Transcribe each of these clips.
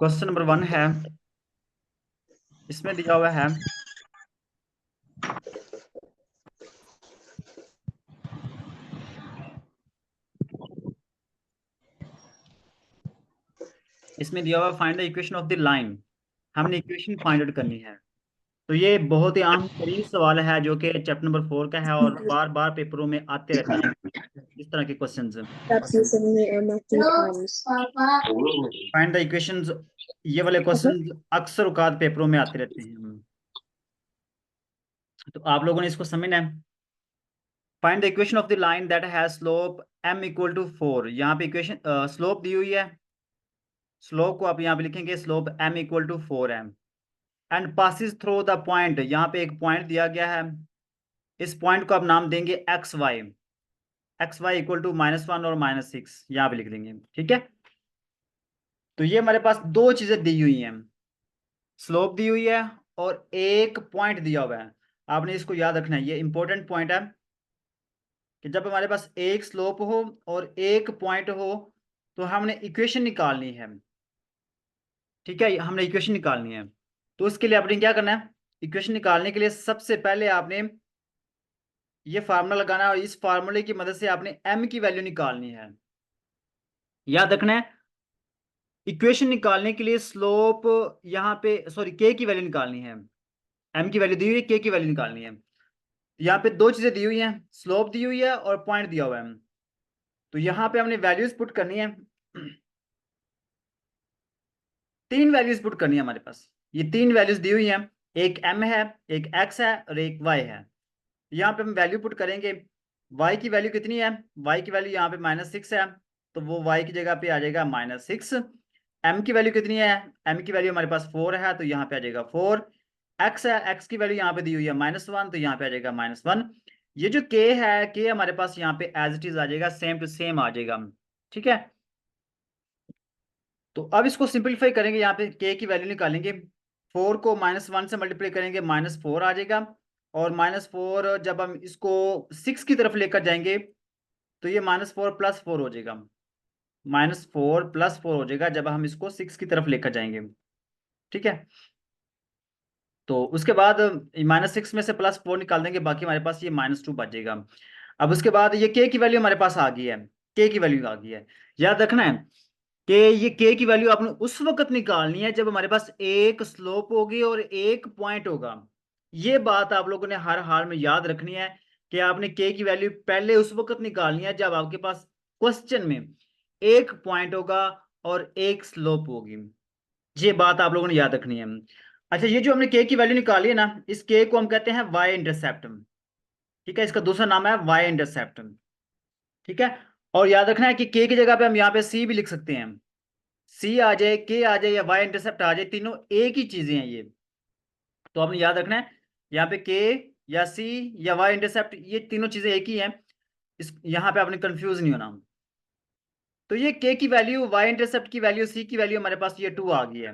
Question number 1 है, इसमें दिया हुआ है find the equation of the line. हमने इक्वेशन फाइंड आउट करनी है। तो ये बहुत ही अहम तरीन सवाल है जो कि चैप्टर नंबर 4 का है और बार बार पेपरों में आते रहते हैं इस तरह के questions. That's using the Emma 3 times. Find the equations, ये वाले क्वेश्चंस अक्सर औकात पेपरों में आते रहते हैं। तो आप लोगों ने इसको समझना है। Find the equation of the line that has slope m equal to 4। यहाँ पे इक्वेशन स्लोप दी हुई है। स्लोप को आप यहाँ पे लिखेंगे, slope m equal to 4m and passes through the point. यहाँ पे एक पॉइंट दिया गया है, इस पॉइंट को आप नाम देंगे एक्स वाई इक्वल टू -1 और -6, यहाँ पे लिख देंगे। ठीक है, तो ये हमारे पास दो चीजें दी हुई हैं, स्लोप दी हुई है और एक पॉइंट दिया हुआ है। आपने इसको याद रखना है, ये इंपॉर्टेंट पॉइंट है कि जब हमारे पास एक स्लोप हो और एक पॉइंट हो तो हमने इक्वेशन निकालनी है। ठीक है, हमने इक्वेशन निकालनी है। तो उसके लिए आपने क्या करना है, इक्वेशन निकालने के लिए सबसे पहले आपने ये फार्मूला लगाना है और इस फार्मूले की मदद से आपने m की वैल्यू निकालनी है। याद रखना है, इक्वेशन निकालने के लिए स्लोप यहाँ पे सॉरी k की वैल्यू निकालनी है। m की वैल्यू दी हुई है, k की वैल्यू निकालनी है। यहाँ पे दो चीजें दी हुई हैं, स्लोप दी हुई है और पॉइंट दिया हुआ है। तो यहाँ पे हमने वैल्यूज पुट करनी है, तीन वैल्यूज पुट करनी है हमारे पास। ये तीन वैल्यूज दी हुई हैं, एक m है, एक x है और एक y है। यहाँ पे हम वैल्यू पुट करेंगे। y की वैल्यू कितनी है, y की वैल्यू यहाँ पे -6 है, तो वो y की जगह पे आ जाएगा -6। m की वैल्यू कितनी है, m की वैल्यू हमारे पास 4 है, तो यहाँ पे आ जाएगा 4। x है, x की वैल्यू यहाँ पे दी हुई है -1, तो यहाँ पे आ जाएगा -1। ये जो k है, k हमारे पास यहाँ पे एज इट इज आ जाएगा, सेम टू सेम आ जाएगा। ठीक है, तो अब इसको सिंपलीफाई करेंगे, यहाँ पे k की वैल्यू निकालेंगे। 4 को -1 से मल्टीप्लाई करेंगे, -4 आ जाएगा। और -4 जब हम इसको 6 की तरफ लेकर जाएंगे तो ये -4 + 4 हो जाएगा। -4 + 4 हो जाएगा जब हम इसको 6 की तरफ लेकर जाएंगे। ठीक है, तो उसके बाद -6 में से +4 निकाल देंगे, बाकी हमारे पास ये -2 बच जाएगा। अब उसके बाद ये k की वैल्यू हमारे पास आ गई है, k की वैल्यू आ गई है। याद रखना है कि ये k की वैल्यू आपने उस वक्त निकालनी है जब हमारे पास एक स्लोप होगी और एक पॉइंट होगा। ये बात आप लोगों ने हर हाल में याद रखनी है कि आपने k की वैल्यू पहले उस वक्त निकालनी है जब आपके पास क्वेश्चन में एक पॉइंट होगा और एक स्लोप होगी। ये बात आप लोगों ने याद रखनी है। अच्छा, ये जो हमने k की वैल्यू निकाली है ना, इस k को हम कहते हैं y इंटरसेप्ट। ठीक है, इसका दूसरा नाम है y इंटरसेप्ट। ठीक है, और याद रखना है कि k की जगह पे हम यहाँ पे c भी लिख सकते हैं। c आ जाए, k आ जाए या y इंटरसेप्ट आ जाए, तीनों एक ही चीजें हैं ये। तो आपने याद रखना है, यहाँ पे k या c या y इंटरसेप्ट, ये तीनों चीजें एक ही हैं। इस यहाँ पे आपने कंफ्यूज नहीं होना। तो ये k की वैल्यू, y इंटरसेप्ट की वैल्यू, c की वैल्यू हमारे पास ये 2 आ गई है।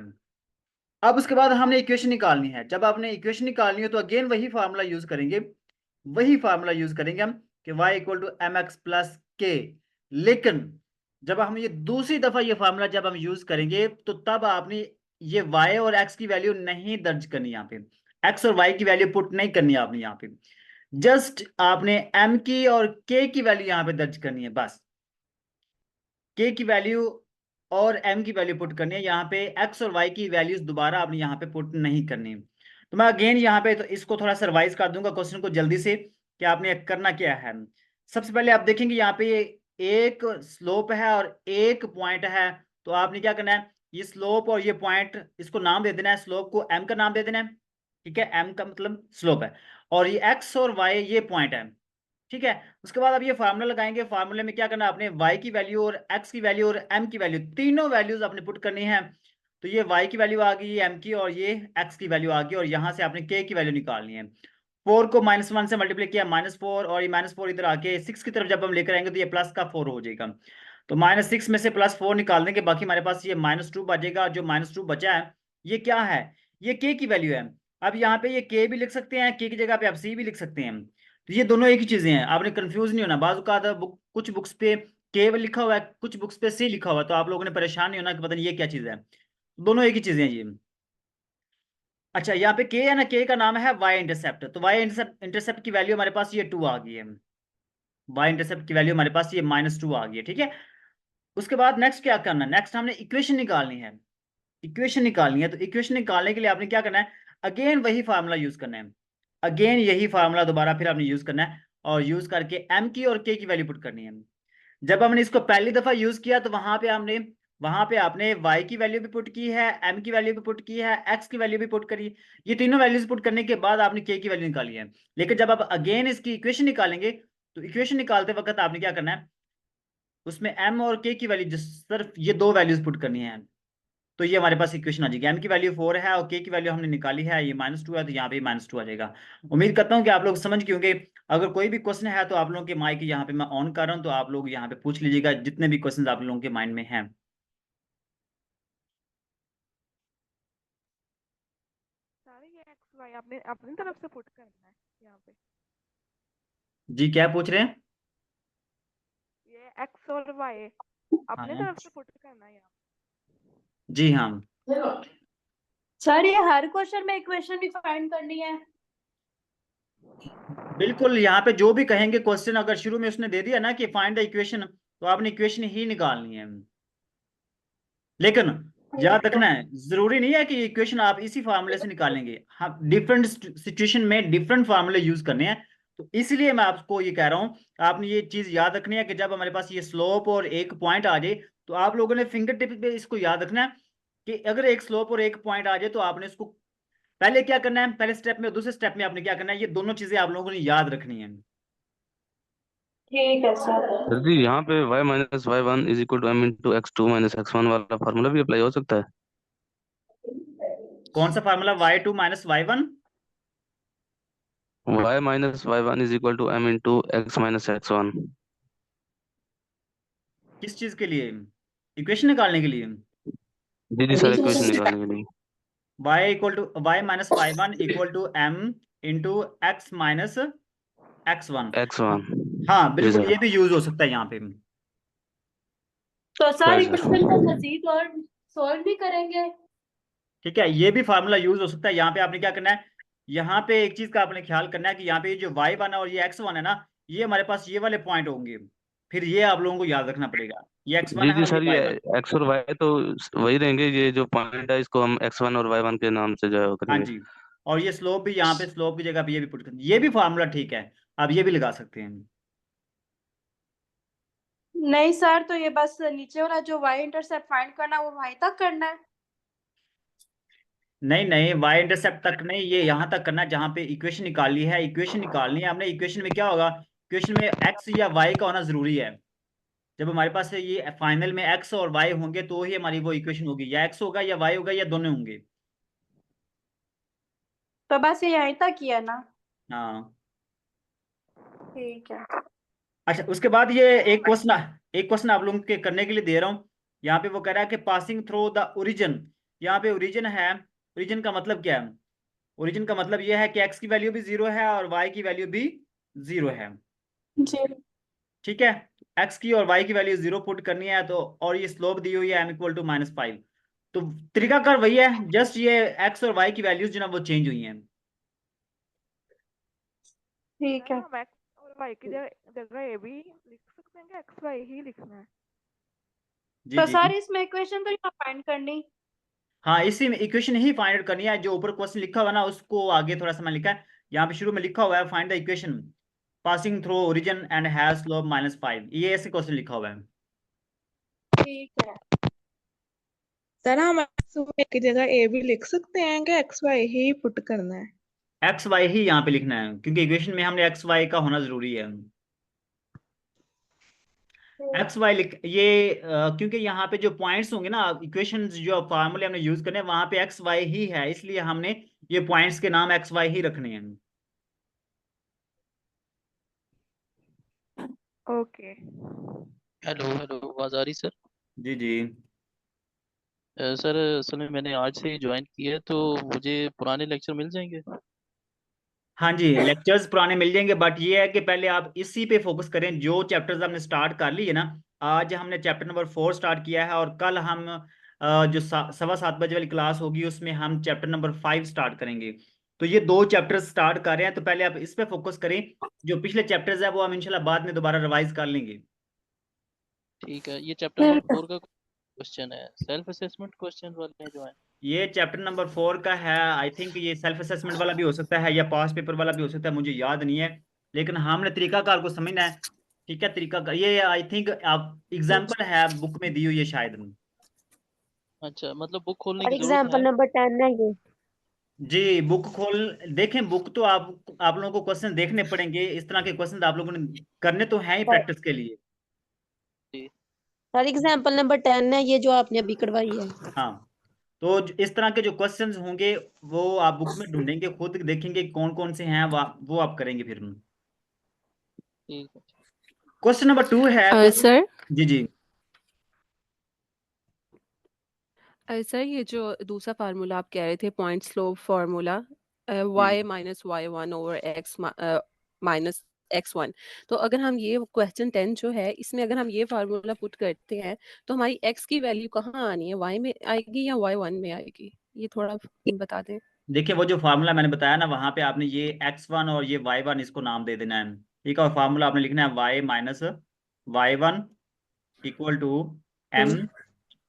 अब उसके बाद हमने इक्वेशन निकालनी है। जब आपने इक्वेशन निकालनी हो तो अगेन वही फार्मूला यूज करेंगे, वही फार्मूला यूज करेंगे हम कि y equal to mx plus k। लेकिन जब हम ये दूसरी दफा ये फार्मूला जब हम यूज करेंगे तो तब आपने ये y और x की वैल्यू नहीं दर्ज करनी, यहाँ पे x और y की वैल्यू पुट नहीं करनी आपने यहाँ पे। जस्ट आपने m की और k की वैल्यू यहाँ पे दर्ज करनी है, बस k की वैल्यू और m की वैल्यू पुट करनी है। यहाँ पे x और y की वैल्यूज दोबारा आपने यहाँ पे पुट नहीं करनी। तो मैं अगेन यहाँ पे तो इसको थोड़ा सा रिवाइज कर दूंगा क्वेश्चन को जल्दी से कि आपने करना क्या है। सबसे पहले आप देखेंगे यहाँ पे ये एक स्लोप है और एक पॉइंट है, तो आपने क्या करना है, ये स्लोप और ये पॉइंट इसको नाम दे देना है। स्लोप को m का नाम दे देना है। ठीक है, m का मतलब स्लोप है और ये x और y ये पॉइंट है। ठीक है, उसके बाद आप ये फार्मूला लगाएंगे। फार्मूले में क्या करना है, आपने y की वैल्यू और x की वैल्यू और m की वैल्यू, तीनों वैल्यूज आपने पुट करनी है। तो ये y की वैल्यू आ गई m की और ये x की वैल्यू आ गई, और यहाँ से आपने k की वैल्यू निकालनी है। 4 को -1 से मल्टीप्लाई किया, -4, और ये -4 इधर आके 6 की तरफ जब हम लेकर आएंगे तो ये प्लस का 4 हो जाएगा। तो -6 में से +4 निकाल देंगे, बाकी हमारे पास ये -2 बचेगा। जो -2 बचा है ये क्या है, ये k की वैल्यू है। अब यहाँ पे ये k भी लिख सकते हैं, k की जगह पे आप c भी लिख सकते हैं। तो ये दोनों एक ही चीजें हैं, आपने कंफ्यूज नहीं होना। बाजू का कुछ बुक्स पे k लिखा हुआ है, कुछ बुक्स पे c लिखा हुआ है, तो आप लोगों ने परेशान नहीं होना कि पता नहीं ये क्या चीज है। दोनों एक ही चीजें हैं ये। अच्छा यहाँ पे के है ना, के का नाम है वाई इंटरसेप्ट, तो वाई इंटरसेप्ट की वैल्यू हमारे पास ये 2 आ गई है। वाई इंटरसेप्ट की वैल्यू हमारे पास ये -2 आ गई है, ठीक है। उसके बाद नेक्स्ट क्या करना है, नेक्स्ट हमने इक्वेशन निकालनी है। इक्वेशन निकालनी है तो इक्वेशन निकालने के लिए आपने क्या करना है, अगेन वही फार्मूला यूज करना है। अगेन यही फार्मूला दोबारा फिर आपने यूज करना है, और यूज करके एम की और के की वैल्यू पुट करनी है। जब हमने इसको पहली दफा यूज किया तो वहां पे आपने y की वैल्यू भी पुट की है, m की वैल्यू भी पुट की है, x की वैल्यू भी पुट करी। ये तीनों वैल्यूज पुट करने के बाद आपने k की वैल्यू निकाली है। लेकिन जब आप अगेन इसकी इक्वेशन निकालेंगे तो इक्वेशन निकालते वक्त आपने क्या करना है, उसमें m और k की वैल्यू सिर्फ ये दो वैल्यूज पुट करनी है। तो ये हमारे पास इक्वेशन आ जाएगी, m की वैल्यू 4 है और k की वैल्यू हमने निकाली है, ये -2 है, तो यहाँ पे -2 आ जाएगा। उम्मीद करता हूँ कि आप लोग समझ गए होंगे। अगर कोई भी क्वेश्चन है तो आप लोगों के माइक यहाँ पे मैं ऑन कर रहा हूँ, तो आप लोग यहाँ पे पूछ लीजिएगा जितने भी क्वेश्चन आप लोगों के माइंड में हैं। सारे ये एक्स वाई आपने अपनी तरफ से पुट करना है यहाँ पे। जी क्या पूछ रहे हैं? ये एक्स और वाई अपने हाँ तरफ से पुट करना है यहाँ जी हाँ, सर ये हर क्वेश्चन में इक्वेशन भी फाइंड करनी है? बिल्कुल। यहाँ पे जो भी कहेंगे क्वेश्चन, अगर शुरू में उसने दे दिया ना कि फाइंड द इक्वेशन, तो आपने इक्वेशन ही निकालनी है। लेकिन याद रखना है, जरूरी नहीं है कि इक्वेशन आप इसी फार्मूले से निकालेंगे, हाँ डिफरेंट सिचुएशन में डिफरेंट फार्मूले यूज करने हैं। तो इसलिए मैं आपको ये कह रहा हूँ, आपने ये चीज याद रखनी है कि जब हमारे पास ये स्लोप और एक पॉइंट आ जाए, तो आप लोगों ने फिंगर टिप पे इसको याद रखना है कि अगर एक स्लोप और एक पॉइंट आ जाए तो आपने इसको पहले क्या करना है, पहले स्टेप में और दूसरे स्टेप में आपने क्या करना है, ये दोनों चीजें आप लोगों ने याद रखनी है। ठीक है सर। सर जी यहाँ पे y minus y one is equal to m into x two minus x one वाला फार्मूला भी अप्लाई हो सकता है? कौन सा formula, y2 - y1? y minus y one is equal to m into x minus x one. किस चीज के लिए, इक्वेशन निकालने के लिए? जी जी सर, इक्वेशन निकालने के लिए। y minus y one equal to m into x minus x1। X one. हाँ जी बिल्कुल, सर। ये भी यूज हो सकता है यहाँ पे। तो सर राइट सर। इक्वेशन को मजीद और सॉल्व भी करेंगे? ठीक है, ये भी फार्मूला यूज हो सकता है। यहाँ पे आपने क्या करना है, यहाँ पे एक चीज का आपने ख्याल करना है कि यहाँ पे ये जो y1 है और ये x1 है ना, ये हमारे पास ये वाले पॉइंट होंगे, फिर ये आप लोगों को याद रखना पड़ेगा, ये x1 जी है जी और ये सर, ये y1। एक्स और वाई तो वही रहेंगे, ये जो पॉइंट है इसको हम एक्स वन और वाई वन के नाम से जो है वो हाँ करेंगे। जी, और ये स्लोप भी यहाँ पे, स्लोप की जगह पे ये भी पुट कर, ये भी फार्मूला ठीक है, आप ये भी लगा सकते हैं। नहीं सर, तो ये बस नीचे वाला जो y इंटरसेप्ट फाइंड करना है वो वहीं तक करना है? नहीं नहीं, वाई इंटरसेप्ट तक नहीं, ये यहाँ तक करना है जहाँ पे इक्वेशन निकालनी है। इक्वेशन निकालनी है हमने, इक्वेशन में क्या होगा, इक्वेशन में एक्स या वाई का होना जरूरी है। जब हमारे पास ये फाइनल में एक्स और वाई होंगे तो ही हमारी वो इक्वेशन होगी, या एक्स होगा या वाई होगा या दोनों होंगे। तो बस ये यहीं तक ही है ना? हाँ। ठीक है। अच्छा उसके बाद ये एक क्वेश्चन आप लोगों के करने के लिए दे रहा हूँ। यहाँ पे वो कह रहा है कि पासिंग थ्रू द ओरिजिन, यहाँ पे ओरिजिन है, ओरिजिन का मतलब क्या है, ओरिजिन का मतलब ये है कि एक्स की वैल्यू भी 0 है और वाई की वैल्यू भी 0 है। जी। ठीक है, एक्स की और वाई की वैल्यू 0 पुट करनी है, तो और ये स्लोप दी हुई है m इक्वल टू -5। तो तरीकाकार वही है, जस्ट ये एक्स और वाई की वैल्यूज जो ना वो चेंज हुई हैं। ठीक है। हम एक्स और वाई की जगह ए भी लिख सकते हैं, एक्स वाई ही लिखना है? जी तो जी। सर इसमें इक्वेशन तो यहाँ फाइंड करनी? हाँ इसी में इक्वेशन ही फाइंड आउट करनी है, जो ऊपर क्वेश्चन लिखा हुआ है ना उसको आगे थोड़ा सा मैं लिखा है, यहाँ पे शुरू में लिखा हुआ है find the equation passing through origin and has slope -5, ये ऐसे क्वेश्चन लिखा हुआ है। ठीक है। सर हम एक्स वाई की जगह ए भी लिख सकते हैं कि एक्स वाई ही पुट करना है? एक्स वाई ही यहाँ पे लिखना है, क्योंकि इक्वेशन में हमने एक्स वाई का होना जरूरी है। एक्स वाई लिख ये क्योंकि यहाँ पे जो पॉइंट्स होंगे ना, इक्वेशन जो फार्मूले हमने यूज करने हैं वहां पे एक्स वाई ही है, इसलिए हमने ये पॉइंट्स के नाम एक्स वाई ही रखने हैं। ओके। हेलो हेलो, आवाज़ आ रही सर? जी जी। सर असल में मैंने आज से ही ज्वाइन किया है, तो मुझे पुराने लेक्चर मिल जाएंगे? हाँ जी, लेक्चर्स पुराने मिल जाएंगे, बट ये है कि पहले आप इसी पे फोकस करें जो चैप्टर्स हमने स्टार्ट कर लिए ना। आज हमने चैप्टर नंबर 4 स्टार्ट किया है और कल हम जो 7:15 वाली क्लास होगी उसमें हम चैप्टर नंबर 5 स्टार्ट करेंगे। तो ये 2 चैप्टर स्टार्ट कर रहे हैं, तो पहले आप इस पे फोकस करें। जो पिछले चैप्टर्स है वो हम इंशाल्लाह बाद में दोबारा रिवाइज कर लेंगे। ठीक है, ये चैप्टर नंबर 4 का क्वेश्चन है, सेल्फ असेसमेंट क्वेश्चन वाले जो है। ये चैप्टर नंबर 4 का है। आई थिंक ये सेल्फ असेसमेंट वाला भी हो सकता है या पास पेपर वाला भी हो सकता है, मुझे याद नहीं है, लेकिन हमने तरीकाकार को समझना है। ठीक है, तरीका का ये आई थिंक आप एग्जाम्पल है बुक में दी हुई है शायद। अच्छा, मतलब बुक खोलने और की जरूरत एग्जाम्पल है? नंबर 10 है ये। जी, बुक खोल देखें। बुक तो आप लोगों को क्वेश्चन देखने पड़ेंगे, इस तरह के क्वेश्चन आप लोगों ने करने तो हैं ही प्रैक्टिस के लिए। और एग्जाम्पल नंबर 10 है ये जो आपने अभी करवाई है। हाँ, तो इस तरह के जो क्वेश्चंस होंगे वो आप बुक में ढूंढेंगे, खुद देखेंगे कौन कौन से हैं, वो आप करेंगे फिर। ठीक है। क्वेश्चन नंबर 2 है सर जी जी सर ये जो दूसरा फार्मूला आप कह रहे थे, point slope formula, y minus y1 over x minus x1, तो अगर हम ये क्वेश्चन 10 जो है इसमें अगर हम ये फार्मूला पुट करते हैं तो हमारी x की वैल्यू कहाँ आनी है, y में आएगी या y1 में आएगी, ये थोड़ा बता दें। देखिए, वो जो फार्मूला मैंने बताया ना, वहां पे आपने ये x1 और ये y1 इसको नाम दे देना है। ठीक है, और फार्मूला आपने लिखना है y minus y1 equal to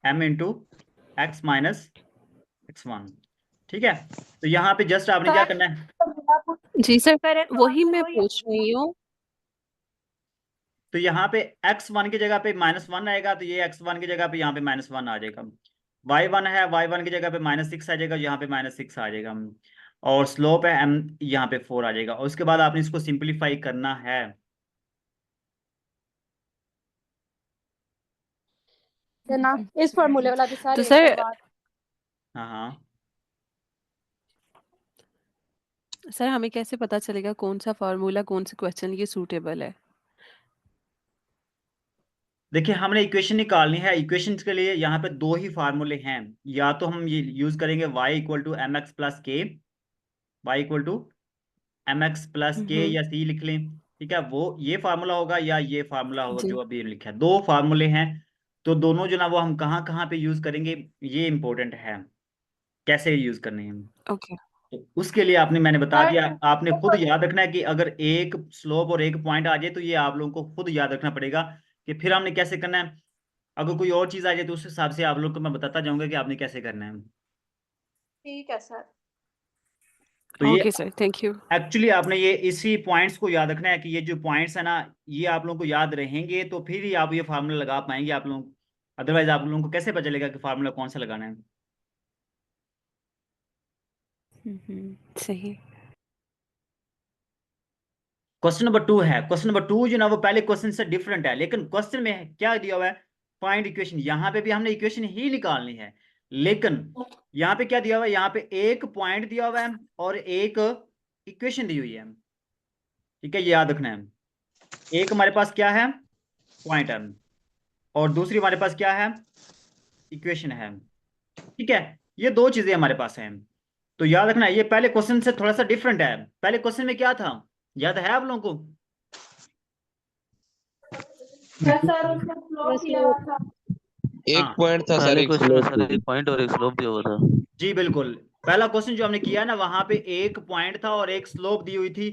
m into x minus x1। ठीक है, तो यहाँ पे जस्ट आपने क्या करना है, जी सर, Correct वही answer मैं वही पूछ रही हूँ। तो यहाँ पे x1 की जगह पे -1 आएगा, तो ये x1 की जगह पे यहाँ पे -1 आ जाएगा। y1 है, y1 की जगह पे -6 आ जाएगा, यहाँ पे -6 आ जाएगा। और स्लोप है m, यहाँ पे 4 आ जाएगा। और उसके बाद आपने इसको सिंपलीफाई करना है। ना इस फार्मूले वाला भी तो सारे सर हाँ हाँ, सर हमें कैसे पता चलेगा कौन सा फार्मूला कौन से क्वेश्चन के सूटेबल है। देखिए, हमने इक्वेशन निकालनी है। इक्वेशन के लिए यहाँ पे 2 ही फार्मूले हैं। या तो हम ये यूज करेंगे y equal to M X plus K, Y equal to M X plus K, या c लिख लें। ठीक है, वो ये फार्मूला होगा या ये फार्मूला होगा जी जो अभी लिखा है। 2 फार्मूले हैं, तो दोनों जो ना वो हम कहाँ कहाँ पे यूज करेंगे ये इंपॉर्टेंट है, कैसे यूज करने हैं। ओके। तो उसके लिए मैंने बता दिया, आपने खुद याद रखना है कि अगर एक स्लोप और एक पॉइंट आ जाए तो ये आप लोगों को खुद याद रखना पड़ेगा कि फिर हमने कैसे करना है। अगर कोई और चीज आ जाए तो उस हिसाब से आप लोग को मैं बताता जाऊंगा कि आपने कैसे करना है। ठीक है सर। तो ये okay sir, thank you. Actually आपने ये इसी पॉइंट्स को याद रखना है कि ये जो पॉइंट्स है ना, ये आप लोगों को याद रहेंगे तो फिर ही आप ये फार्मूला लगा पाएंगे आप लोग। अदरवाइज आप लोगों को कैसे पता चलेगा कि फार्मूला कौन सा लगाना है। सही। क्वेश्चन नंबर 2 है। क्वेश्चन नंबर 2 जो ना वो पहले क्वेश्चन से डिफरेंट है, लेकिन क्वेश्चन में क्या दिया हुआ है, फाइंड इक्वेशन। यहाँ पे भी हमने इक्वेशन ही निकालनी है, लेकिन यहाँ पे क्या दिया हुआ है, यहाँ पे एक पॉइंट दिया हुआ है और एक इक्वेशन दी हुई है। ठीक है, ये याद रखना है। एक हमारे पास क्या है, पॉइंट है, और दूसरी हमारे पास क्या है, इक्वेशन है। ठीक है, ये 2 चीजें हमारे पास हैं। तो याद रखना है, ये पहले क्वेश्चन से थोड़ा सा डिफरेंट है। पहले क्वेश्चन में क्या था, याद है आप लोगों को? सर उसका फ्लो किया हुआ था। एक हाँ, पॉइंट था सर, पहले एक क्वेश्चन में स्लोप सर थी। एक पॉइंट और एक स्लोप दिया हुआ था। जी बिल्कुल। पहला क्वेश्चन जो हमने किया ना, वहां पे एक पॉइंट था और एक स्लोप दी हुई थी,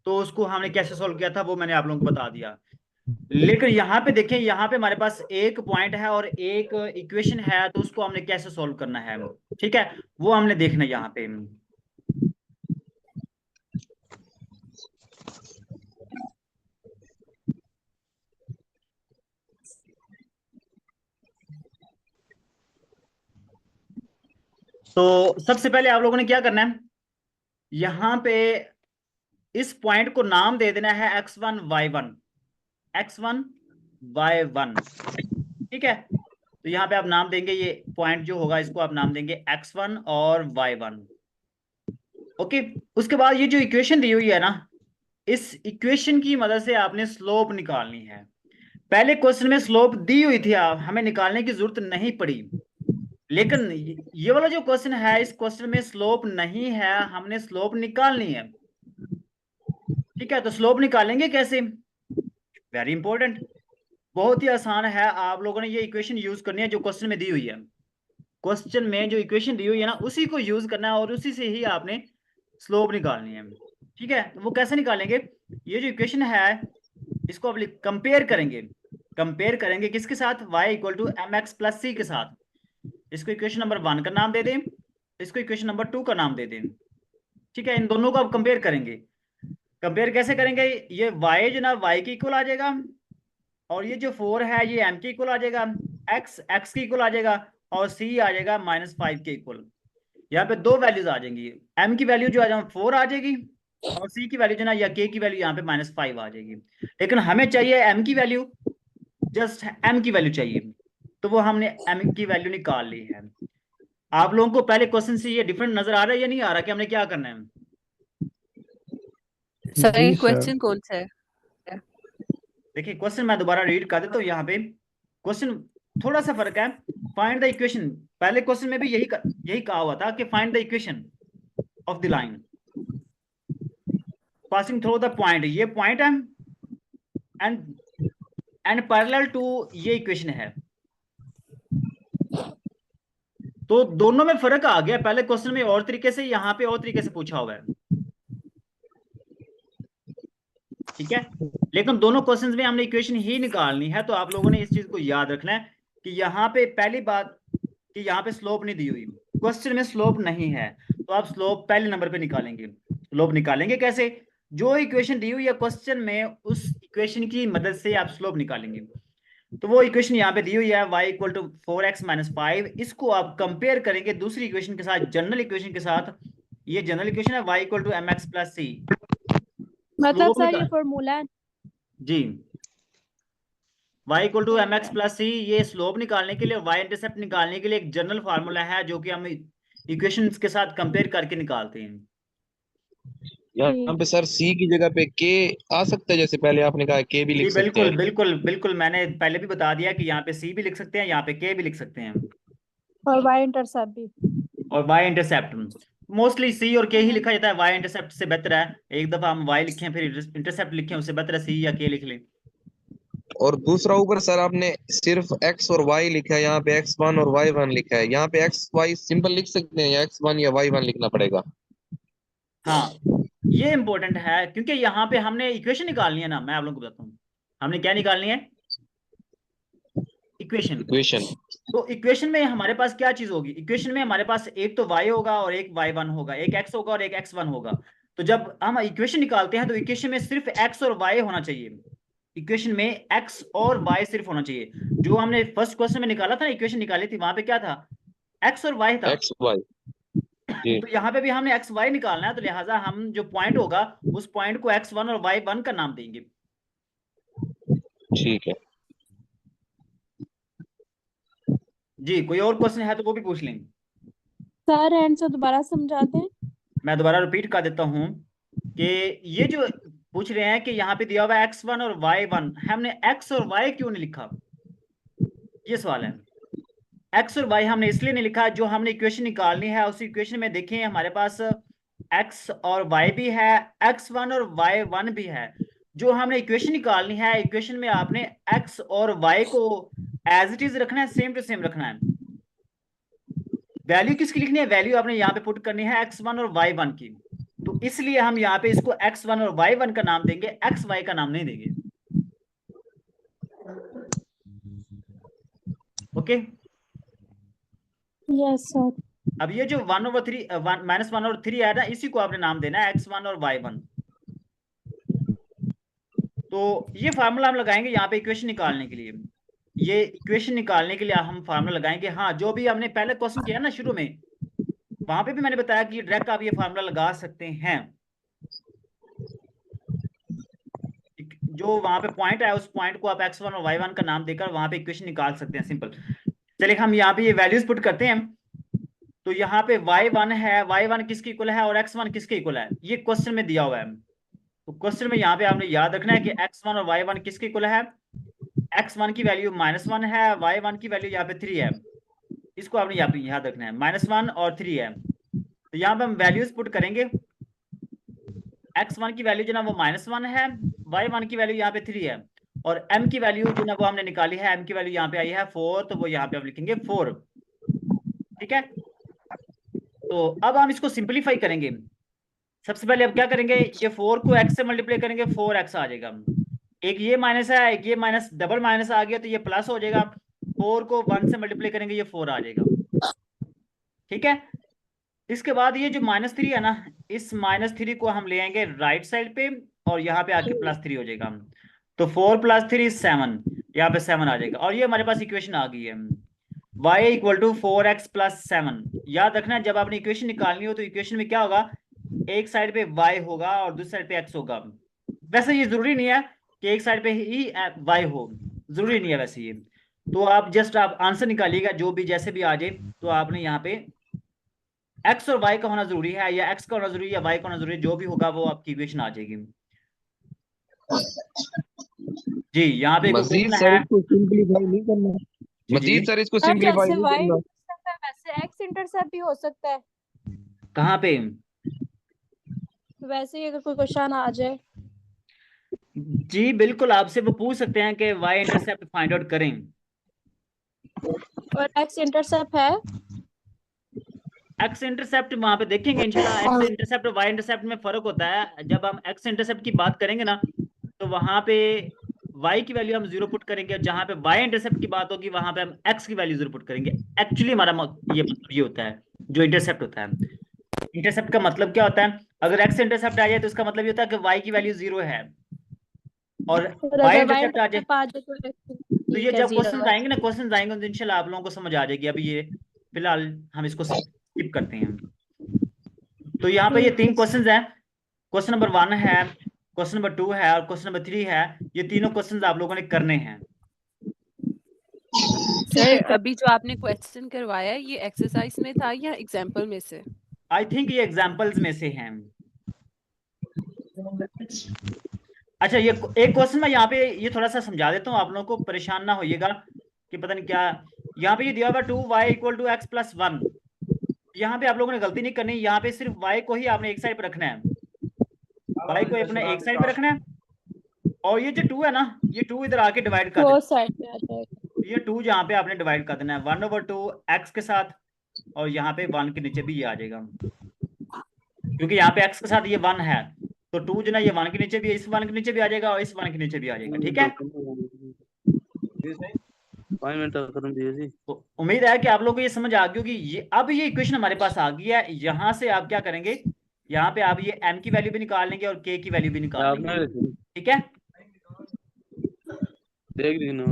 तो उसको हमने कैसे सॉल्व किया था वो मैंने आप लोगों को बता दिया। लेकिन यहाँ पे देखें, यहाँ पे हमारे पास एक पॉइंट है और एक इक्वेशन है, तो उसको हमने कैसे सॉल्व करना है, ठीक है, वो हमने देखना है यहाँ पे। तो सबसे पहले आप लोगों ने क्या करना है, यहाँ पे इस पॉइंट को नाम दे देना है x1 y1, x1 y1। ठीक है, तो यहाँ पे आप नाम देंगे, ये पॉइंट जो होगा इसको आप नाम देंगे x1 और y1। ओके, उसके बाद ये जो इक्वेशन दी हुई है ना, इस इक्वेशन की मदद से आपने स्लोप निकालनी है। पहले क्वेश्चन में स्लोप दी हुई थी, हमें निकालने की जरूरत नहीं पड़ी। लेकिन ये वाला जो क्वेश्चन है, इस क्वेश्चन में स्लोप नहीं है, हमने स्लोप निकालनी है। ठीक है, तो स्लोप निकालेंगे कैसे, वेरी इंपॉर्टेंट, बहुत ही आसान है। आप लोगों ने ये इक्वेशन यूज करनी है जो क्वेश्चन में दी हुई है। क्वेश्चन में जो इक्वेशन दी हुई है ना उसी को यूज करना है और उसी से ही आपने स्लोप निकालनी है, ठीक है। तो वो कैसे निकालेंगे, ये जो इक्वेशन है इसको आप कंपेयर करेंगे किसके साथ, y equal to M X plus C के साथ। इसको इक्वेशन नंबर 1 का नाम दे दें, इसको इक्वेशन नंबर 2 का नाम दे दें, ठीक है। इन दोनों को आप कंपेयर करेंगे। कंपेयर कैसे करेंगे, ये y जो ना y के इक्वल आ जाएगा और ये जो 4 है ये m के इक्वल आ जाएगा, x के इक्वल आ जाएगा और c आ जाएगा -5 के इक्वल। यहाँ पे दो वैल्यूज आ जाएंगी, m की वैल्यू जो आ जाए 4 आ जाएगी और c की वैल्यू जो ना या k की वैल्यू यहाँ पे -5 आ जाएगी। लेकिन हमें चाहिए m की वैल्यू, जस्ट m की वैल्यू चाहिए, तो वो हमने m की वैल्यू निकाल ली है। आप लोगों को पहले क्वेश्चन से ये डिफरेंट नजर आ रहा है या नहीं आ रहा कि हमने क्या करना है? सर जी ये सर। क्वेश्चन कौन सा है? देखिए क्वेश्चन मैं दोबारा रीड कर देता हूँ। यहाँ पे क्वेश्चन थोड़ा सा फर्क है। फाइंड द इक्वेशन, पहले क्वेश्चन में भी यही कहा हुआ था कि find the equation of the line passing through the point, ये पॉइंट है एंड पैरेलल टू ये इक्वेशन है। तो दोनों में फर्क आ गया, पहले क्वेश्चन में और तरीके से, यहाँ पे और तरीके से पूछा हुआ है, ठीक है। लेकिन दोनों क्वेश्चंस में हमने इक्वेशन ही निकालनी है। तो आप लोगों ने इस चीज को याद रखना है कि यहाँ पे पहली बात कि यहाँ पे स्लोप नहीं दी हुई, क्वेश्चन में स्लोप नहीं है, तो आप स्लोप पहले नंबर पे निकालेंगे। स्लोप निकालेंगे कैसे, जो इक्वेशन दी हुई है क्वेश्चन में उस इक्वेशन की मदद से आप स्लोप निकालेंगे। तो वो इक्वेशन यहाँ पे दी हुई है y इक्वल टू 4x - 5, इसको आप कंपेयर करेंगे दूसरी इक्वेशन के साथ, जनरल इक्वेशन के साथ। ये जनरल इक्वेशन है y equal to mx plus c। मतलब सर ये फॉर्मूला है जी, y equal to mx plus c, ये स्लोप निकालने के लिए, y इंटरसेप्ट निकालने के लिए एक जनरल फार्मूला है जो कि हम इक्वेशंस के साथ कंपेयर करके निकालते हैं। यहाँ पे सर c की जगह पे k आ सकता है, जैसे पहले आपने कहा k भी जी लिख सकते बिल्कुल हैं। बिल्कुल बिल्कुल, मैंने पहले भी बता दिया कि यहाँ पे c भी लिख सकते हैं, यहाँ पे k भी लिख सकते हैं, और y इंटरसेप्ट भी। और y इंटरसेप्ट मोस्टली c और k ही लिखा जाता है, y इंटरसेप्ट से बेहतर है एक दफा हम y लिखें फिर इंटरसेप्ट लिखें, उससे बेहतर है c या k लिख लें। और दूसरा ऊपर सर आपने सिर्फ x और y लिखा है, यहाँ पे x1 और y1 लिखा है। यहाँ पे xy सिंपल लिख सकते हैं या x1 या y1 लिखना पड़ेगा? हाँ ये इंपॉर्टेंट है क्योंकि यहाँ पे हमने इक्वेशन निकालनी है ना, मैं आप लोगों को बताता हूँ हमने क्या निकालनी है, इक्वेशन। तो इक्वेशन में हमारे पास क्या चीज होगी, इक्वेशन में हमारे पास एक तो y होगा और एक y1 होगा, एक x होगा और एक x1 होगा। तो जब हम इक्वेशन निकालते हैं तो इक्वेशन में सिर्फ x और y होना चाहिए, इक्वेशन में x और y सिर्फ होना चाहिए। जो हमने फर्स्ट क्वेश्चन में निकाला था, इक्वेशन निकाली थी, वहां पे क्या था, x और y था। x y तो यहाँ पे भी हमने x y निकालना है, तो लिहाजा हम जो पॉइंट होगा उस पॉइंट को x1 और y1 का नाम देंगे। ठीक है जी, कोई और क्वेश्चन है तो वो भी पूछ लेंगे। सर आंसर दोबारा समझा दें। मैं दोबारा रिपीट कर देता हूँ कि ये जो पूछ रहे हैं कि यहाँ पे दिया हुआ है x1 और y1, हमने x और y क्यों नहीं लिखा, ये सवाल है। x और y हमने इसलिए नहीं लिखा, जो हमने इक्वेशन निकालनी है उस इक्वेशन में देखें हमारे पास x और y भी है, x1 और y1 भी है। जो हमने इक्वेशन निकालनी है, इक्वेशन में आपने x और y को एज इट इज रखना है, सेम टू सेम रखना है। वैल्यू किसकी लिखनी है, वैल्यू आपने यहाँ पे पुट करनी है x1 और y1 की। तो इसलिए हम यहाँ पे इसको x1 और y1 का नाम देंगे, xy का नाम नहीं देंगे। Okay yes sir. अब ये जो 1/3 -1/3 है ना, इसी को आपने नाम देना है x1 और y1। तो ये फार्मूला हम लगाएंगे यहाँ पे इक्वेशन निकालने के लिए, ये इक्वेशन निकालने के लिए हम फार्मूला लगाएंगे। हाँ, जो भी हमने पहले क्वेश्चन किया ना शुरू में, वहां पे भी मैंने बताया कि डायरेक्ट आप ये फार्मूला लगा सकते हैं। जो वहां पे पॉइंट है उस पॉइंट को आप x1 और y1 का नाम देकर वहां पे इक्वेशन निकाल सकते हैं, सिंपल। चलिए हम यहाँ पे ये वैल्यूज पुट करते हैं। तो यहाँ पे y1 है, y1 किसके इक्वल है और x1 किसके इक्वल है, ये क्वेश्चन में दिया हुआ है। तो क्वेश्चन में यहाँ पे आपने याद रखना है कि x1 और y1 किसके इक्वल है, x1 की वैल्यू -1 है, y1 की वैल्यू यहाँ पे 3 है। इसको आपने यहाँ पे याद रखना है, -1 और 3 है। तो यहाँ पे हम वैल्यूज पुट करेंगे, x1 की वैल्यू जो ना वो -1 है, y1 की वैल्यू यहाँ पे 3 है, और m की वैल्यू जो ना वो हमने निकाली है, m की वैल्यू यहाँ पे आई है 4, तो वो यहाँ पे आप लिखेंगे 4। ठीक है, तो अब हम इसको सिंपलीफाई करेंगे। सबसे पहले अब क्या करेंगे, ये 4 को x से मल्टीप्लाई करेंगे, 4x आ जाएगा। एक ये माइनस है, एक ये माइनस, डबल माइनस आ गया तो ये प्लस हो जाएगा। 4 को 1 से मल्टीप्लाई करेंगे, ये 4 आ जाएगा। ठीक है, इसके बाद ये जो -3 है ना, इस -3 को हम ले आएंगे राइट साइड पे और यहाँ पे आके +3 हो जाएगा। तो 4 + 3 = 7, यहाँ पे 7 आ जाएगा। और ये हमारे पास इक्वेशन आ गई है, y = 4x + 7। याद रखना जब आपने इक्वेशन निकालनी हो तो इक्वेशन में क्या होगा, एक साइड पे y होगा और दूसरी साइड पे x होगा। वैसे ये जरूरी नहीं है कि एक साइड पे ही y हो, जरूरी नहीं है वैसे ये। तो आप जस्ट आप आंसर निकालिएगा जो भी जैसे भी आ जाए, तो आपने यहाँ पे x और y का होना जरूरी है, या x का होना जरूरी है या y का होना जरूरी है, जो भी होगा वो आपकी इक्वेशन आ जाएगी। जी यहाँ पे मजीद सर इसको सिंपलीफाई नहीं करना, मजीद सर इसको सिंपलीफाई जैसे नहीं y करना। इंटरसेप्ट है वैसे x इंटरसेप्ट भी हो सकता है। कहाँ पे? वैसे ही अगर कोई क्वेश्चन आ जाए जी बिल्कुल, आपसे वो पूछ सकते हैं कि y इंटरसेप्ट फाइंड आउट करें, और x इंटरसेप्ट है, x इंटरसेप्ट वहां पे देखेंगे इंशाल्लाह। x इंटरसेप्ट और y इंटरसेप्ट में फर्क होता है। जब हम x इंटरसेप्ट की बात करेंगे ना, तो वहां पे y की वैल्यू हम 0 पुट करेंगे, और जहां पे y इंटरसेप्ट की बात होगी वहां पे हम x की वैल्यू 0 पुट करेंगे। एक्चुअली हमारा ये मतलब ये होता है जो इंटरसेप्ट होता है। इंटरसेप्ट का मतलब क्या होता है, अगर x इंटरसेप्ट आ जाए तो इसका मतलब ये होता है कि y की वैल्यू 0 है, और y इंटरसेप्ट आ जाए तो ये जब क्वेश्चन आएंगे ना, क्वेश्चन आएंगे तो इंशाल्लाह आप लोगों को समझ आ जाएगी। अभी ये फिलहाल हम इसको स्किप करते हैं। तो यहाँ पे ये 3 क्वेश्चंस हैं। क्वेश्चन नंबर 1 है, क्वेश्चन नंबर 2 है और क्वेश्चन नंबर 3 है। ये तीनों क्वेश्चंस आप लोगों ने करने हैं। सर अभी जो आपने क्वेश्चन करवाया ये एक्सरसाइज में था या एग्जाम्पल में से? आई थिंक ये एग्जाम्पल्स में से हैं। अच्छा, ये एक क्वेश्चन मैं यहाँ पे ये थोड़ा सा समझा देता हूँ, आप लोगों को परेशान ना होइएगा कि पता नहीं क्या। यहाँ पे ये दिया हुआ 2y = x + 1। यहाँ पे आप लोगों ने गलती नहीं करनी, यहाँ पे सिर्फ y को ही आपने एक साइड पे रखना है, y को अपने एक साइड पे रखना है। और ये जो 2 है ना, ये 2 इधर आके डिवाइड कर देना, ये 2 जहाँ पे आपने डिवाइड कर देना है 1/2 x के साथ, और यहाँ पे 1 के नीचे भी ये आ जाएगा, क्योंकि यहाँ पे x के साथ ये 1 है, तो 2 जो ना ये 1 के नीचे भी, इस 1 के नीचे भी आ जाएगा और इस 1 के नीचे भी आ जाएगा। ठीक है, 5 मिनट खत्म दिए जी। तो उम्मीद है कि आप लोगों को ये समझ आ गई होगी। ये अब ये इक्वेशन हमारे पास आ गई है। यहाँ से आप क्या करेंगे, यहाँ पे आप ये m की वैल्यू भी निकाल लेंगे और k की वैल्यू भी निकाल लेंगे। ठीक है, देख लेना।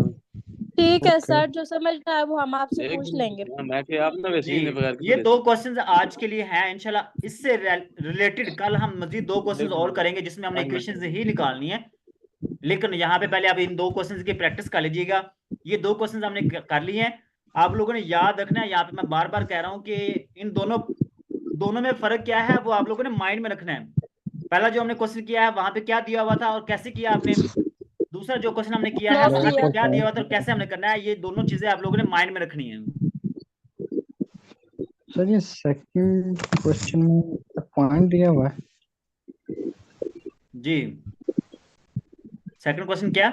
ठीक है सर, जो समझना है वो हम आपसे पूछ लेंगे। मैं कि आप ना वैसे ही नहीं बगैर ये 2 क्वेश्चंस आज के लिए हैं। इंशाल्लाह इससे रिलेटेड कल हम मजीद 2 क्वेश्चंस और करेंगे जिसमें हमने इक्वेशंस ही निकालनी है। लेकिन यहाँ पे पहले आप इन 2 क्वेश्चंस की प्रैक्टिस कर लीजिएगा। ये 2 क्वेश्चंस हमने कर लिए हैं। आप लोगों ने याद रखना है, यहाँ पे मैं बार बार कह रहा हूँ कि इन दोनों में फर्क क्या है वो आप लोगों ने माइंड में रखना है। पहला जो हमने क्वेश्चन किया है वहां पे क्या दिया हुआ था और कैसे किया आपने, दूसरा जो क्वेश्चन हमने किया है वहां पे क्या दिया हुआ था और कैसे हमने करना है, ये दोनों चीजें आप लोगों ने माइंड में रखनी है। सर ये सेकंड क्वेश्चन में पॉइंट दिया हुआ है जी। सेकंड क्वेश्चन क्या,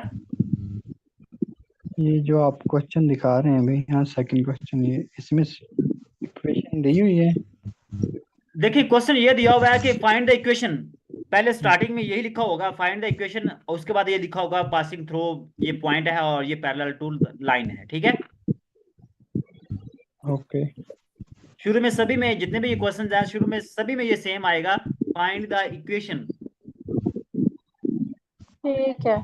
ये जो आप क्वेश्चन दिखा रहे हैं अभी, यहाँ सेकंड क्वेश्चन, ये इसमें इक्वेशन दी हुई है। देखिए क्वेश्चन ये दिया हुआ है कि फाइंड द इक्वेशन, पहले स्टार्टिंग में यही लिखा होगा फाइंड द इक्वेशन, और उसके बाद ये लिखा होगा पासिंग थ्रू, ये पॉइंट है और ये पैरेलल टू लाइन है। ठीक है, ओके। शुरू में सभी में जितने भी ये क्वेश्चन हैं शुरू में सभी में ये सेम आएगा, फाइंड द इक्वेशन। ठीक है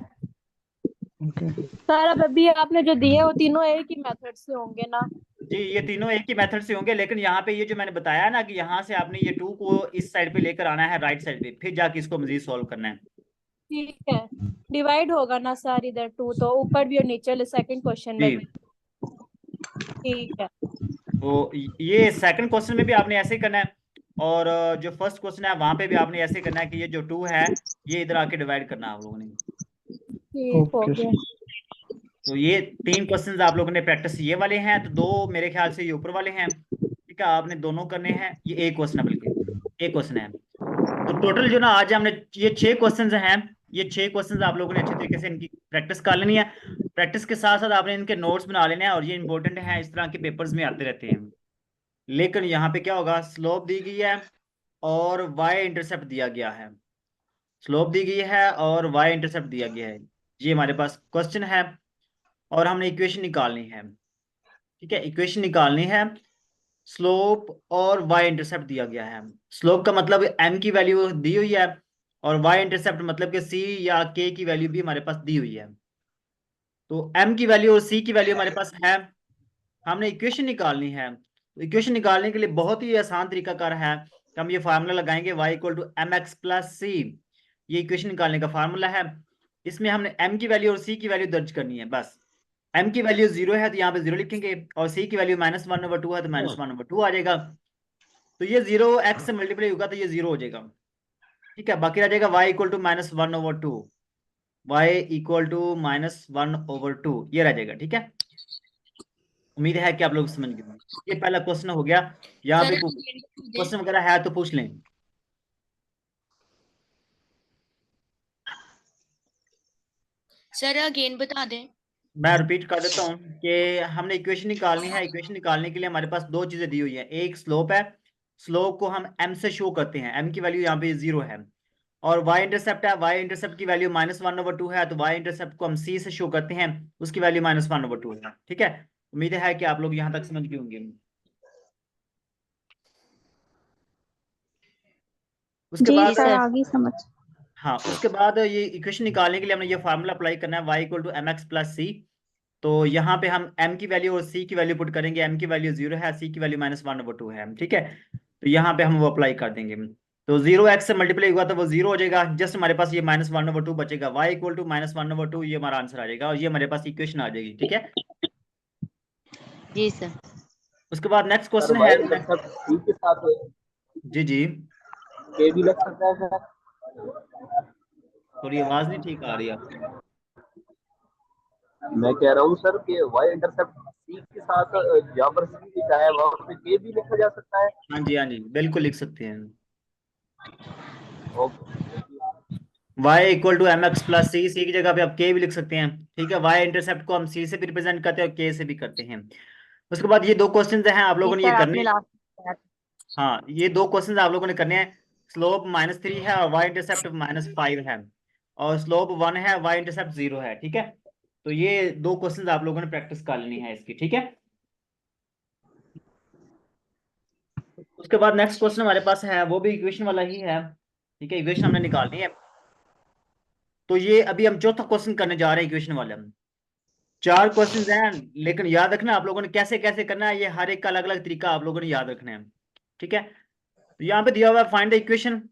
ओके सर, अब अभी आपने जो दिए वो तीनों एक ही मेथड से होंगे ना? जी, ये तीनों एक ही मेथड से होंगे, लेकिन यहाँ पे ये जो मैंने बताया ना कि यहाँ से आपने ये 2 को इस साइड पे लेकर आना है राइट साइड पे, फिर जाके इसको मजीद सॉल्व करना है। ठीक है, डिवाइड होगा ना सर इधर 2, तो ऊपर भी और नीचे वाले सेकंड क्वेश्चन में भी। ठीक है, तो ये सेकंड क्वेश्चन में भी आपने ऐसे ही करना है, और जो फर्स्ट क्वेश्चन है वहां पे भी आपने ऐसे करना है कि ये जो 2 है ये इधर आके डिवाइड करना है आप लोगों ने। ठीक हो गया। तो ये 3 क्वेश्चंस आप लोगों ने प्रैक्टिस ये वाले हैं, तो 2 मेरे ख्याल से ये ऊपर वाले हैं। ठीक है, आपने दोनों करने हैं। ये एक क्वेश्चन है, बल्कि एक क्वेश्चन है। तो टोटल जो ना आज हमने ये 6 क्वेश्चंस हैं, ये 6 क्वेश्चंस आप लोगों ने अच्छे तरीके से इनकी प्रैक्टिस कर लेनी है। प्रैक्टिस के साथ साथ आपने इनके नोट्स बना लेने हैं, और ये इंपॉर्टेंट है, इस तरह के पेपर्स में आते रहते हैं। लेकिन यहाँ पे क्या होगा, स्लोप दी गई है और वाई इंटरसेप्ट दिया गया है, स्लोप दी गई है और वाई इंटरसेप्ट दिया गया है, ये हमारे पास क्वेश्चन है और हमने इक्वेशन निकालनी है। ठीक है, इक्वेशन निकालनी है, स्लोप और वाई इंटरसेप्ट दिया गया है। स्लोप का मतलब m की वैल्यू दी हुई है और वाई इंटरसेप्ट मतलब कि c या k की वैल्यू भी हमारे पास दी हुई है। तो m की वैल्यू और c की वैल्यू हमारे पास है, हमने इक्वेशन निकालनी है। तो इक्वेशन निकालने के लिए बहुत ही आसान तरीकाकार है कि हम ये फार्मूला लगाएंगे y equal to M X plus C, ये इक्वेशन निकालने का फार्मूला है। इसमें हमने m की वैल्यू और c की वैल्यू दर्ज करनी है बस। m की वैल्यू 0 है तो यहाँ पे 0 लिखेंगे और c की वैल्यू -1/2 है तो -1/2 आ जाएगा। तो ये 0 x से मल्टीप्लाई होगा तो ये 0 हो जाएगा। ठीक है, बाकी रह जाएगा y equal to -1/2, y equal to -1/2 ये रह जाएगा। ठीक है, उम्मीद है कि आप लोग समझ गए। ये पहला क्वेश्चन हो गया। यहाँ पे क्वेश्चन वगैरह है तो पूछ लें। सर अगेन बता दें। मैं रिपीट कर देता हूँ कि हमने इक्वेशन निकालनी है। इक्वेशन निकालने के लिए हमारे पास दो चीजें दी हुई है, एक स्लोप है, स्लोप को हम m से शो करते हैं, m की वैल्यू यहाँ पे 0 है, और y इंटरसेप्ट है, y इंटरसेप्ट की वैल्यू -1/2 है तो y इंटरसेप्ट को हम c से शो करते हैं, उसकी वैल्यू -1/2 है। ठीक है, उम्मीद है कि आप लोग यहाँ तक समझ गए होंगे। उसके बाद आगे समझ। हाँ, उसके बाद ये इक्वेशन निकालने के लिए हमने ये फार्मूला अप्लाई करना है, y equal to M X plus C. तो यहाँ पे हम m की वैल्यू और c की वैल्यू पुट करेंगे, m की वैल्यू 0 है, c की वैल्यू -1/2 है। ठीक है, तो यहाँ पे हम वो अप्लाई कर देंगे। तो 0x से मल्टीप्लाई हुआ तो वो 0 हो जाएगा, जस्ट हमारे पास ये -1/2 बचेगा, y इक्वल टू -1/2 ये हमारा आंसर आ जाएगा और ये हमारे पास इक्वेशन आ जाएगी। ठीक है जी सर। उसके बाद नेक्स्ट क्वेश्चन है जी जी के भी लग सकता है सर। थोड़ी आवाज नहीं ठीक आ रही आपकी। मैं कह रहा हूँ सर कि y इंटरसेप्ट c के साथ जहाँ पर c लिखा है वहाँ पे k भी लिखा जा सकता है। हाँ जी बिल्कुल लिख सकते हैं। y equal to M X plus C, C की जगह पे आप k भी लिख सकते हैं। ठीक है, y इंटरसेप्ट को हम c से भी रिप्रेजेंट करते हैं और k से भी करते हैं। उसके बाद ये दो क्वेश्चन हैं आप लोगों ने ये करने, हाँ ये दो क्वेश्चन आप लोगों ने करने हैं। स्लोप -3 है और y इंटरसेप्ट -5 है और स्लोप 1 है, y इंटरसेप्ट 0 है। ठीक है, तो ये दो क्वेश्चन आप लोगों ने प्रैक्टिस कर लेनी है इसकी। ठीक है, उसके बाद नेक्स्ट क्वेश्चन हमारे पास है, वो भी इक्वेशन वाला ही है। ठीक है, इक्वेशन हमने निकालनी है। तो ये अभी हम चौथा क्वेश्चन करने जा रहे हैं इक्वेशन वाले। 4 क्वेश्चंस हैं, लेकिन याद रखना आप लोगों ने कैसे कैसे करना है, ये हर एक का अलग अलग तरीका आप लोगों ने याद रखना है। ठीक है, तो यहाँ पे दिया हुआ है फाइंड द इक्वेशन,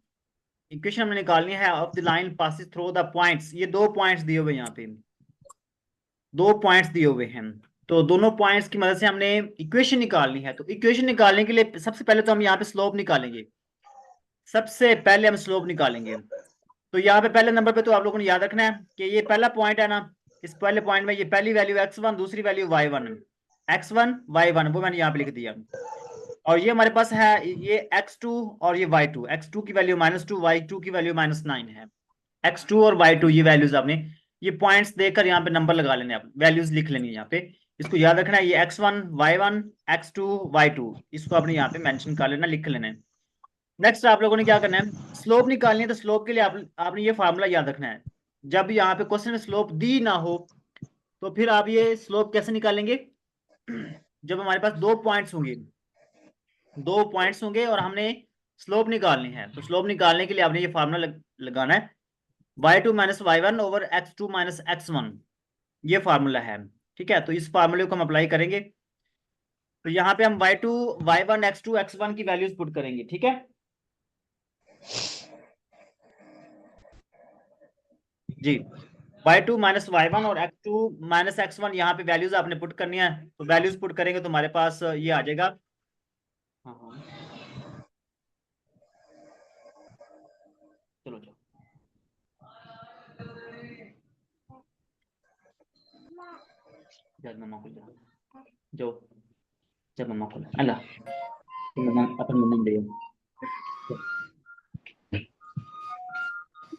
इक्वेशन हमने निकालनी है of the line passes through the points. ये 2 पॉइंट्स दिए हुए, यहाँ पे 2 पॉइंट्स दिए हुए हैं, तो दोनों पॉइंट्स की मदद से हमने इक्वेशन निकालनी है। तो इक्वेशन निकालने के लिए सबसे पहले तो हम यहाँ पे स्लोप निकालेंगे, सबसे पहले हम स्लोप निकालेंगे। तो यहाँ पे पहले नंबर पे तो आप लोगों ने याद रखना है कि ये पहला पॉइंट है ना, इस पहले पॉइंट में ये पहली वैल्यू x1, दूसरी वैल्यू y1, x1 y1 वो मैंने यहाँ पे लिख दिया। और ये हमारे पास है ये x2 और ये y2, x2 की वैल्यू -2, y2 की वैल्यू -9 है। x2 और y2 ये वैल्यूज आपने ये पॉइंट्स देकर यहाँ पे नंबर लगा लेने, आप वैल्यूज लिख लेनी है यहाँ पे, इसको याद रखना है। ये x1 y1 x2 y2 इसको आपने यहाँ पे मेंशन कर लेना, लिख लेना है। नेक्स्ट आप लोगों ने क्या करना है, स्लोप निकालनी है। तो स्लोप के लिए आपने ये फार्मूला याद रखना है। जब यहाँ पे क्वेश्चन में स्लोप दी ना हो तो फिर आप ये स्लोप कैसे निकालेंगे, जब हमारे पास 2 पॉइंट्स होंगे, 2 पॉइंट्स होंगे और हमने स्लोप निकालनी है। तो स्लोप निकालने के लिए आपने ये फार्मूला लगाना है, y2 - y1 over x2 - x1, ये फार्मूला है। ठीक है, तो इस फार्मूले को हम अप्लाई करेंगे। तो यहाँ पे हम y2 y1 x2 x1 की वैल्यूज पुट करेंगे। ठीक है जी, y2 - y1 और x2 - x1 यहाँ पे वैल्यूज आपने पुट करनी है। तो वैल्यूज पुट करेंगे तो हमारे पास ये आ जाएगा। हाँ चलो जाओ मम्मा को जाओ जब मम्मा को अल्लाह अपन मम्मा दे।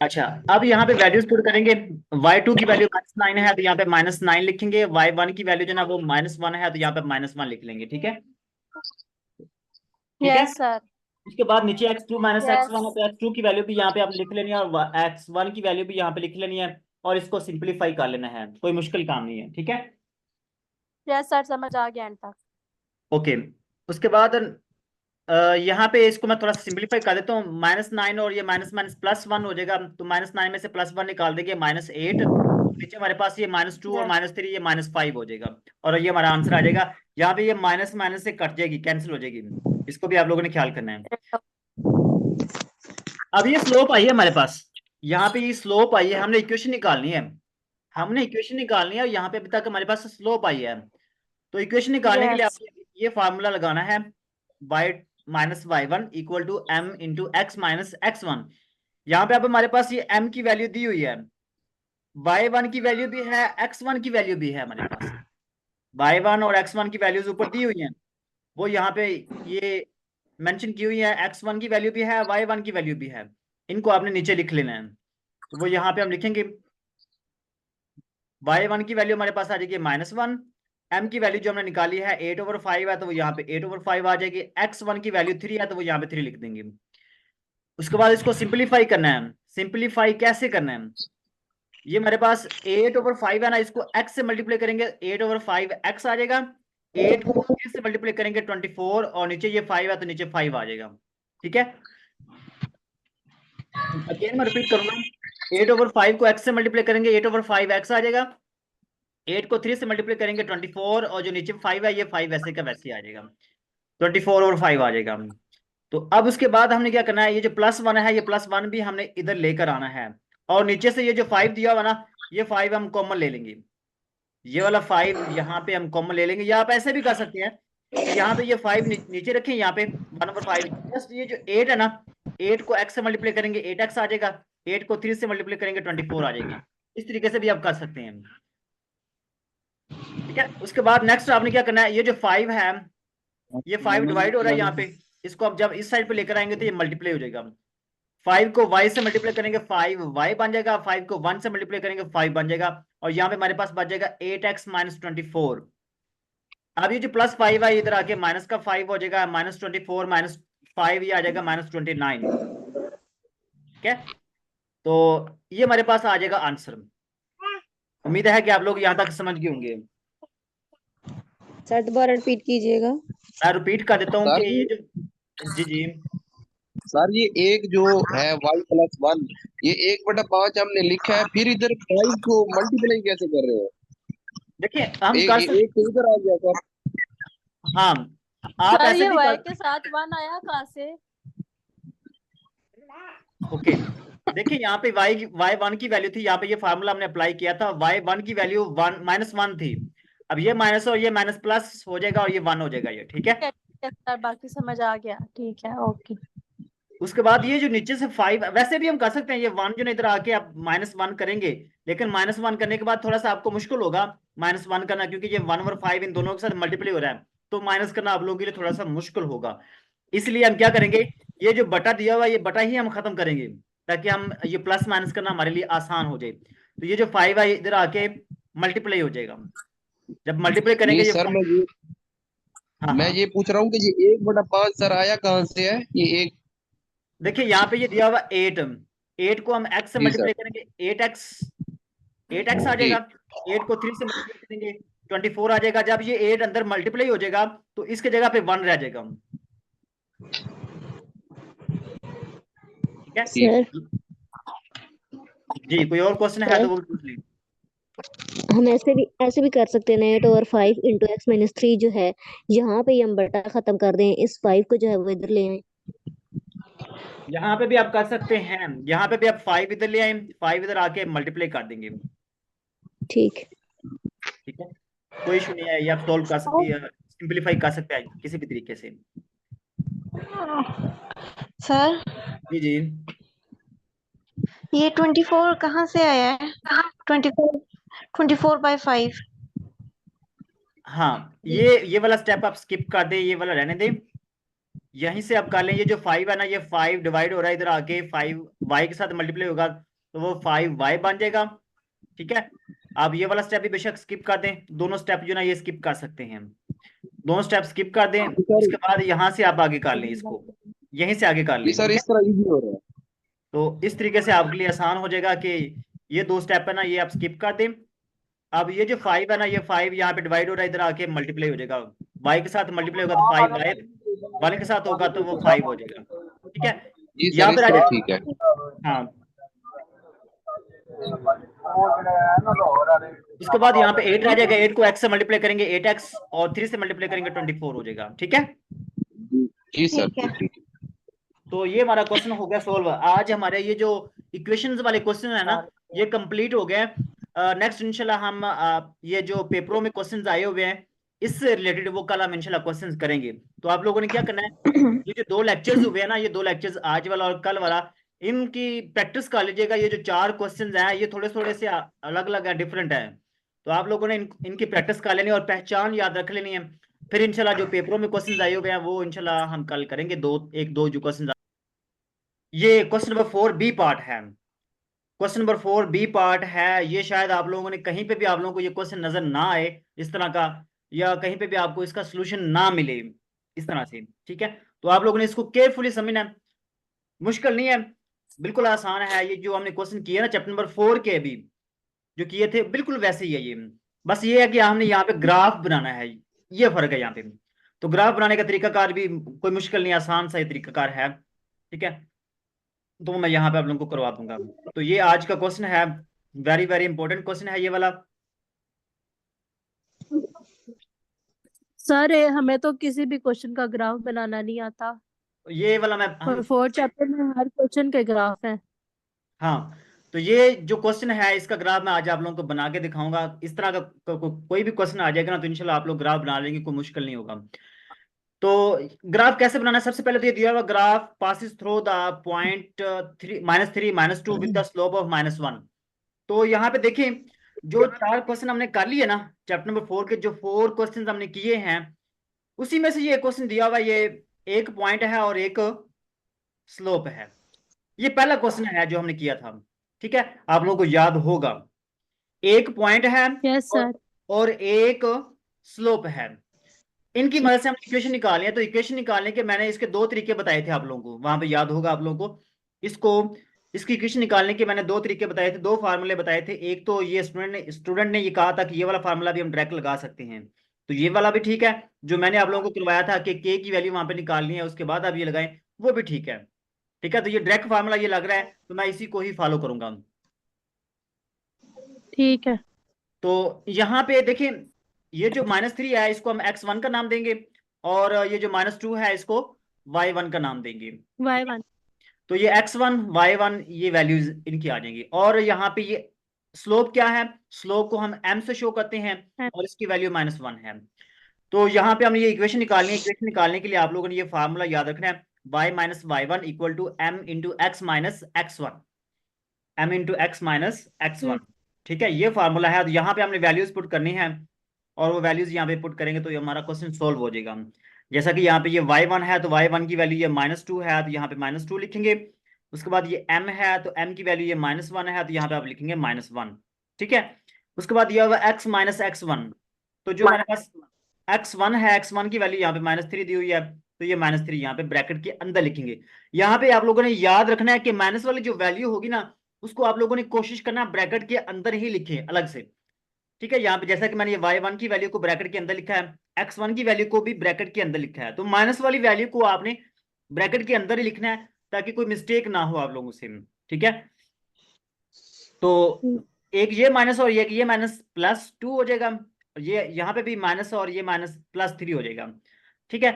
अच्छा, अब यहाँ पे वैल्यूज पुट करेंगे। y2 की वैल्यू -9 है तो यहाँ पे -9 लिखेंगे, y1 की वैल्यू जो ना वो -1 है तो यहाँ पे -1 लिख लेंगे। ठीक है, ठीक है। Yes sir. उसके बाद नीचे x2 माइनस यस x1 है, तो x2 की वैल्यू भी यहाँ पे आप लिख लेनी है और x1 की वैल्यू भी यहाँ पे लिख लेनी है और इसको सिंप्लीफाई कर लेना है, कोई मुश्किल काम नहीं है, ठीक है। यस सर, समझ आ गया एंड तक। ओके, उसके बाद यहाँ पे इसको मैं थोड़ा सिंप्लीफाई कर देता हूँ। -9 और ये माइनस माइनस +1 हो जाएगा, तो -9 में से +1 निकाल देंगे, -8। नीचे हमारे पास ये -2 और -3, ये -5 हो जाएगा और ये हमारा आंसर आ जाएगा। यहाँ पे ये माइनस माइनस से कट जाएगी, कैंसिल हो जाएगी, इसको भी आप लोगों ने ख्याल करना है। अब ये स्लोप आई है हमारे पास, यहाँ पे ये स्लोप आई है, हमने इक्वेशन निकालनी है, हमने इक्वेशन निकालनी है और यहाँ पे अभी तक हमारे पास स्लोप आई है। तो इक्वेशन निकालने के लिए यस आपको ये फार्मूला लगाना है, y minus y1 equal to m into x minus x1। यहाँ पे अब हमारे पास ये m की वैल्यू दी हुई है, y1 की वैल्यू भी है, x1 की वैल्यू भी है हमारे पास। y1 और x1 की वैल्यूज ऊपर दी हुई हैं, वो यहाँ पे ये मेंशन की हुई है, x1 की वैल्यू भी है, y1 की वैल्यू भी है, इनको आपने नीचे लिख लेना है। तो वो यहाँ पे हम लिखेंगे, y1 की वैल्यू हमारे पास आ जाएगी -1, m की वैल्यू जो हमने निकाली है 8/5 है, तो वो यहाँ पे 8/5 आ जाएगी, x1 की वैल्यू 3 है, तो वो यहाँ पे 3 लिख देंगे। उसके बाद इसको सिंप्लीफाई करना है। सिंप्लीफाई कैसे करना है, ये हमारे पास 8/5 है ना, इसको x से मल्टीप्लाई करेंगे 8/5 x आ जाएगा, 8 को 3 से मल्टीप्लाई करेंगे 24 और नीचे ये 5 है तो नीचे 5 आ जाएगा, ठीक है। अगेन मैं रिपीट करूंगा, 8/5 को x से मल्टीप्लाई करेंगे 8/5 x आ जाएगा, 8 को 3 से मल्टीप्लाई करेंगे 24 और जो नीचे 5 है ये 5 वैसे का वैसे आ जाएगा, 24/5 आ जाएगा। तो अब उसके बाद हमने क्या करना है, ये जो +1 है ये +1 भी हमने इधर लेकर आना है और नीचे से ये जो 5 दिया हुआ ना, ये 5 हम कॉमन ले लेंगे, ये वाला 5 यहाँ पे हम कॉमन ले लेंगे, या आप ऐसे भी कर सकते हैं कि यहाँ पे ये 5 नीचे रखें, यहाँ पे 1/5, जस्ट ये जो 8 है ना, 8 को x से मल्टीप्लाई करेंगे 8x आ जाएगा, 8 को 3 से मल्टीप्लाई करेंगे 24 आ जाएगी। इस तरीके से भी आप कर सकते हैं, ठीक है। उसके बाद नेक्स्ट आपने क्या करना है, ये जो 5 है ये 5 डिवाइड हो रहा है यहाँ पे, इसको अब जब इस साइड पे लेकर आएंगे तो ये मल्टीप्लाई हो जाएगा। 5 को y से मल्टीप्लाई करेंगे 5y बन जाएगा, 5 को 1 से मल्टीप्लाई करेंगे 5 बन जाएगा और यहाँ पे हमारे पास बच जाएगा 8x माइनस 24। अब ये जो +5 है इधर आके माइनस का 5 हो जाएगा, -24 -5 ये आ जाएगा -29, ठीक है। तो ये हमारे पास आ जाएगा आंसर। उम्मीद है कि आप लोग यहाँ तक समझ गए होंगे। सर दोबारा रिपीट कीजिएगा। मैं रिपीट कर देता हूँ कि ये जो जी सर ये एक जो है y+1, ये 1/5 हमने लिखा है, फिर इधर 5 को मल्टीप्लाई कैसे कर रहे हो? देखिए हम एक, कर एक तो इधर आ गया सर। हाँ आप सर ऐसे ये भी y कर, के साथ 1 आया कहाँ से? ओके देखिए यहाँ पे y1 की वैल्यू थी, यहाँ पे ये फार्मूला हमने अप्लाई किया था, y1 की वैल्यू -1 थी, अब ये माइनस और ये माइनस प्लस हो जाएगा और ये 1 हो जाएगा, ये ठीक है। सर बाकी समझ आ गया, ठीक है, ओके। उसके बाद ये जो नीचे से 5, वैसे भी हम कर सकते हैं, ये 1 जो इधर आके आप -1 करेंगे, लेकिन -1 करने के बाद थोड़ा सा आपको मुश्किल होगा -1 करना, क्योंकि ये 1 और 5 इन दोनों के साथ मल्टीप्लाई हो रहा है, तो माइनस करना आप लोगों के लिए थोड़ा सा मुश्किल होगा। इसलिए हम क्या करेंगे, ये जो बटा दिया हुआ है ये बटा ही हम खत्म करेंगे, ताकि हम ये प्लस माइनस करना हमारे लिए आसान हो जाए। तो ये जो 5 है इधर आके मल्टीप्लाई हो जाएगा, जब मल्टीप्लाई करेंगे ये सर मैं ये पूछ रहा हूँ कि ये 1/5 सर आया कहाँ से है? ये एक देखिए यहाँ पे ये दिया हुआ 8 को हम x से मल्टीप्लाई करेंगे 8x आ जाएगा, 8 को 3 से मल्टीप्लाई करेंगे 24 आ जाएगा। जब ये 8 अंदर मल्टीप्लाई हो जाएगा तो इसके जगह पे 1 रह जाएगा, ठीक है। जी कोई और क्वेश्चन है तो वो पूछ लीजिए। हम ऐसे भी कर सकते हैं, 8/5 इंटू x-3 जो है, यहाँ पे हम बटा खत्म कर दें, इस 5 को जो है वो इधर ले आए। यहाँ पे भी आप कर सकते हैं, यहाँ पे भी आप 5 इधर ले आए, 5 इधर आके मल्टीप्लाई कर देंगे, ठीक है, कोई इशू नहीं है, ये आप सॉल्व कर सकते हैं, सिंपलीफाई कर सकते हैं किसी भी तरीके से। सर जी ये 24 कहाँ से आया है? 24/5। हाँ ये वाला स्टेप आप स्किप कर दे, ये वाला रहने दें, यहीं से आप कर लें। ये जो 5 है ना, ये 5 डिवाइड हो रहा है, इधर आके 5 y के साथ मल्टीप्लाई होगा तो वो 5y बन जाएगा, ठीक है। आप ये वाला स्टेप भी बेशक स्किप कर दें, दोनों स्टेप जो ना ये स्किप कर सकते हैं। दोनों स्टेप स्किप कर दें, उसके बाद यहाँ से आप आगे कर लें, इसको यहीं से आगे कर जी लें, सर, ठीक इस है। तरह इजी हो रहा है। तो इस तरीके से आपके लिए आसान हो जाएगा कि ये 2 स्टेप है ना, ये आप स्किप कर दें। अब ये जो 5 है ना, ये 5 यहाँ पे डिवाइड हो रहा है, इधर आके मल्टीप्लाई हो जाएगा, y के साथ मल्टीप्लाई होगा तो 5y, 1 के साथ होगा तो वो 5 हो जाएगा, ठीक है। जी यहाँ सर, पर इस आ तरह जाए, ठीक है। हाँ। उसके बाद यहाँ पे 8 रह जाएगा, 8 को x से मल्टीप्लाई करेंगे 8x, और 3 से मल्टीप्लाई करेंगे 24 हो जाएगा, ठीक है। जी सर, ठीक है। ठीक है। तो ये हमारा क्वेश्चन हो गया सोल्व। आज हमारे ये जो इक्वेशंस वाले क्वेश्चन है ना, ये कंप्लीट हो गए। नेक्स्ट इंशाल्लाह हम ये जो पेपरों में क्वेश्चंस आए हुए हैं इससे रिलेटेड वो कल हम इंशाल्लाह क्वेश्चंस करेंगे। तो आप लोगों ने क्या करना है, ये जो 2 लेक्चर्स हुए हैं ना, ये 2 लेक्चर्स आज वाला और कल वाला, इनकी प्रैक्टिस कर लीजिएगा। ये जो 4 क्वेश्चंस हैं ये थोड़े थोड़े से अलग अलग है, डिफरेंट है, तो आप लोगों ने इनकी प्रैक्टिस कर लेनी है और पहचान याद रख लेनी है। फिर इंशाल्लाह जो पेपरों में क्वेश्चंस आए हुए हैं वो इंशाल्लाह हम कल करेंगे, दो जो क्वेश्चन। ये क्वेश्चन नंबर 4B पार्ट है, क्वेश्चन नंबर 4B पार्ट है। ये शायद आप लोगों ने कहीं पे भी आप लोगों को ये क्वेश्चन नजर ना आए इस तरह का, या कहीं पे भी आपको इसका सोल्यूशन ना मिले इस तरह से, ठीक है। तो आप लोगों ने इसको केयरफुली समझना है, मुश्किल नहीं है, बिल्कुल आसान है। ये जो हमने क्वेश्चन किए ना चैप्टर नंबर 4 के भी जो किए थे, बिल्कुल वैसे ही है ये। बस ये है कि हमने यहाँ पे ग्राफ बनाना है, ये फर्क है यहाँ पे। तो ग्राफ बनाने का तरीकाकार भी कोई मुश्किल नहीं, आसान सा तरीकाकार है, ठीक है। तो मैं यहाँ पे आप लोगों को करवा दूंगा। तो ये आज का क्वेश्चन है, वेरी वेरी इंपॉर्टेंट क्वेश्चन है ये वाला। सर हमें तो किसी भी क्वेश्चन का ग्राफ बनाना नहीं आता, ये वाला मैं और 4 चैप्टर में हर क्वेश्चन के ग्राफ हैं। हाँ, तो ये जो क्वेश्चन है इसका ग्राफ मैं आज आप लोगों को बना के दिखाऊंगा। इस तरह का कोई भी क्वेश्चन आ जाएगा ना तो इंशाल्लाह आप लोग ग्राफ बना लेंगे, कोई मुश्किल नहीं होगा। तो ग्राफ कैसे बनाना है, सबसे पहले तो ये दिया हुआ graph passes through the point -3 -2 with the slope of -1। तो यहाँ पे देखें जो 4 क्वेश्चन हमने कर लिए ना चैप्टर नंबर 4 के, जो 4 क्वेश्चन हमने किए हैं उसी में से ये क्वेश्चन दिया हुआ, ये एक पॉइंट है और एक स्लोप है। ये पहला क्वेश्चन है जो हमने किया था, ठीक है, आप लोगों को याद होगा। एक पॉइंट है यस सर, और एक स्लोप है, इनकी मदद से हम इक्वेशन निकाले हैं। तो इक्वेशन निकालने के मैंने इसके 2 तरीके बताए थे आप लोगों को, वहां पे याद होगा आप लोगों को। इसकी इक्वेशन निकालने के मैंने 2 तरीके बताए थे, 2 फार्मूले बताए थे। एक तो ये स्टूडेंट ने ये कहा था कि ये वाला फार्मूला भी हम डायरेक्ट लगा सकते हैं, तो ये वाला भी ठीक है। जो मैंने आप लोगों को करवाया था कि के की वैल्यू वहां पे निकालनी है उसके बाद आप ये लगाएं, वो भी ठीक है, ठीक है। तो ये डायरेक्ट फार्मूला ये लग रहा है, तो मैं इसी को ही फॉलो करूंगा। ठीक है। तो यहाँ पे देखें ये जो -3 है इसको हम x1 का नाम देंगे, और ये जो -2 है इसको y1 का नाम देंगे। y1, तो ये x1 y1 ये वैल्यूज इनकी आ जाएंगी। और यहाँ पे ये स्लोप क्या है, स्लोप को हम m से शो करते हैं और इसकी वैल्यू -1 है। तो यहाँ पे हमने ये इक्वेशन निकालनी है। इक्वेशन निकालने के लिए आप लोगों ने ये फार्मूला याद रखना है, y - y1 equal to m into x minus x1, m into x minus x1, ठीक है। ये फार्मूला है। तो यहाँ पे हमने वैल्यूज पुट करनी है और वो वैल्यूज यहाँ पे पुट करेंगे तो ये हमारा क्वेश्चन सोल्व हो जाएगा। जैसा कि यहाँ पे ये y1 है तो y1 की वैल्यू ये -2 है, तो यहाँ पे -2 लिखेंगे। उसके बाद ये m है तो m की वैल्यू ये -1 है, तो यहाँ पे आप लिखेंगे -1, ठीक है। उसके बाद ये होगा x माइनस x1, तो जो हमारे पास x1 है, x1 की वैल्यू यहाँ पे -3 दी हुई है, तो ये -3 यहाँ पे ब्रैकेट के अंदर लिखेंगे। यहाँ पे आप लोगों ने याद रखना है कि माइनस वाली जो वैल्यू होगी ना उसको आप लोगों ने कोशिश करना ब्रैकेट के अंदर ही लिखे अलग से, ठीक है। यहाँ पे जैसा कि मैंने ये y1 की वैल्यू को ब्रैकेट के अंदर लिखा है, x1 की वैल्यू को भी ब्रैकेट के अंदर लिखा है, तो माइनस वाली वैल्यू को आपने ब्रैकेट के अंदर ही लिखना है ताकि कोई मिस्टेक ना हो आप लोगों से, ठीक है। तो एक ये माइनस और ये माइनस +2 हो जाएगा, ये यहाँ पे भी माइनस और ये माइनस +3 हो जाएगा, ठीक है।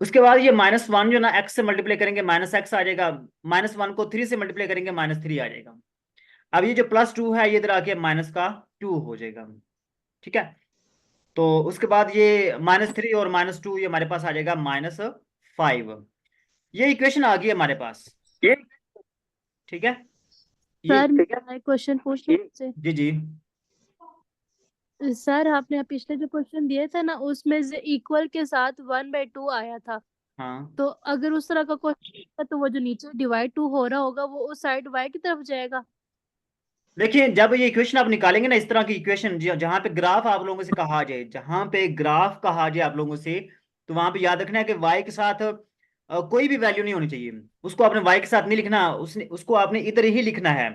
उसके बाद ये -1 जो ना x से मल्टीप्लाई करेंगे -x आ जाएगा, -1 को 3 से मल्टीप्लाई करेंगे -3 आ जाएगा। अब ये जो +2 है ये इधर आके -2 हो जाएगा, ठीक है। तो उसके बाद ये -3 और -2 ये हमारे पास आ जाएगा -5। ये इक्वेशन आ गई हमारे पास, ठीक है। सर मैं क्वेश्चन पूछ लूं आपसे? जी जी सर आपने पिछले जो क्वेश्चन दिए थे ना उसमें से इक्वल के साथ 1/2 आया था, हाँ। तो अगर उस तरह का क्वेश्चन है तो वो जो नीचे डिवाइड 2 हो रहा होगा वो उस साइड y की तरफ जाएगा। देखिए जब ये इक्वेशन आप निकालेंगे ना, इस तरह की इक्वेशन जहाँ पे ग्राफ आप लोगों से कहा जाए, जहाँ पे ग्राफ कहा जाए आप लोगों से, तो वहां पे याद रखना है कि y के साथ कोई भी वैल्यू नहीं होनी चाहिए। उसको आपने y के साथ नहीं लिखना, उसको आपने इधर ही लिखना है।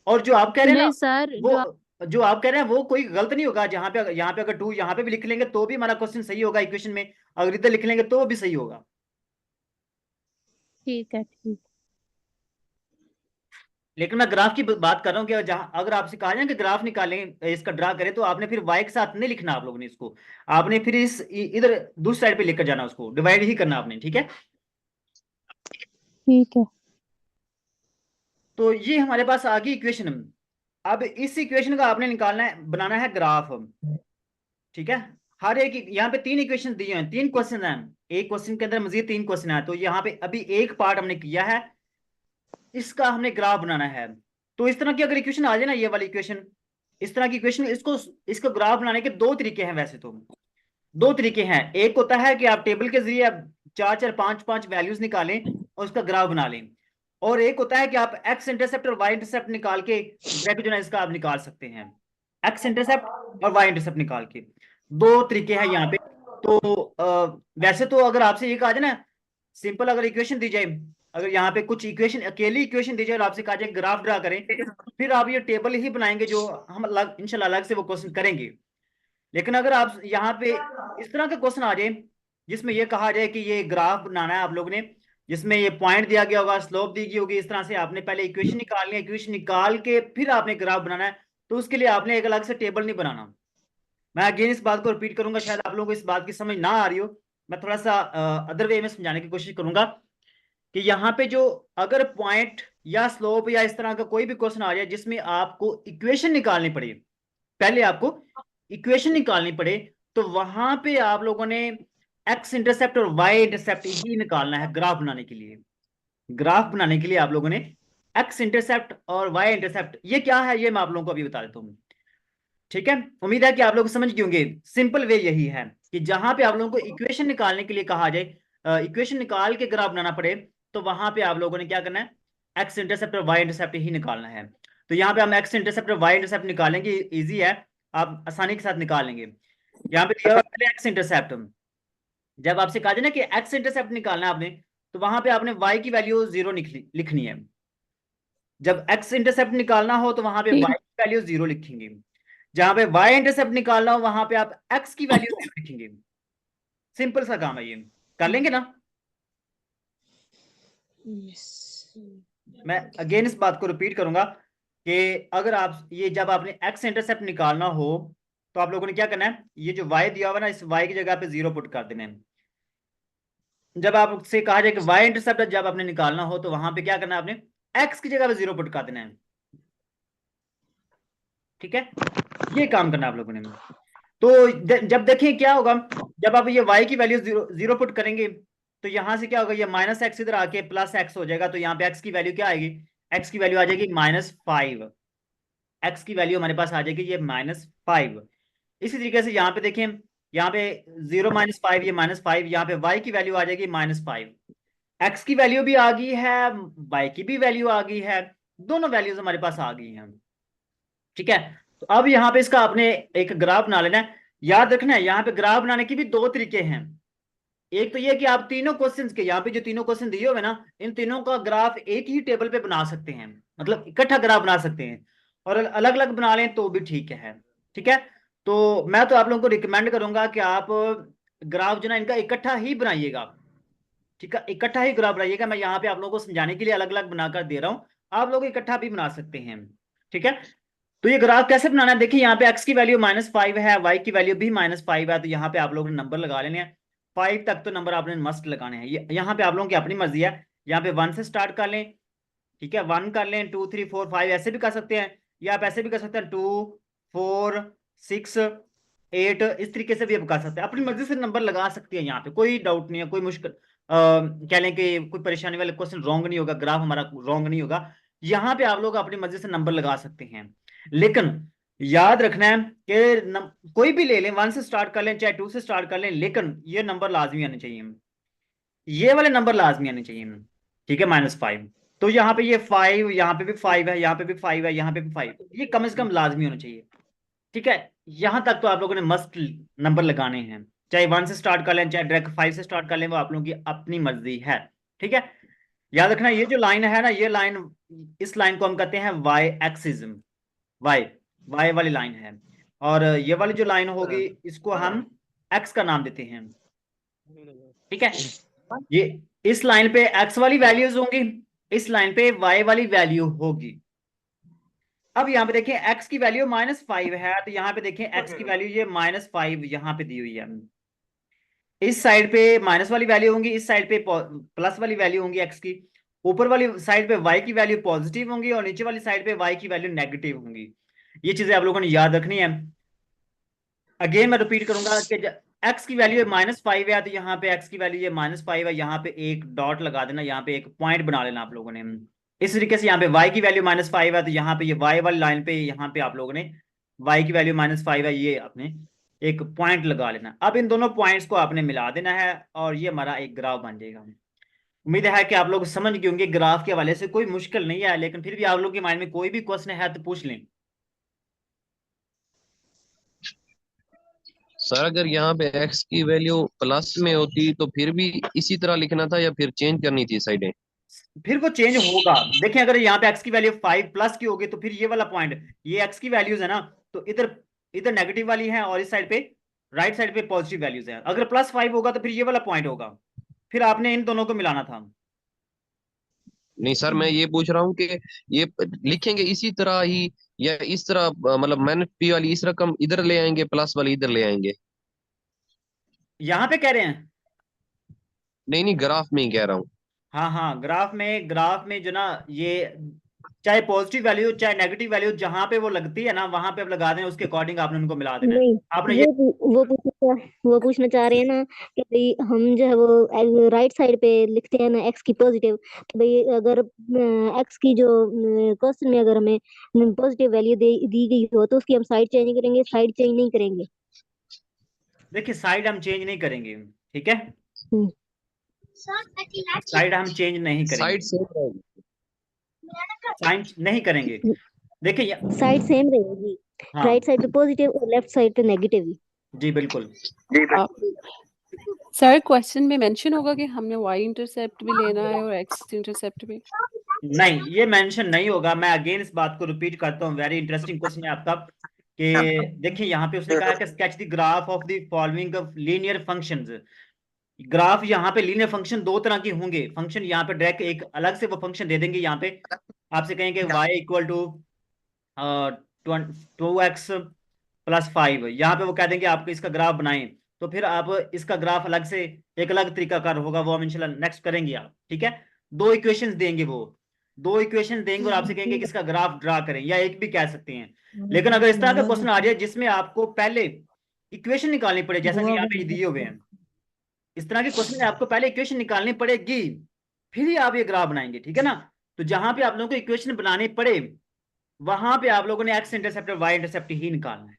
और जो आप कह रहे हैं नहीं ना, सर, जो आप कह रहे हैं वो कोई गलत नहीं होगा। जहाँ पे अगर 2 यहाँ पे भी लिख लेंगे तो भी हमारा क्वेश्चन सही होगा इक्वेशन में, अगर इधर लिख लेंगे तो भी सही होगा। ठीक है, ठीक। लेकिन मैं ग्राफ की बात कर रहा हूँ कि जहां अगर आपसे कहा जाए कि ग्राफ निकालें, इसका ड्रा करें, तो आपने फिर y के साथ नहीं लिखना आप लोगों ने इसको, आपने फिर इधर दूसरी साइड पे लेकर जाना, उसको डिवाइड ही करना आपने। ठीक है, ठीक है। तो ये हमारे पास आ गई इक्वेशन। अब इस इक्वेशन का आपने निकालना है, बनाना है ग्राफ। ठीक है, हर एक यहाँ पे 3 इक्वेशन दी हैं, 3 क्वेश्चन हैं, एक क्वेश्चन के अंदर मजीद 3 क्वेश्चन है। तो यहाँ पे अभी एक पार्ट हमने किया है, इसका हमने ग्राफ बनाना है। तो इस तरह की अगर इक्वेशन आ जाए ना, ये वाली इक्वेशन, इस तरह की इक्वेशन, इसको ग्राफ बनाने के 2 तरीके हैं। वैसे तो 2 तरीके हैं। एक होता है कि आप टेबल के जरिए 4-4, 5-5 वैल्यूज निकालें और उसका ग्राफ बना लें, और एक होता है कि आप एक्स इंटरसेप्ट और वाई इंटरसेप्ट निकाल के डायरेक्ट जो है इसका आप निकाल सकते हैं, एक्स इंटरसेप्ट और वाई इंटरसेप्ट निकाल के। 2 तरीके हैं यहाँ पे। तो वैसे तो अगर आपसे ये कहा जाए ना, सिंपल अगर इक्वेशन दी जाए, अगर यहाँ पे कुछ इक्वेशन, अकेली इक्वेशन दी जाए और आपसे कहा जाए ग्राफ ड्रा करें, फिर आप ये टेबल ही बनाएंगे, जो हम इंशाल्लाह अलग से वो क्वेश्चन करेंगे। लेकिन अगर आप यहाँ पे इस तरह का क्वेश्चन आ जाए जिसमें ये कहा जाए कि ये ग्राफ बनाना है आप लोगों ने, जिसमें ये पॉइंट दिया गया होगा, स्लोप दी गई होगी, इस तरह से आपने पहले इक्वेशन निकालनी है, इक्वेशन निकाल के फिर आपने ग्राफ बनाना है, तो उसके लिए आपने एक अलग से टेबल नहीं बनाना। मैं अगेन इस बात को रिपीट करूंगा, शायद आप लोगों को इस बात की समझ ना आ रही हो, मैं थोड़ा सा अदर वे में समझाने की कोशिश करूंगा कि यहाँ पे जो अगर पॉइंट या स्लोप या इस तरह का कोई भी क्वेश्चन आ जाए जिसमें आपको इक्वेशन निकालनी पड़े, पहले आपको इक्वेशन निकालनी पड़े, तो वहां पे आप लोगों ने एक्स इंटरसेप्ट और वाई इंटरसेप्ट ही निकालना है ग्राफ बनाने के लिए। ग्राफ बनाने के लिए आप लोगों ने एक्स इंटरसेप्ट और वाई इंटरसेप्ट, ये क्या है ये मैं आप लोगों को अभी बता देता हूँ। ठीक है, उम्मीद है कि आप लोग समझ गए होंगे। सिंपल वे यही है कि जहां पे आप लोगों को इक्वेशन निकालने के लिए कहा जाए, इक्वेशन निकाल के ग्राफ बनाना पड़े, तो वहां पे आप लोगों ने क्या करना है, एक्स इंटरसेप्ट और वाई इंटरसेप्ट ही निकालना है। तो यहाँ पे हम एक्स इंटरसेप्ट और वाई इंटरसेप्ट निकालेंगे, इजी है, आप आसानी के साथ निकाल लेंगे। यहाँ पे दिया हुआ पहले एक्स इंटरसेप्ट, जब आपसे कहा जाए ना कि एक्स इंटरसेप्ट निकालना है आपने, तो वहां पे आपने वाई की वैल्यू 0 लिखनी है। जब एक्स इंटरसेप्ट निकालना हो तो वहां पे वाई की वैल्यू 0 लिखेंगे। जहां पे वाई इंटरसेप्ट निकालना हो वहां पे आप एक्स की वैल्यू 0 लिखेंगे। सिंपल सा काम है, ये कर लेंगे ना। मैं अगेन इस बात को रिपीट करूंगा कि अगर आप ये जब आपने एक्स इंटरसेप्ट निकालना हो तो आप लोगों ने क्या करना है, ये जो y दिया हुआ ना, इस y की जगह पे 0 पुट कर देना है। जब आपसे कहा जाए कि y इंटरसेप्ट जब आपने निकालना हो तो वहां पे क्या करना है, आपने x की जगह पे 0 पुट कर देना है। ठीक है, ये काम करना है आप लोगों ने। तो जब देखें क्या होगा, जब आप ये y की वैल्यू 0 पुट करेंगे तो यहां से क्या होगा, ये माइनस एक्स इधर आके प्लस एक्स हो जाएगा। तो यहाँ पे x की वैल्यू क्या आएगी, x की वैल्यू आ जाएगी -5। x की वैल्यू हमारे पास आ जाएगी ये -5। इसी तरीके से यहाँ पे देखें, यहाँ पे 0 -5, ये -5, यहाँ पे y की वैल्यू आ जाएगी -5। x की वैल्यू भी आ गई है, y की भी वैल्यू आ गई है, दोनों वैल्यूज हमारे पास आ गई हैं। ठीक है, तो अब यहाँ पे इसका आपने एक ग्राफ बना लेना है। याद रखना है यहाँ पे ग्राफ बनाने की भी 2 तरीके हैं। एक तो ये कि आप तीनों क्वेश्चंस के, यहाँ पे जो तीनों क्वेश्चन दिए हुए ना, इन तीनों का ग्राफ एक ही टेबल पे बना सकते हैं, मतलब इकट्ठा ग्राफ बना सकते हैं, और अलग अलग बना लें तो भी ठीक है। ठीक है, तो मैं तो आप लोगों को रिकमेंड करूंगा कि आप ग्राफ जो ना इनका इकट्ठा ही बनाइएगा। ठीक है, इकट्ठा ही ग्राफ बनाइएगा। मैं यहाँ पे आप लोगों को समझाने के लिए अलग अलग बनाकर दे रहा हूँ, आप लोग इकट्ठा भी बना सकते हैं। ठीक है, तो ये ग्राफ कैसे बनाना है, देखिए यहाँ पे x की वैल्यू -5 है, y की वैल्यू भी -5 है, तो यहाँ पे आप लोगों ने नंबर लगा लेने हैं। 5 तक तो नंबर आपने मस्ट लगाने हैं। यहाँ पे आप लोगों की अपनी मर्जी है, यहाँ पे 1 से स्टार्ट कर लें। ठीक है, 1 कर लें, 2 3 4 5 ऐसे भी कर सकते हैं, या आप ऐसे भी कर सकते हैं 2 4 6 8, इस तरीके से भी आप कर सकते हैं। अपनी मर्जी से नंबर लगा सकते हैं, यहाँ पे कोई डाउट नहीं है, कोई मुश्किल कह लें कि कोई परेशानी वाला क्वेश्चन रॉन्ग नहीं होगा, ग्राफ हमारा रॉन्ग नहीं होगा। यहाँ पे आप लोग अपनी मर्जी से नंबर लगा सकते हैं, लेकिन याद रखना है कि कोई भी ले लें, 1 से स्टार्ट कर लें चाहे 2 से स्टार्ट कर लें, लेकिन ये नंबर लाजमी आने चाहिए, ये वाले नंबर लाजमी आने चाहिए। ठीक है, -5। तो यहाँ पे ये 5, यहाँ पे भी 5 है, यहाँ पे भी 5 है, यहाँ पे भी 5, ये कम से कम लाजमी होना चाहिए। ठीक है, यहाँ तक तो आप लोगों ने मस्ट नंबर लगाने हैं, चाहे 1 से स्टार्ट कर लें चाहे डायरेक्ट 5 से स्टार्ट कर लें, वो आप लोगों की अपनी मर्जी है। ठीक है, याद रखना ये जो लाइन है ना, ये लाइन, इस लाइन को हम कहते हैं वाई एक्सिज्म, वाई वाली लाइन है, और ये वाली जो लाइन होगी इसको हम एक्स का नाम देते हैं। ठीक है, ये इस लाइन पे एक्स वाली वैल्यूज होंगी, इस लाइन पे वाई वाली वैल्यू होगी। अब यहाँ पे देखें x की वैल्यू -5 है, तो यहाँ पे देखें x की वैल्यू ये -5 यहाँ पे दी हुई है। इस साइड पे माइनस वाली वैल्यू होंगी, इस साइड पे प्लस वाली वैल्यू होंगी x की, ऊपर वाली साइड पे y की वैल्यू पॉजिटिव होंगी और नीचे वाली साइड पे y की वैल्यू नेगेटिव होंगी। ये चीजें आप लोगों ने याद रखनी है। अगेन मैं रिपीट करूंगा कि x की वैल्यू -5 है, तो यहाँ पे x की वैल्यू ये -5 है, यहाँ पे एक डॉट लगा देना, यहाँ पे एक पॉइंट बना लेना आप लोगों ने। इस तरीके से यहाँ पे y की वैल्यू -5 है, तो यहाँ पे ये y वाली लाइन पे यहाँ पे आप लोगों ने y की वैल्यू -5 है, ये आपने एक पॉइंट लगा लेना। अब इन दोनों पॉइंट्स को आपने मिला देना है और ये हमारा एक ग्राफ बन जाएगा। उम्मीद है कि आप लोग समझ गए होंगे, ग्राफ के हवाले से कोई मुश्किल नहीं है, लेकिन फिर भी आप लोग के माइंड में कोई भी क्वेश्चन है तो पूछ लें। सर अगर यहाँ पे x की वैल्यू प्लस में होती तो फिर भी इसी तरह लिखना था या फिर चेंज करनी थी साइडें? फिर वो चेंज होगा। देखिए अगर यहाँ पे x की वैल्यू 5 प्लस की होगी तो फिर ये वाला पॉइंट, ये x की वैल्यूज है ना, तो इधर नेगेटिव वाली है और इस साइड पे राइट साइड पे पॉजिटिव वैल्यूज है। अगर +5 होगा तो फिर ये वाला पॉइंट होगा, फिर आपने इन दोनों को मिलाना था। नहीं सर, मैं ये पूछ रहा हूँ कि ये लिखेंगे इसी तरह ही या इस तरह, मतलब -p वाली इस रकम इधर ले आएंगे, प्लस वाली इधर ले आएंगे? यहाँ पे कह रहे हैं? नहीं, ग्राफ में ही कह रहा हूँ। हाँ, ग्राफ में जो ना, ये चाहे पॉजिटिव वैल्यू चाहे नेगेटिव वैल्यू जहां पे वो लगती है ना, वहां पे आप लगा दें, उसके अकॉर्डिंग आपने उनको मिला देना है। नहीं, आपने ये वो पूछना चाह रहे हैं ना कि भाई हम जो है वो राइट साइड पे लिखते हैं ना x की पॉजिटिव, तो भाई अगर x की जो क्वेश्चन में अगर हमें पॉजिटिव वैल्यू दी गई हो तो उसकी हम साइड चेंज नहीं करेंगे, साइड चेंज नहीं करेंगे। देखिए साइड हम चेंज नहीं करेंगे, ठीक है, साइड हम चेंज नहीं करेंगे, साइड नहीं करेंगे। देखिए साइड सेम रहेगी, हाँ, राइट साइड पे पॉजिटिव और लेफ्ट साइड पे नेगेटिव। जी बिल्कुल। सर क्वेश्चन में मेंशन होगा कि हमने y इंटरसेप्ट भी लेना है और x इंटरसेप्ट भी? नहीं, ये मेंशन नहीं होगा। मैं अगेन इस बात को रिपीट करता हूँ, वेरी इंटरेस्टिंग क्वेश्चन है आपका। कि देखिए यहाँ पे उसने कहा कि sketch the graph of the following of linear functions. Graph यहाँ पे लीनियर फंक्शन दो तरह के होंगे, फंक्शन यहाँ पे डायरेक्ट एक अलग से वो फंक्शन दे देंगे, यहाँ पे आपसे कहेंगे y इक्वल टू 2x + 5, यहाँ पे वो कह देंगे आपको इसका ग्राफ बनाएं, तो फिर आप इसका ग्राफ अलग से एक अलग तरीका कार होगा, वो हम इंशाल्लाह नेक्स्ट करेंगे आप। ठीक है, दो इक्वेशंस देंगे, वो दो इक्वेशन देंगे और आपसे कहेंगे कि इसका ग्राफ ड्रा करें, या एक भी कह सकते हैं। लेकिन अगर इस तरह का क्वेश्चन आ जाए जिसमें आपको पहले इक्वेशन निकालनी पड़े, जैसा कि यहाँ पे दिए हुए हैं, इस तरह के क्वेश्चन में आपको पहले इक्वेशन निकालनी पड़ेगी, फिर ही आप ये ग्राफ बनाएंगे। ठीक है ना, तो जहां पे आप लोगों को इक्वेशन बनानी पड़े वहां पे आप लोगों ने एक्स इंटरसेप्ट और वाई इंटरसेप्ट ही निकालना है।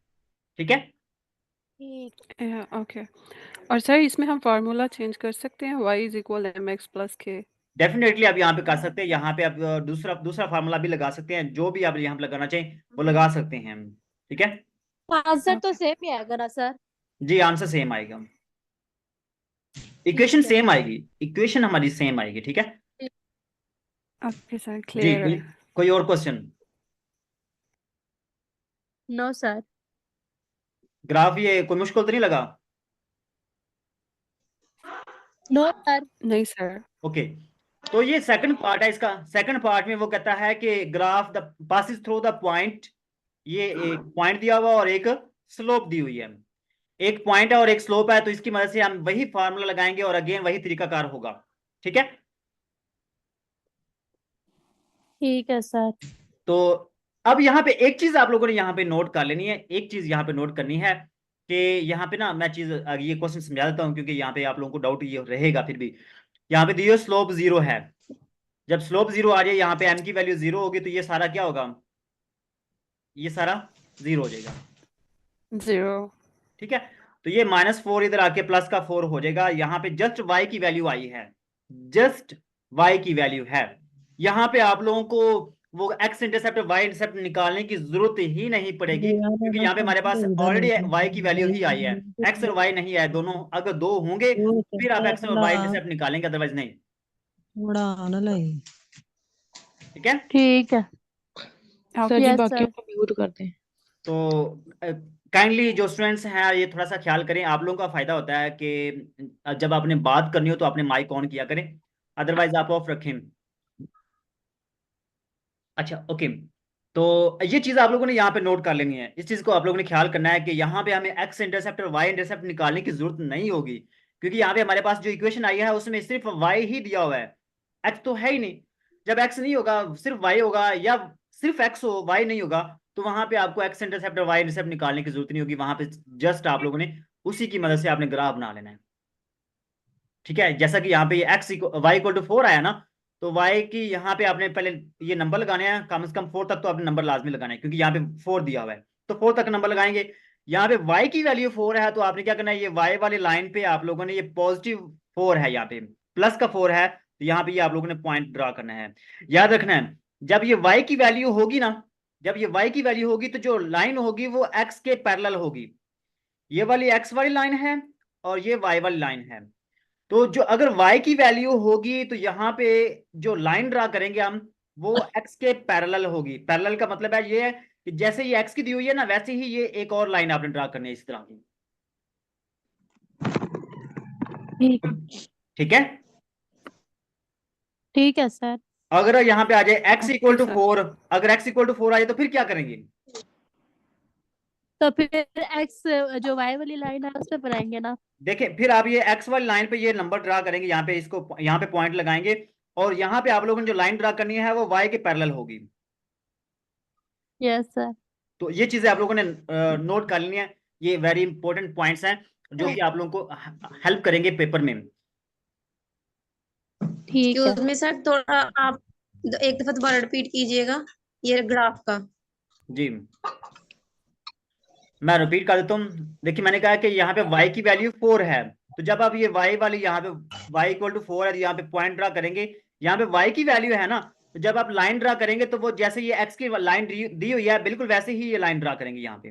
ठीक है, ओके। और सर इसमें हम फार्मूला चेंज कर सकते हैं, y = mx + k? डेफिनेटली आप यहाँ पे कर सकते हैं, यहाँ पे आप दूसरा फार्मूला भी लगा सकते हैं, जो भी आप यहाँ पे लगाना चाहें वो लगा सकते हैं। ठीक है, आंसर तो सेम ही आएगा ना सर? जी आंसर सेम आएगा, इक्वेशन सेम आएगी, इक्वेशन हमारी सेम आएगी। ठीक है, ओके सर, जी क्लियर है। कोई और क्वेश्चन? No sir. ग्राफ ये कोई मुश्किल तो नहीं लगा? No sir. नहीं सर। ओके, तो ये सेकंड पार्ट है इसका। सेकंड पार्ट में वो कहता है कि graph the passes through the point, ये एक पॉइंट दिया हुआ और एक स्लोप दी हुई है, एक पॉइंट है और एक स्लोप है, तो इसकी मदद से हम वही फार्मूला लगाएंगे और अगेन वही तरीकाकार होगा। ठीक है, ठीक है सर। तो अब यहाँ पे एक चीज आप लोगों ने यहाँ पे नोट कर लेनी है, एक चीज यहाँ पे नोट करनी है कि यहाँ पे ना मैं चीज ये क्वेश्चन समझा देता हूँ, क्योंकि यहाँ पे आप लोगों को डाउट ये रहेगा। फिर भी यहाँ पे दियो स्लोप 0 है, जब स्लोप 0 आ जाए, यहाँ पे m की वैल्यू 0 होगी, तो ये सारा क्या होगा, ये सारा 0 हो जाएगा, 0। ठीक है, तो ये -4 इधर आके प्लस का 4 हो जाएगा। यहाँ पे जस्ट y की वैल्यू आई है, जस्ट y की वैल्यू है, यहाँ पे आप लोगों को वो एक्स इंटरसेप्ट वाई इंटरसेप्ट निकालने की जरूरत ही नहीं पड़ेगी, क्योंकि यहाँ पे हमारे पास ऑलरेडी वाई की वैल्यू ही आई है, एक्स और वाई नहीं है दोनों, अगर दो होंगे फिर आप एक्स और वाई इंटरसेप्ट निकालेंगे, अदरवाइज नहीं। ठीक है, ठीक है सर जी, Yes, बाकियों sir. को म्यूट कर दें। तो काइंडली जो स्टूडेंट्स हैं ये थोड़ा सा ख्याल करें, आप लोगों का फायदा होता है कि जब आपने बात करनी हो तो आपने माइक ऑन किया करें, अदरवाइज आप ऑफ रखें। अच्छा ओके, तो ये चीज आप लोगों ने यहाँ पे नोट कर लेनी है, इस चीज को आप लोगों ने ख्याल करना है कि यहाँ पे हमें एक्स इंटरसेप्ट और वाई इंटरसेप्ट निकालने की जरूरत नहीं होगी, क्योंकि यहाँ पे हमारे पास जो इक्वेशन आई है उसमें सिर्फ वाई ही दिया हुआ है, एक्स तो है ही नहीं। जब एक्स नहीं होगा सिर्फ वाई होगा, या सिर्फ एक्स हो वाई नहीं होगा, तो वहां पे आपको एक्स इंटरसेप्ट और वाई इंटरसेप्ट निकालने की जरूरत नहीं होगी, वहां पे जस्ट आप लोगों ने उसी की मदद से आपने ग्राफ बना लेना है। ठीक है, जैसा कि यहाँ पे एक्स वाई इक्वल टू 4 आया ना, तो y की यहाँ पे आपने पहले ये नंबर लगाने हैं, कम से कम 4 तक तो आपने नंबर लाजमी लगाना है, क्योंकि यहाँ पे 4 दिया हुआ है, तो 4 तक नंबर लगाएंगे। यहाँ पे y की वैल्यू 4 है, तो आपने क्या करना है, ये y वाली लाइन पे आप लोगों ने ये पॉजिटिव 4 है, यहाँ पे प्लस का 4 है, तो यहाँ पे ये आप लोगों ने पॉइंट ड्रा करना है। याद रखना है, जब ये y की वैल्यू होगी ना, जब ये y की वैल्यू होगी तो जो लाइन होगी वो x के पैरेलल होगी, ये वाली x वाली लाइन है और ये y वाली लाइन है। तो जो अगर y की वैल्यू होगी तो यहाँ पे जो लाइन ड्रा करेंगे हम वो x के पैरेलल होगी। पैरेलल का मतलब है ये है कि जैसे ये x की दी हुई है ना, वैसे ही ये एक और लाइन आपने ड्रा करनी है इस तरह की। ठीक है, ठीक है सर। अगर यहाँ पे आ जाए x इक्वल टू 4, अगर x इक्वल टू 4 आ जाए तो फिर क्या करेंगे? तो फिर x जो y वाली लाइन है उस पे बनाएंगे ना। देखिए फिर आप ये x वाली लाइन पे ये नंबर ड्रा करेंगे, यहाँ पे इसको यहाँ पे पॉइंट लगाएंगे, और यहाँ पे आप लोगों ने जो लाइन ड्रा करनी है वो y के पैरेलल होगी। Yes sir. तो ये चीजें आप लोगों ने नोट कर लेनी है, ये वेरी इंपॉर्टेंट पॉइंट्स हैं जो कि आप लोगों को हेल्प करेंगे पेपर में। ठीक है। एक्सक्यूज मी सर, थोड़ा आप एक दफा दोबारा रिपीट कीजिएगा ये ग्राफ का। जी मैं रिपीट कर देता हूँ। देखिए मैंने कहा कि यहाँ पे y की वैल्यू 4 है, तो जब आप ये y वाली यहाँ पे y इक्वल टू 4 है, तो यहाँ पे पॉइंट ड्रा करेंगे, यहाँ पे y की वैल्यू है ना, तो जब आप लाइन ड्रा करेंगे तो वो जैसे ये x की लाइन दी हुई है बिल्कुल वैसे ही ये लाइन ड्रा करेंगे यहाँ पे।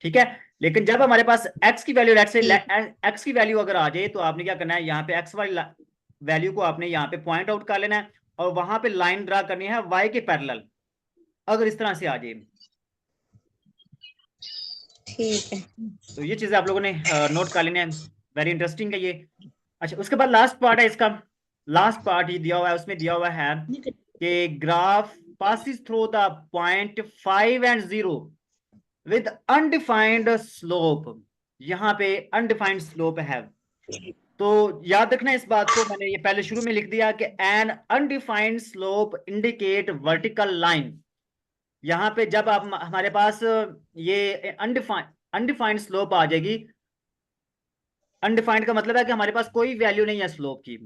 ठीक है, लेकिन जब हमारे पास x की वैल्यू x की वैल्यू अगर आ जाए तो आपने क्या करना है, यहाँ पे x वाली वैल्यू को आपने यहाँ पे पॉइंट आउट कर लेना है और वहां पे लाइन ड्रा करनी है y के पैरेलल, अगर इस तरह से आ जाए। ठीक है, तो ये चीजें आप लोगों ने नोट कर लेनी है, वेरी इंटरेस्टिंग है ये। अच्छा उसके बाद लास्ट पार्ट है इसका, लास्ट पार्ट ये दिया हुआ है, उसमें दिया हुआ है कि graph passes through the point 5 and 0 with undefined slope। यहाँ पे undefined slope है, तो याद रखना इस बात को, मैंने ये पहले शुरू में लिख दिया कि an undefined slope indicate vertical line। यहाँ पे जब आप हमारे पास ये अनडिफाइंड स्लोप आ जाएगी, अनडिफाइंड का मतलब है कि हमारे पास कोई वैल्यू नहीं है स्लोप की,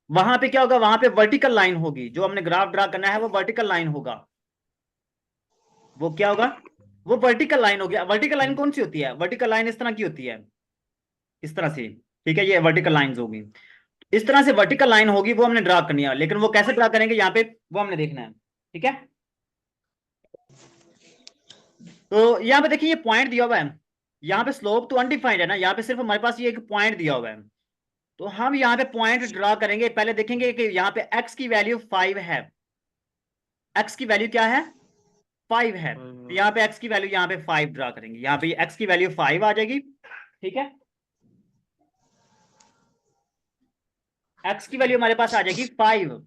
वहां पे क्या होगा, वहां पे वर्टिकल लाइन होगी, जो हमने ग्राफ ड्रा करना है वो वर्टिकल लाइन होगा। वो क्या होगा, वो वर्टिकल लाइन होगी। वर्टिकल लाइन कौन सी होती है, वर्टिकल लाइन इस तरह की होती है, इस तरह से। ठीक है, ये वर्टिकल लाइंस होगी, इस तरह से वर्टिकल लाइन होगी, वो हमने ड्रा करनी है, लेकिन वो कैसे ड्रा करेंगे यहाँ पे वो हमने देखना है। ठीक है, तो यहाँ पे देखिए ये पॉइंट दिया हुआ है, यहाँ पे स्लोप तो अनडिफाइंड है ना, यहाँ पे सिर्फ हमारे पास ये एक पॉइंट दिया हुआ है, तो हम यहाँ पे पॉइंट ड्रा करेंगे। पहले देखेंगे कि यहाँ पे x की वैल्यू 5 है, x की वैल्यू क्या है 5 है, तो यहाँ पे x की वैल्यू यहाँ पे 5 ड्रा करेंगे, यहाँ पे x की वैल्यू 5 आ जाएगी। ठीक है, x की वैल्यू हमारे पास आ जाएगी 5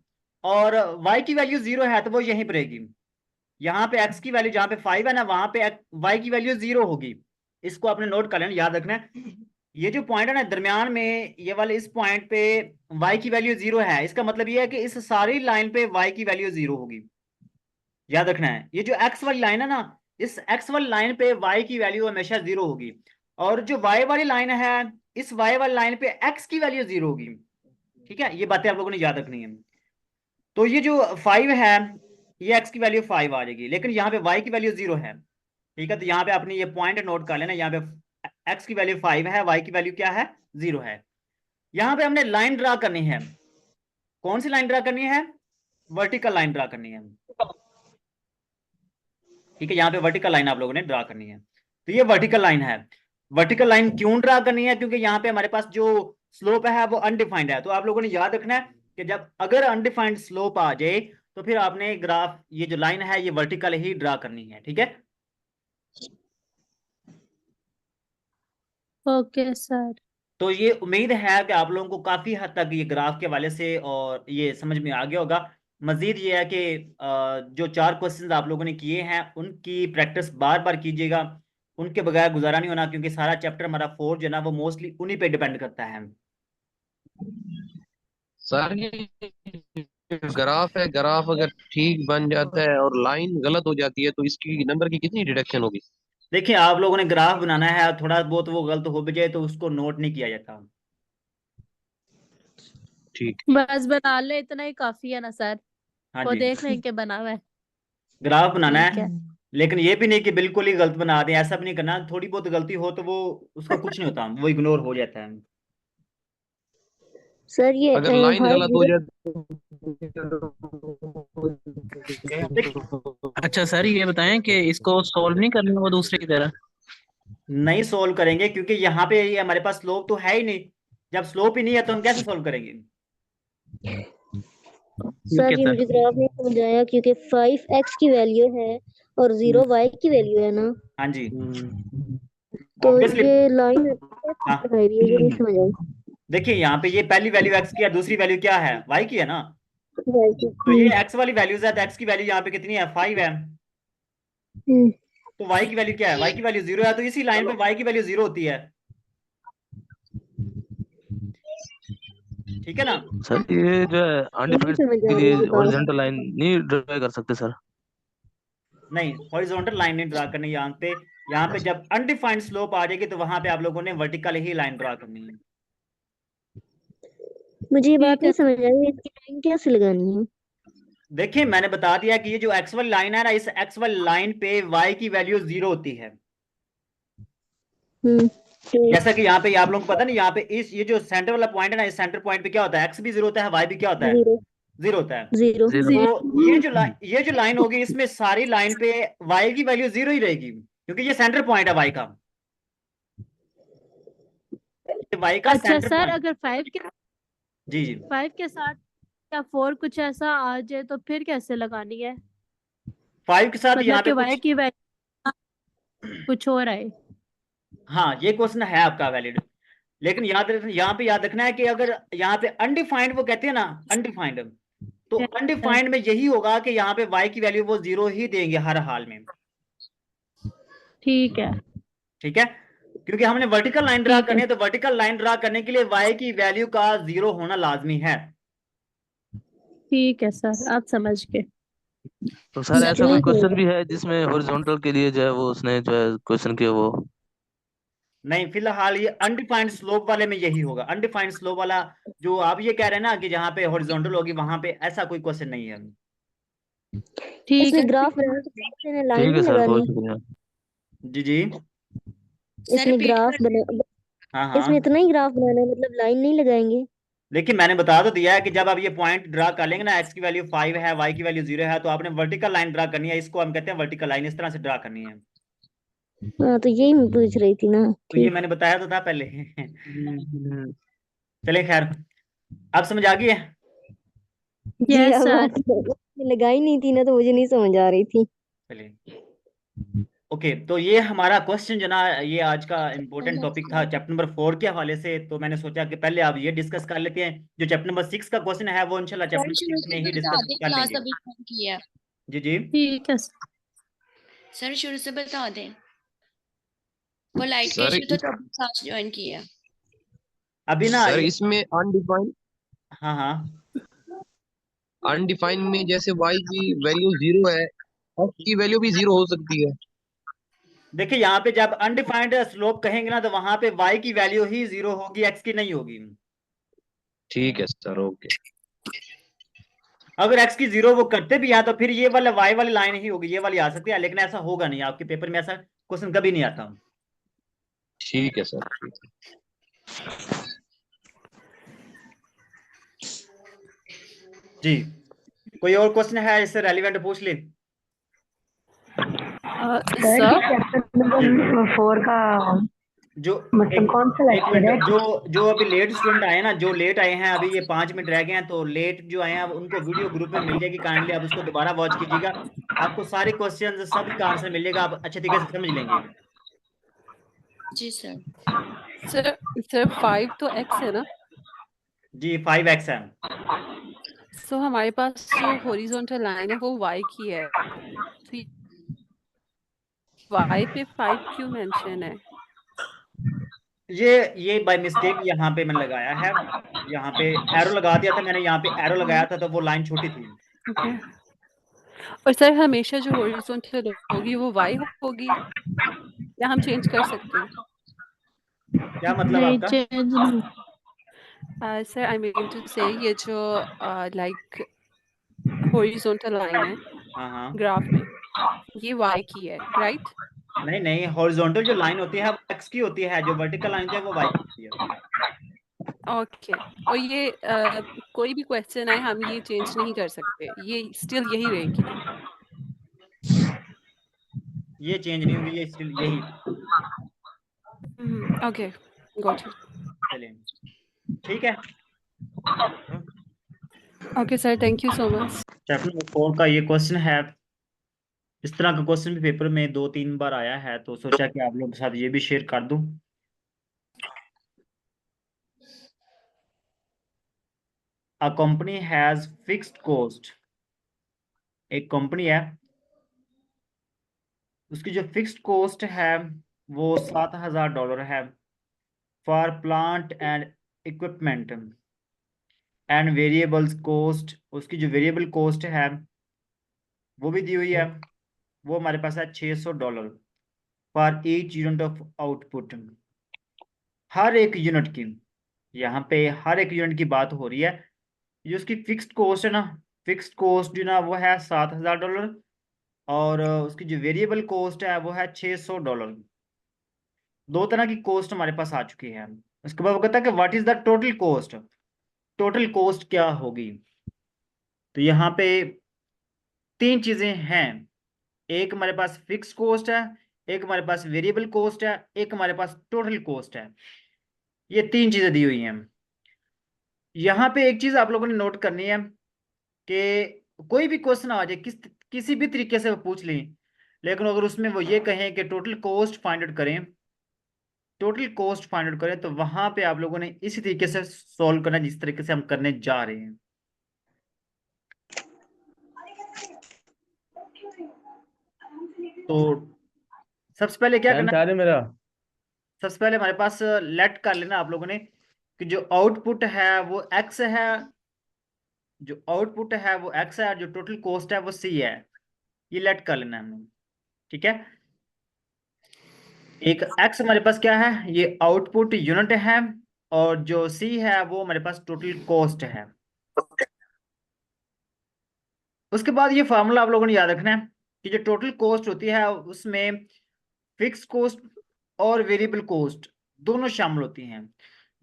और y की वैल्यू 0 है, तो वो यहीं पर रहेगी। यहाँ पे x की वैल्यू जहाँ पे 5 है ना, वहां पे y की वैल्यू 0 होगी, इसको आपने नोट कर लेना, याद रखना है। ये जो पॉइंट है ना दरमियान में, ये वाले इस पॉइंट पे y की वैल्यू 0 है, इसका मतलब ये है कि इस सारी लाइन पे y की वैल्यू 0 होगी, याद रखना है। ये जो x वाली लाइन है ना, इस x वाली लाइन पे y की वैल्यू हमेशा 0 होगी, और जो y वाली लाइन है, इस y वाली लाइन पे x की वैल्यू 0 होगी। ठीक है, ये बातें आप लोगों ने याद रखनी है। तो ये जो 5 है, ये x की वैल्यू 5 आ जाएगी, लेकिन यहाँ पे y की वैल्यू 0 है। ठीक है, तो यहाँ पे आपने ये पॉइंट नोट कर लेना, यहाँ पे x की वैल्यू 5 है, y की वैल्यू क्या है 0 है। यहाँ पे हमने लाइन ड्रा करनी है, कौन सी लाइन ड्रा करनी है, वर्टिकल लाइन ड्रा करनी है, ठीक है। यहाँ पे वर्टिकल लाइन आप लोगों ने ड्रा करनी है। तो ये वर्टिकल लाइन है। वर्टिकल लाइन क्यों ड्रा करनी है? क्योंकि यहाँ पे हमारे पास जो स्लोप है वो अनडिफाइंड है। तो आप लोगों ने याद रखना है कि जब अगर अनडिफाइंड स्लोप आ जाए तो फिर आपने ग्राफ, ये जो लाइन है ये वर्टिकल ही ड्रा करनी है, ठीक है। Okay sir. तो ये उम्मीद है कि आप लोगों को काफी हद तक ये ग्राफ के हवाले से और ये समझ में आ गया होगा। मजीद ये है कि जो 4 क्वेश्चंस आप लोगों ने किए हैं उनकी प्रैक्टिस बार बार कीजिएगा, उनके बगैर गुजारा नहीं होना, क्योंकि सारा चैप्टर हमारा 4 जो है ना वो मोस्टली उन्हीं पे डिपेंड करता है। सर ये ग्राफ है, ग्राफ अगर ठीक बन जाता है और लाइन गलत हो जाती है तो इसकी नंबर की कितनी डिडक्शन होगी? देखिए आप लोगों ने ग्राफ बनाना है, थोड़ा बहुत वो गलत हो भी जाए तो उसको नोट नहीं किया जाता। ठीक, बस बना ले, इतना ही काफी है ना सर? हाँ वो जी, देख लें कि बना हुआ है। ग्राफ बनाना ठीक है, है। लेकिन ये भी नहीं कि बिल्कुल ही गलत बना दें, ऐसा भी नहीं करना। थोड़ी बहुत गलती हो तो वो उसका कुछ नहीं होता, वो इग्नोर हो जाता है। सर ये अगर लाइन हाइट गलत हो जीरो जाए अच्छा सर, ये बताएं कि इसको सॉल्व नहीं करना वो दूसरे की तरह? नहीं सोल्व करेंगे, क्योंकि यहाँ पे ये हमारे पास स्लोप तो है ही नहीं। जब स्लोप ही नहीं है तो हम कैसे सोल्व करेंगे? सर ये मुझे ग्राफ नहीं समझ आया, क्योंकि 5x की वैल्यू है और 0 y की वैल्यू है ना, हाँ जी, तो ऑब्वियसली। ये लाइन हाँ, दिखाई रही है, ये नहीं समझ आई। देखिए यहाँ पे ये पहली वैल्यू x की है, दूसरी वैल्यू क्या है? y की है ना। Y की। तो ये x वाली वैल्यूज है, तो x की वैल्यू यहाँ पे कितनी है? 5 है। तो y की वैल्यू क्या है? y की वैल्यू 0 है, तो इसी लाइन पे y की वैल्यू 0 होती है, ठीक है ना। सर ये जो है अनडिफाइंड के लिए हॉरिजॉन्टल लाइन नहीं ड्रा कर सकते सर? नहीं, हॉरिजॉन्टल लाइन नहीं ड्रा करनी यहाँ पे जब अनडिफाइंड स्लोप आ जाएगी तो वहां पे आप लोगों ने वर्टिकल ही लाइन ड्रा करनी है। मुझे ये बात नहीं समझ आई, इसकी लाइन कैसे लगानी है? देखिए मैंने बता दिया कि ये जो एक्स वाली लाइन है ना, इस एक्स वाली लाइन पे y की वैल्यू 0 होती है। जैसा कि यहाँ पे आप लोगों को पता नहीं, यहाँ पे इस ये जो सेंटर वाला पॉइंट है ना, इस सेंटर पॉइंट पे क्या होता है? x भी 0 होता है, y भी क्या होता है? 0 होता है। तो ये जो लाइन होगी इसमें सारी लाइन पे y की वैल्यू 0 ही रहेगी, क्योंकि ये सेंटर पॉइंट है y का। y का अच्छा सेंटर सर, पॉइंट। अगर 5 के जी जी, 5 के साथ या 4 कुछ ऐसा आ जाए तो फिर कैसे लगानी है? 5 के साथ मतलब यहाँ कि पे y की वैल्यू कुछ और आए। हाँ ये क्वेश्चन है आपका वैलिड, लेकिन यहाँ पे याद रखना है कि अगर यहाँ पे अनडिफाइंड वो कहते हैं ना, अनडिफाइंड, तो अनडिफाइंड में यही होगा कि यहाँ पे y की वैल्यू वो 0 ही देंगे हर हाल में, ठीक है। ठीक है। क्योंकि हमने वर्टिकल लाइन ड्रा करनी है, तो वर्टिकल लाइन ड्रा करने के लिए y की वैल्यू का 0 होना लाजमी है। ठीक है सर, आप समझ गए। तो सर ऐसा कोई क्वेश्चन भी है जिसमें हॉरिजॉन्टल के लिए जो है वो उसने जो है क्वेश्चन किया वो? नहीं, फिलहाल ये अनडिफाइंड स्लोप वाले में यही होगा। अनडिफाइंड स्लोप वाला जो आप ये कह रहे हैं ना कि जहाँ पे हॉरिजॉन्टल होगी वहां पे ऐसा कोई क्वेश्चन नहीं है। ठीक है, ग्राफ बनाने से पहले लाइन ठीक है नहीं सर, बहुत लगानी? शुक्रिया। जी जी, इसमें ग्राफ बना, हाँ इसमें हाँ, इतना ही ग्राफ बनाना है, मतलब लाइन नहीं लगाएंगे? देखिए मैंने बता तो दिया है कि जब आप ये पॉइंट ड्रा कर लेंगे ना, x की वैल्यू 5 है, y की वैल्यू 0 है, तो आपने वर्टिकल लाइन ड्रा करनी है। इसको हम कहते हैं वर्टिकल लाइन, इस तरह से ड्रा करनी है। हाँ तो यही मैं पूछ रही थी ना। तो ये मैंने बताया तो था पहले। चलिए खैर, अब समझ आ गई है? जी यस अब सर। आपने लगाई नहीं थी ना, तो मुझे नहीं समझ आ रही थी। चलिए ओके, तो ये हमारा क्वेश्चन जो ना, ये आज का इम्पोर्टेंट टॉपिक था चैप्टर नंबर 4 के हवाले से। तो मैंने सोचा कि पहले आप ये डिस्कस कर लेते हैं। जो चैप्टर नंबर 6 का क्वेश्चन है वो इंशाल्लाह चैप्टर नंबर 6 में ही डिस्कस कर क्लास लेंगे। अभी फोन किया। जी जी, ठीक है सर शुरू से बता दें, वो लाइट के सर इशू तो तब साथ ज्वाइन किया। अभी ना सर इसमें अनडिफाइंड हाँ हाँ, अनडिफाइंड में जैसे y की वैल्यू 0 है, x की वैल्यू भी 0 हो सकती है। देखिए यहाँ पे जब अनडिफाइंड स्लोप कहेंगे ना, तो वहां पे y की वैल्यू ही 0 होगी, x की नहीं होगी। ठीक है सर, ओके। अगर x की 0 वो करते भी हैं तो फिर ये वाला y वाली लाइन ही होगी, ये वाली आ सकती है, लेकिन ऐसा होगा नहीं। आपके पेपर में ऐसा क्वेश्चन कभी नहीं आता। ठीक है सर, ठीक है। जी, कोई और क्वेश्चन है इससे रेलिवेंट पूछ ले। सर ये चैप्टर नंबर 4 का जो मतलब कौन सा एक लेक्चर है? मिनट, जो अभी लेट स्टूडेंट आए ना, जो लेट आए हैं अभी, ये 5 मिनट रह गए हैं, तो लेट जो आए हैं अब उनको वीडियो ग्रुप में मिल जाएगी, काइंडली आप उसको दोबारा वॉच कीजिएगा, आपको सारे क्वेश्चन सभी का आंसर मिल जाएगा, आप अच्छे तरीके से समझ लेंगे। जी सर। सर 5 तो x है ना? जी 5x है। सो हमारे पास जो हॉरिजॉन्टल लाइन है वो y की है, तो y पे 5 क्यों मेंशन है? ये बाय मिस्टेक यहाँ पे मैंने लगाया है, यहाँ पे एरो लगा दिया था मैंने, यहाँ पे एरो लगाया था तो वो लाइन छोटी थी। ओके। और सर हमेशा जो हॉरिजॉन्टल होगी वो y होगी या हम चेंज कर सकते हैं? क्या मतलब नहीं, आपका? चेंज नहीं। सर आई मीन टू से ये जो लाइक हॉरिजॉन्टल लाइन है हाँ हाँ। ग्राफ में, ये y की है, राइट? नहीं नहीं, हॉरिजॉन्टल जो लाइन होती है वो x की होती है, जो वर्टिकल लाइन होती है वो y की होती है। ओके। और ये कोई भी क्वेश्चन आए हम ये चेंज नहीं कर सकते, ये स्टिल यही रहेगी? ये चेंज नहीं होगी, ये स्टिल यही। Okay, got it. चलिए ठीक है। Okay sir, thank you so much. Chapter number 4 का ये क्वेश्चन है। इस तरह का क्वेश्चन भी पेपर में 2-3 बार आया है, तो सोचा कि आप लोगों के साथ ये भी शेयर कर दूं। A company has fixed cost। एक कंपनी है, उसकी जो फिक्स्ड कॉस्ट है वो $7,000 है, for plant and equipment, and variables cost, उसकी जो वेरिएबल कॉस्ट है वो भी दी हुई है, वो हमारे पास है $600 for each unit of output. हर एक यूनिट की, यहाँ पे हर एक यूनिट की बात हो रही है। जो उसकी फिक्स्ड कॉस्ट है ना, फिक्स्ड कॉस्ट जो ना वो है $7,000, और उसकी जो वेरिएबल कॉस्ट है वो है $600। दो तरह की कॉस्ट हमारे पास आ चुकी है। उसके बाद वो कहता है कि what is the total cost, total cost क्या होगी। तो यहाँ पे 3 चीजें हैं, एक हमारे पास फिक्स कॉस्ट है, एक हमारे पास वेरिएबल कॉस्ट है, एक हमारे पास टोटल कॉस्ट है। ये 3 चीजें दी हुई हैं। यहाँ पे एक चीज आप लोगों ने नोट करनी है कि कोई भी क्वेश्चन आ जाए किसी भी तरीके से वो पूछ लें, लेकिन अगर उसमें वो ये कहें कि टोटल कॉस्ट फाइंड आउट करें, टोटल कॉस्ट फाइंड आउट करें, तो वहां पे आप लोगों ने इसी तरीके से सॉल्व करना है जिस तरीके से हम करने जा रहे हैं। तो सबसे पहले क्या करना है, मेरा सबसे पहले हमारे पास लेट कर लेना आप लोगों ने कि जो आउटपुट है वो x है, जो आउटपुट है वो x है, और जो टोटल कॉस्ट है वो c है। ये लेट कर लेना है हमने, ठीक है। एक x हमारे पास क्या है, ये आउटपुट यूनिट है, और जो c है वो हमारे पास टोटल कॉस्ट है। उसके बाद ये फार्मूला आप लोगों ने याद रखना है कि जो टोटल कॉस्ट होती है उसमें फिक्स कॉस्ट और वेरिएबल कॉस्ट दोनों शामिल होती हैं।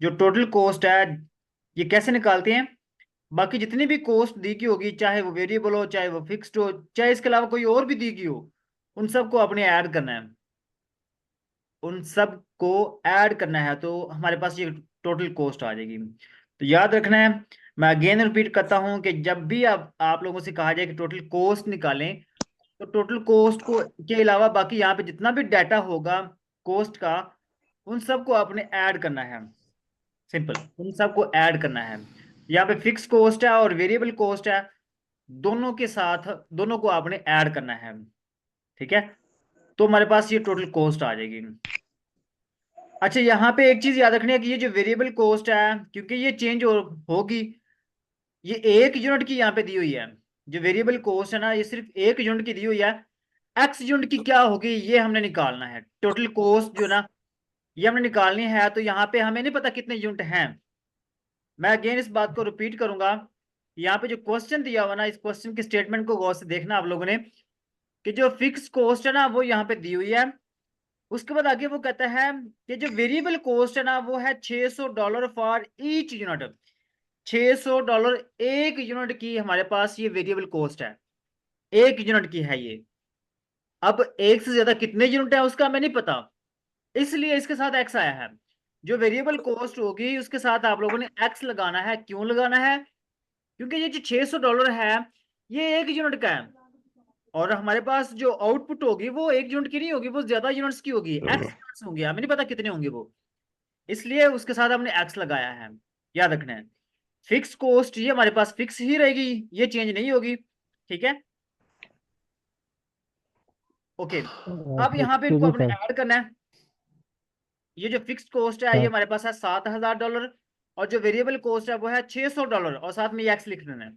जो टोटल कॉस्ट है ये कैसे निकालते हैं, बाकी जितनी भी कॉस्ट दी गई होगी, चाहे वो वेरिएबल हो, चाहे वो फिक्स्ड हो, चाहे इसके अलावा कोई और भी दी गई हो, उन सबको आपने ऐड करना है, उन सब को ऐड करना है, तो हमारे पास ये टोटल कॉस्ट आ जाएगी। तो याद रखना है, मैं अगेन रिपीट करता हूं कि जब भी आप लोगों से कहा जाए कि टोटल कॉस्ट निकालें, तो टोटल कॉस्ट को के अलावा बाकी यहाँ पे जितना भी डाटा होगा कॉस्ट का, उन सबको आपने ऐड करना है। सिंपल, उन सबको ऐड करना है। यहाँ पे फिक्स कॉस्ट है और वेरिएबल कॉस्ट है, दोनों के साथ दोनों को आपने ऐड करना है, ठीक है। तो हमारे पास ये टोटल कॉस्ट आ जाएगी। अच्छा, यहाँ पे एक चीज याद रखनी है कि ये जो वेरिएबल कॉस्ट है, क्योंकि ये चेंज होगी, ये एक यूनिट की यहाँ पे दी हुई है। जो वेरिएबल कॉस्ट है ना, ये सिर्फ एक यूनिट की दी हुई है। एक्स यूनिट की क्या होगी ये हमने निकालना है। टोटल कॉस्ट जो ना ये हमने निकालनी है, तो यहाँ पे हमें नहीं पता कितने यूनिट हैं। मैं अगेन इस बात को रिपीट करूंगा, यहाँ पे जो क्वेश्चन दिया हुआ ना, इस क्वेश्चन के स्टेटमेंट को गौर से देखना आप लोगों ने कि जो फिक्स कॉस्ट है ना वो यहाँ पे दी हुई है। उसके बाद आगे वो कहता है कि जो वेरिएबल कॉस्ट है ना वो है $600 फॉर ईच यूनिट। $600 एक यूनिट की हमारे पास ये वेरिएबल कॉस्ट है, एक यूनिट की है ये। अब एक से ज्यादा कितने यूनिट है उसका हमें नहीं पता, इसलिए इसके साथ एक्स आया है। जो वेरिएबल कॉस्ट होगी उसके साथ आप लोगों ने एक्स लगाना है। क्यों लगाना है? क्योंकि ये जो $600 है ये एक यूनिट का है, और हमारे पास जो आउटपुट होगी वो एक यूनिट की नहीं होगी, वो ज्यादा यूनिट्स की होगी, एक्स यूनिट्स होंगे, हमें नहीं पता कितने होंगे वो, इसलिए उसके साथ हमने एक्स लगाया है। याद रखना है फिक्स कॉस्ट ये हमारे पास फिक्स ही रहेगी, ये चेंज नहीं होगी, ठीक है। ओके, अब यहाँ पे इनको अपने ऐड करना है। ये जो फिक्स्ड कॉस्ट है ये हमारे पास है $7,000, और जो वेरिएबल कॉस्ट है वो है $600, और साथ में ये एक्स लिख देना है।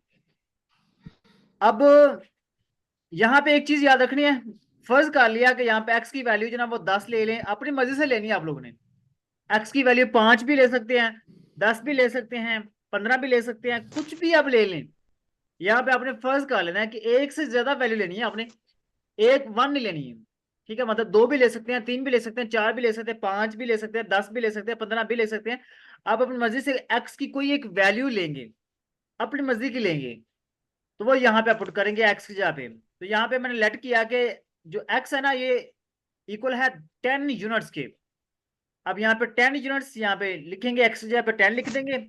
अब यहाँ पे एक चीज याद रखनी है, फर्ज कर लिया कि यहाँ पे एक्स की वैल्यू जो ना वो 10 ले लें, अपनी मर्जी से लेनी है आप लोगों ने। एक्स की वैल्यू 5 भी ले सकते हैं, 10 भी ले सकते हैं, 15 भी ले सकते हैं, कुछ भी आप ले लें। यहाँ पे आपने फर्ज कर लेना है कि एक से ज्यादा वैल्यू लेनी है आपने, 1 नहीं लेनी है, ठीक है। मतलब 2 भी ले सकते हैं, 3 भी ले सकते हैं, 4 भी ले सकते हैं, 5 भी ले सकते हैं, 10 भी ले सकते हैं, 15 भी ले सकते हैं। आप अपनी मर्जी से एक्स की कोई एक वैल्यू लेंगे, अपनी मर्जी की लेंगे, तो वो यहाँ पे पुट करेंगे एक्स की जगह पे। तो यहाँ पे मैंने लेट किया कि जो एक्स है ना ये इक्वल है 10 यूनिट्स के। अब यहाँ पे 10 यूनिट्स यहाँ पे लिखेंगे, एक्स की जगह पे 10 लिख देंगे,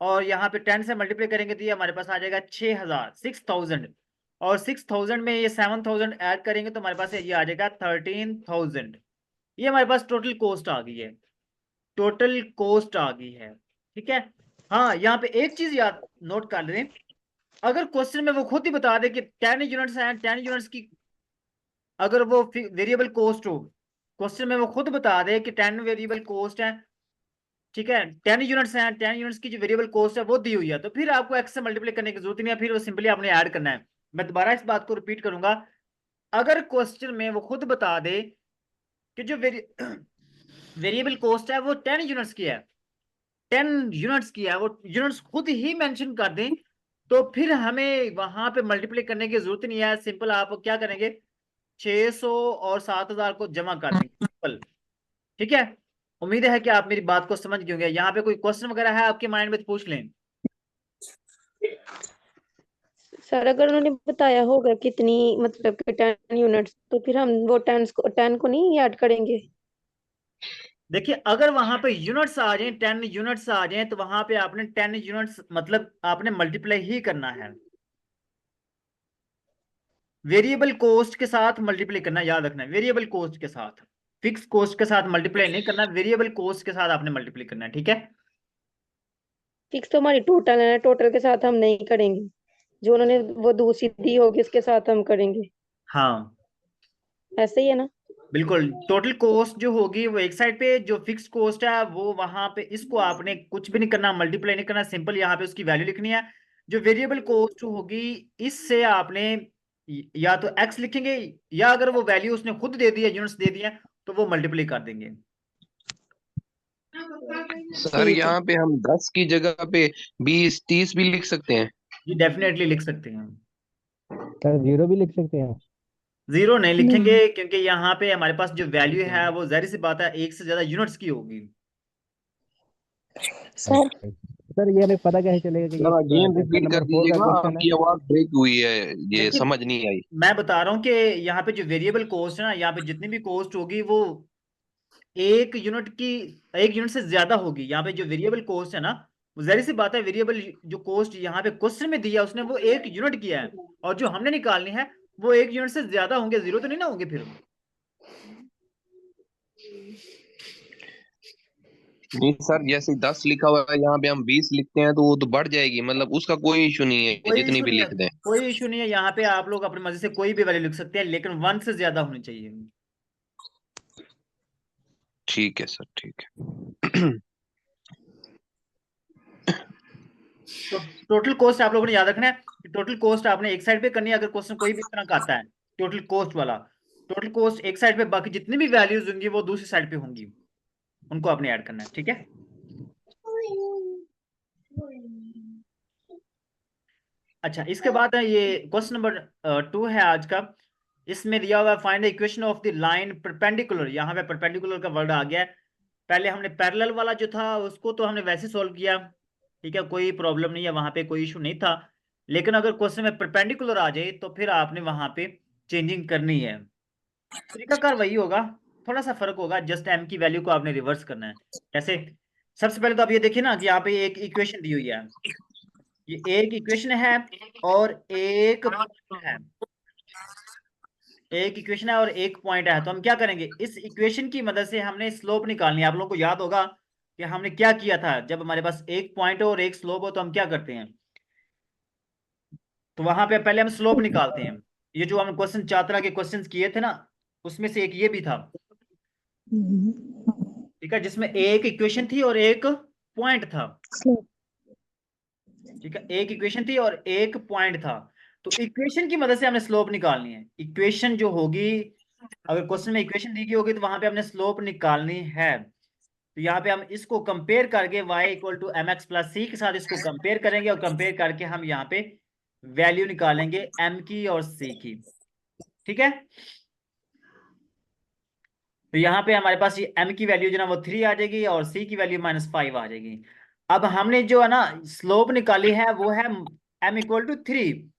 और यहाँ पे 10 से मल्टीप्लाई करेंगे तो ये हमारे पास आ जाएगा 6000, और 6000 में ये 7000 ऐड करेंगे तो हमारे पास ये आ जाएगा 13000। ये हमारे पास टोटल कॉस्ट आ गई है, टोटल कॉस्ट आ गई है, ठीक है। हाँ, यहाँ पे एक चीज याद नोट कर लें, अगर क्वेश्चन में वो खुद ही बता दे कि 10 यूनिट्स हैं, 10 यूनिट्स की अगर वो वेरिएबल कॉस्ट हो, क्वेश्चन में वो खुद बता दे कि 10 वेरिएबल कॉस्ट है, ठीक है, 10 यूनिट्स हैं, 10 यूनिट्स की जो वेरिएबल कॉस्ट है वो दी हुई है, तो फिर आपको एक्स से मल्टीप्लाई करने की जरूरत नहीं है, फिर वो सिंपली आपने ऐड करना है। मैं दोबारा इस बात को रिपीट करूंगा, अगर क्वेश्चन में वो खुद बता दे कि जो वेरिएबल कॉस्ट है वो 10 यूनिट्स की है, 10 यूनिट्स की है, वो यूनिट्स खुद ही मेंशन कर दें, तो फिर हमें वहां पे मल्टीप्लाई करने की जरूरत नहीं है। सिंपल आप क्या करेंगे, 600 और 7000 को जमा कर देंगे, सिंपल, ठीक है। उम्मीद है कि आप मेरी बात को समझ गए होंगे। यहाँ पे कोई क्वेश्चन वगैरह है आपके माइंड में तो पूछ लें। सर अगर उन्होंने बताया होगा कितनी मतलब कि 10 यूनिट्स, तो फिर हम वो 10 को नहीं ऐड करेंगे। देखिए अगर वहां पे यूनिट्स आ जाएं, 10 यूनिट्स आ जाएं, तो वहां पे आपने 10 यूनिट्स मतलब आपने मल्टीप्लाई ही करना है, वेरिएबल कॉस्ट के साथ मल्टीप्लाई करना, याद रखना है, वेरिएबल कॉस्ट के साथ, फिक्स कॉस्ट के साथ मल्टीप्लाई नहीं करना, वेरिएबल कॉस्ट के साथ आपने मल्टीप्लाई करना है, ठीक है। फिक्स तो हमारी टोटल है, टोटल के साथ हम नहीं करेंगे, जो उन्होंने वो दूसरी दी होगी उसके साथ हम करेंगे। हाँ ऐसे ही है ना? बिल्कुल, टोटल कॉस्ट जो होगी वो एक साइड पे, जो फिक्स कॉस्ट है वो वहां पे, इसको आपने कुछ भी नहीं करना, मल्टीप्लाई नहीं करना, सिंपल यहाँ पे उसकी वैल्यू लिखनी है। जो वेरिएबल कॉस्ट होगी इससे आपने या तो एक्स लिखेंगे, या अगर वो वैल्यू उसने खुद दे दी है, यूनिट्स दे दिए तो वो मल्टीप्लाई कर देंगे। सर यहाँ पे हम 10 की जगह पे 20 30 भी लिख सकते हैं? जी डेफिनेटली लिख सकते हैं। सर 0 भी लिख सकते हैं? 0 नहीं लिखेंगे, क्योंकि यहाँ पे हमारे पास जो वैल्यू है वो जाहिर सी बात है एक से ज्यादा यूनिट्स की होगी। सर ये हमें पता कैसे चलेगा कि जरा अगेन क्वेश्चन रिपीट कर नंबर 4 का दीजिएगा, क्वेश्चन आपकी है? आवाज ब्रेक हुई है, ये देखिए, समझ नहीं आई। मैं बता रहा हूँ कि यहाँ पे जो वेरिएबल कॉस्ट है ना, यहाँ पे जितनी भी कॉस्ट होगी वो एक यूनिट से ज्यादा होगी। यहाँ पे जो वेरिएबल कॉस्ट है ना, वो जाहिर सी बात है, वेरिएबल जो कॉस्ट यहाँ पे क्वेश्चन में दिया उसने वो 1 यूनिट किया है, और जो हमने निकालनी है वो 1 यूनिट से ज्यादा होंगे, 0 तो नहीं ना होंगे फिर। नहीं सर, जैसे 10 लिखा हुआ है यहाँ पे हम 20 लिखते हैं तो वो तो बढ़ जाएगी, मतलब उसका कोई इशू नहीं है, कोई जितनी इशू भी नहीं है, लिख दें। कोई इशू नहीं है। यहाँ पे आप लोग अपनी मर्जी से कोई भी वैल्यू लिख सकते हैं, लेकिन 1 से ज्यादा होनी चाहिए। ठीक है सर, ठीक है। तो टोटल कॉस्ट आप लोगों ने याद रखना है कि टोटल कॉस्ट आपने एक साइड पे करनी है। अगर क्वेश्चन कोई भी इस तरह का आता है टोटल कॉस्ट वाला, टोटल कॉस्ट एक साइड पे, बाकी जितनी भी वैल्यूज होंगी वो दूसरी साइड पे होंगी, उनको आपने ऐड करना है, ठीक है। अच्छा, इसके बाद है ये क्वेश्चन नंबर 2 है आज का। इसमें दिया हुआ है find the equation of the line perpendicular. यहाँ पे परपेंडिकुलर का वर्ड आ गया है। पहले हमने पैरेलल वाला जो था उसको तो हमने वैसे सॉल्व किया, ठीक है, कोई प्रॉब्लम नहीं है, वहां पे कोई इशू नहीं था। लेकिन अगर क्वेश्चन में परपेंडिकुलर आ जाए तो फिर आपने वहां पे चेंजिंग करनी है। तरीकाकार वही होगा, थोड़ा सा फर्क होगा, जस्ट एम की वैल्यू को आपने रिवर्स करना है। कैसे? सबसे पहले तो आप ये देखिए ना कि यहाँ पे एक इक्वेशन दी हुई है, ये एक इक्वेशन है और एक है, एक इक्वेशन है और एक पॉइंट है। तो हम क्या करेंगे, इस इक्वेशन की मदद से हमने स्लोप निकालनी है। आप लोगों को याद होगा कि हमने क्या किया था, जब हमारे पास एक पॉइंट हो और एक स्लोप हो तो हम क्या करते हैं, तो वहां पे पहले हम स्लोप निकालते हैं। ये जो हम क्वेश्चन 4 तरह के क्वेश्चन किए थे ना, उसमें से एक ये भी था, ठीक है, जिसमें एक इक्वेशन थी और एक पॉइंट था। ठीक है, एक इक्वेशन थी और एक पॉइंट था। तो इक्वेशन की मदद से हमने स्लोप निकालनी है। इक्वेशन जो होगी, अगर क्वेश्चन में इक्वेशन दी गई होगी तो वहां पे हमने स्लोप निकालनी है। तो यहाँ पे हम इसको कंपेयर करके y equal to M X plus C के साथ इसको कंपेयर करेंगे और कंपेयर करके हम यहाँ पे वैल्यू निकालेंगे m की और c की। ठीक है, तो यहाँ पे हमारे पास ये m की वैल्यू जो ना वो 3 आ जाएगी और c की वैल्यू -5 आ जाएगी। अब हमने जो है ना स्लोप निकाली है वो है m इक्वल टू 3,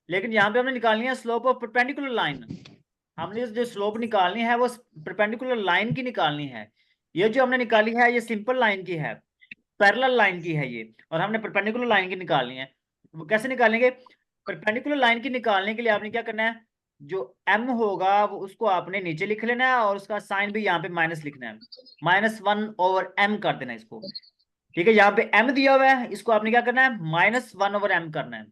लेकिन यहाँ पे हमने निकालनी है स्लोप ऑफ परपेंडिकुलर लाइन। हमने जो स्लोप निकालनी है वो परपेंडिकुलर लाइन की निकालनी है। ये जो हमने निकाली है ये सिंपल लाइन की है, पैरेलल लाइन की है ये, और हमने परपेंडिकुलर लाइन की निकालनी है। वो कैसे निकालेंगे? परपेंडिकुलर लाइन की निकालने के लिए आपने क्या करना है, जो m होगा वो उसको आपने नीचे लिख लेना है और उसका साइन भी यहाँ पे माइनस लिखना है, -1/m कर देना है इसको। ठीक है, यहाँ पे m दिया हुआ है, इसको आपने क्या करना है, -1/m करना है,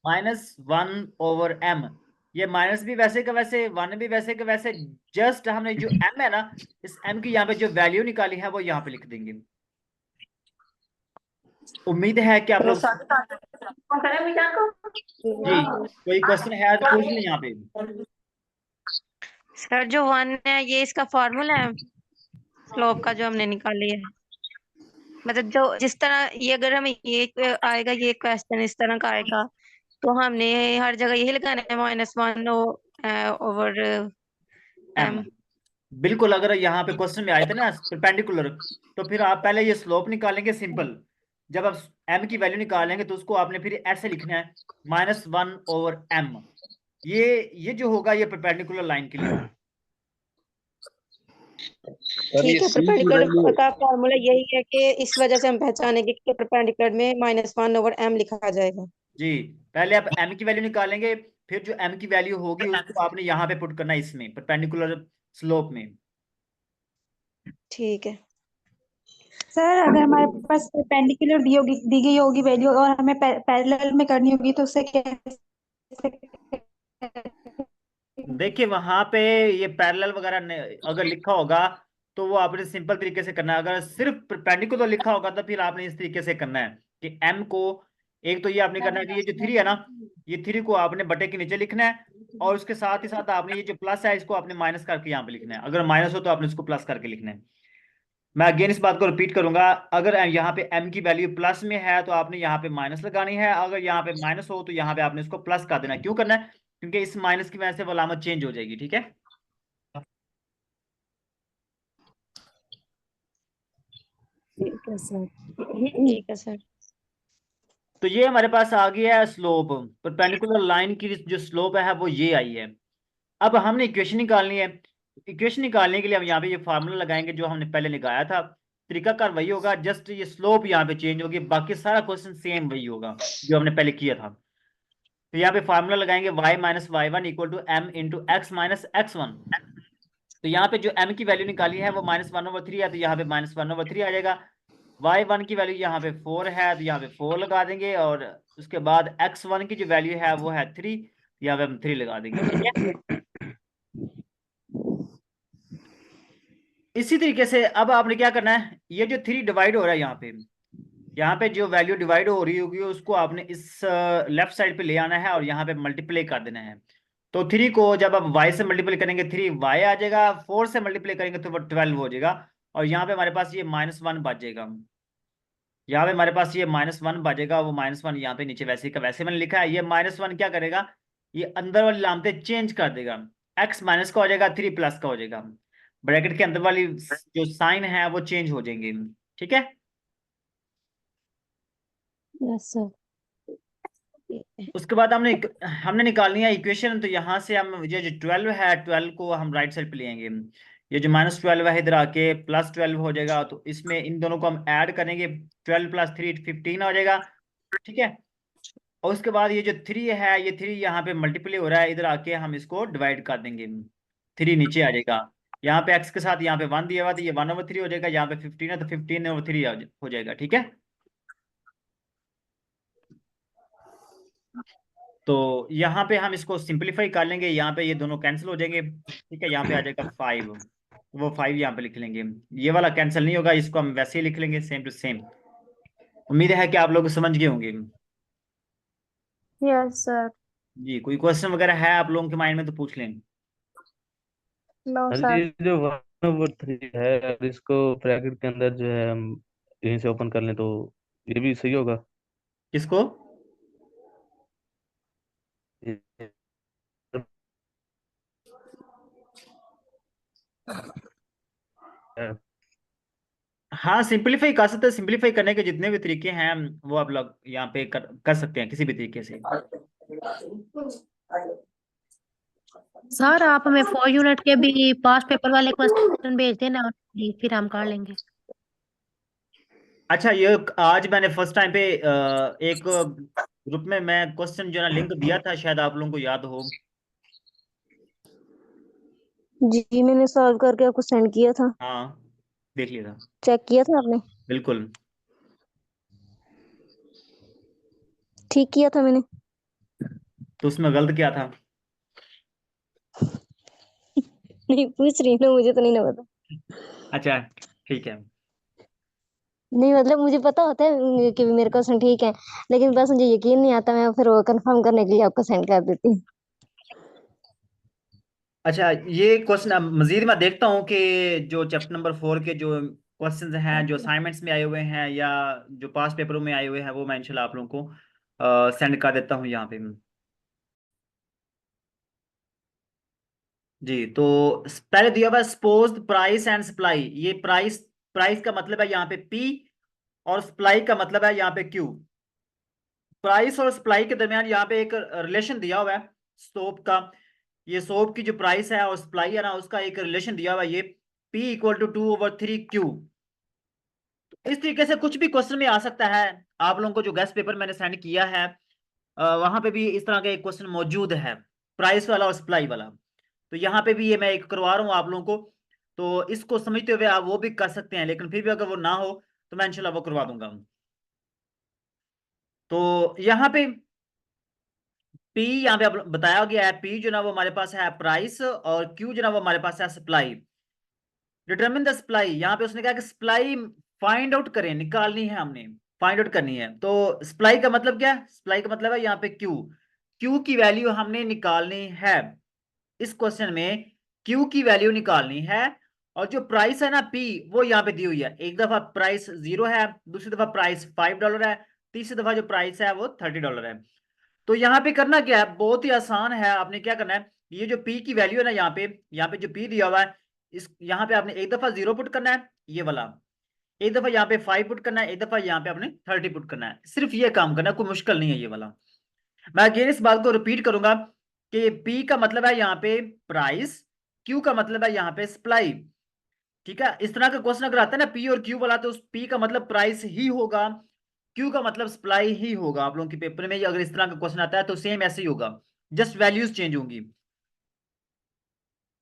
-1/m। ये माइनस भी वैसे का वैसे, 1 भी वैसे का वैसे, जस्ट हमने जो m है ना, इस m की यहाँ पे जो वैल्यू निकाली है वो यहाँ पे लिख देंगे। उम्मीद है कि आप लोग जी, कोई क्वेश्चन है तो पूछ लें यहाँ पे। सर जो 1 है ये इसका फॉर्मूला है स्लोप का जो हमने निकाली है, मतलब जो जिस तरह ये अगर हमें ये आएगा, ये क्वेश्चन इस तरह का आएगा तो हमने हर जगह यही लगाना है -1/m। बिल्कुल, अगर यहाँ पे क्वेश्चन में आए थे ना परपेंडिकुलर, तो फिर आप पहले ये स्लोप निकालेंगे सिंपल। जब आप m की वैल्यू निकालेंगे तो उसको आपने फिर ऐसे लिखना है -1/m। ये जो होगा ये परपेंडिकुलर लाइन के लिए। ठीक है, परपेंडिकुलर का फॉर्मूला यही है कि इस वजह से हम पहचानेंगे कि परपेंडिकुलर में -1/m लिखा जाएगा। जी, पहले आप m की वैल्यू निकालेंगे, फिर जो m की वैल्यू होगी उसको आपने यहाँ पे पुट करना है इसमें परपेंडिकुलर स्लोप में। ठीक है सर, अगर हमारे पास परपेंडिकुलर दी गई होगी वैल्यू और हमें पैरेलल में करनी होगी तो उससे कैसे? देखिए वहां पे ये पैरेलल वगैरह अगर लिखा होगा तो वो आपने सिंपल तरीके से करना है। अगर सिर्फ परपेंडिकुलर लिखा होगा तो फिर आपने इस तरीके से करना है कि m को, एक तो ये आपने करना है कि ये जो 3 है ना, ये 3 को आपने बटे के नीचे लिखना है और उसके साथ ही साथ आपने ये जो प्लस है इसको आपने माइनस करके यहाँ पे लिखना है। अगर माइनस हो तो आपने इसको प्लस करके लिखना है। मैं अगेन इस बात को रिपीट करूंगा, अगर यहाँ पे m की वैल्यू प्लस में है तो आपने यहाँ पे माइनस लगानी है, अगर यहाँ पे माइनस हो तो यहाँ पे आपने इसको प्लस कर देना है। क्यों करना है? क्योंकि इस माइनस की वजह से वो अलामत चेंज हो जाएगी। ठीक है, ठीक है सर। ठीक है सर। तो ये हमारे पास आ गया है स्लोप, परपेंडिकुलर लाइन की जो स्लोप है वो ये आई है। अब हमने इक्वेशन निकालनी है। इक्वेशन निकालने के लिए हम यहाँ पे ये फार्मूला लगाएंगे जो हमने पहले लगाया था। तरीकाकार वही होगा, जस्ट ये स्लोप यहाँ पे चेंज होगी, बाकी सारा क्वेश्चन सेम वही होगा जो हमने पहले किया था। तो यहाँ पे फार्मूला लगाएंगे y - y1 equal to m into x minus x1। तो यहाँ पे जो m की वैल्यू निकाली है वो -1/3 है, तो यहाँ पे -1/3 आ जाएगा। y1 की वैल्यू यहाँ पे 4 है तो यहाँ पे 4 लगा देंगे और उसके बाद x1 की जो वैल्यू है वो है 3, यहाँ पे हम 3 लगा देंगे। ठीक है, इसी तरीके से अब आपने क्या करना है, ये जो 3 डिवाइड हो रहा है यहाँ पे जो वैल्यू डिवाइड हो रही होगी उसको आपने इस लेफ्ट साइड पे ले आना है और यहाँ पे मल्टीप्लाई कर देना है। तो 3 को जब आप y से मल्टीप्लाई करेंगे 3y आ जाएगा, 4 से मल्टीप्लाई करेंगे तो वो 12 हो जाएगा और यहाँ पे हमारे पास ये -1 बच जाएगा। यहाँ पे हमारे पास ये -1 बचेगा, वो -1 यहाँ पे नीचे वैसे का वैसे मैंने लिखा है। ये -1 क्या करेगा, ये अंदर वाली लामतें चेंज कर देगा, x माइनस का हो जाएगा, 3 प्लस का हो जाएगा, ब्रैकेट के अंदर वाली जो साइन है वो चेंज हो जाएंगे। ठीक है, यस सर। उसके बाद हमने निकालनी है इक्वेशन। तो यहाँ से हम ये जो 12 है 12 को हम राइट साइड पे ले आएंगे। ये जो -12 है इधर आके +12 हो जाएगा। तो इसमें इन दोनों को हम ऐड करेंगे, 12 + 3 15 हो जाएगा, ठीक है। और उसके बाद ये जो 3 है, ये 3 यहाँ पे मल्टीप्लाई हो रहा है, इधर आके हम इसको डिवाइड कर देंगे, 3 नीचे आ जाएगा। यहाँ पे x के साथ यहाँ पे 1 दिया हुआ, तो ये 1/3 हो जाएगा। यहाँ पे 15 है तो 15/3 हो जाएगा, ठीक है। तो यहाँ पे हम इसको सिंपलीफाई कर लेंगे, यहाँ पे ये दोनों कैंसिल हो जाएंगे, ठीक है। यहाँ पे आ जाएगा 5, वो 5 यहाँ पे लिख लेंगे। ये वाला कैंसिल नहीं होगा, इसको हम वैसे ही लिख लेंगे सेम टू सेम। उम्मीद है कि आप लोग समझ गए होंगे। Yes sir. जी, कोई क्वेश्चन वगैरह है आप लोगों के माइंड में तो पूछ लें। नो हाँ जी, सर। ये जो 1/3 है, अगर इसको ब्रैकेट के अंदर जो है हम यहीं से ओपन कर लें तो ये भी सही होगा। किसको? ये- हाँ, सिंपलीफाई कर सकते हैं। सिंपलीफाई करने के जितने भी तरीके हैं वो आप लोग यहाँ पे कर सकते हैं किसी भी तरीके से। सर आप हमें 4 यूनिट के भी पास्ट पेपर वाले क्वेश्चन भेज देना, फिर हम कर लेंगे। अच्छा, ये आज मैंने फर्स्ट टाइम पे एक ग्रुप में मैं क्वेश्चन जो ना लिंक दिया था, शायद आप लोगों को याद हो। जी मैंने सॉल्व करके आपको सेंड किया था, हाँ, देख लिया था, चेक किया था आपने? बिल्कुल ठीक किया था मैंने। तो उसमें गलत क्या था? नहीं पूछ रही ना, मुझे तो नहीं ना पता। अच्छा, ठीक है। नहीं मतलब मुझे पता होता है कि मेरे क्वेश्चन ठीक है, लेकिन बस मुझे यकीन नहीं आता, मैं फिर वो कंफर्म करने के लिए आपको सेंड कर देती हूँ। अच्छा, ये क्वेश्चन मजीद मैं देखता हूँ कि जो चैप्टर नंबर 4 के जो क्वेश्चंस हैं, जो असाइनमेंट्स में आए हुए हैं या जो पास पेपरों में आए हुए हैं, वो मैं इंशाल्लाह आप लोगों को सेंड कर देता हूँ यहाँ पे। जी, तो पहले दिया हुआ सपोज प्राइस एंड सप्लाई। ये प्राइस का मतलब है यहाँ पे P और सप्लाई का मतलब है यहाँ पे Q। प्राइस और सप्लाई के दरमियान यहाँ पे एक रिलेशन दिया हुआ है सोप का। ये सोप की जो प्राइस है और सप्लाई है ना, उसका एक रिलेशन दिया हुआ है, ये P = 2/3Q। इस तरीके से कुछ भी क्वेश्चन में आ सकता है। आप लोगों को जो गेस्ट पेपर मैंने सेंड किया है वहां पे भी इस तरह का एक क्वेश्चन मौजूद है, प्राइस वाला और सप्लाई वाला। तो यहाँ पे भी ये मैं एक करवा रहा हूँ आप लोगों को, तो इसको समझते हुए आप वो भी कर सकते हैं। लेकिन फिर भी अगर वो ना हो तो मैं इंशाल्लाह वो करवा दूंगा। तो यहाँ पे P यहाँ पे बताया गया है, P जो ना वो हमारे पास है प्राइस और Q जो ना वो हमारे पास है सप्लाई। डिटरमिन द सप्लाई, यहाँ पे उसने कहा कि सप्लाई फाइंड आउट करें, निकालनी है, हमने फाइंड आउट करनी है। तो सप्लाई का मतलब क्या है? सप्लाई का मतलब है यहाँ पे Q की वैल्यू हमने निकालनी है। इस क्वेश्चन में Q की वैल्यू निकालनी है। और जो प्राइस है ना P, वो यहाँ पे दी हुई है। एक दफा प्राइस 0 है, दूसरी दफा प्राइस $5 है, तीसरी दफा जो प्राइस है वो $30 है। तो यहाँ पे करना क्या है? बहुत ही आसान है। आपने क्या करना है, ये जो P की वैल्यू है ना, यहाँ पे जो P दिया हुआ है, इस यहाँ पे आपने एक दफा 0 पुट करना है, ये वाला, एक दफा यहाँ पे 5 पुट करना है, एक दफा यहाँ पे आपने 30 पुट करना है। सिर्फ ये काम करना है, कोई मुश्किल नहीं है ये वाला। मैं अगेन इस बात को रिपीट करूंगा कि P का मतलब है यहाँ पे प्राइस, Q का मतलब है यहाँ पे सप्लाई, ठीक है। इस तरह का क्वेश्चन अगर आता है ना P और Q वाला, तो उस P का मतलब प्राइस ही होगा, Q का मतलब सप्लाई ही होगा। आप लोगों के पेपर में अगर इस तरह का क्वेश्चन आता है तो सेम ऐसे ही होगा, जस्ट वैल्यूज चेंज होंगी।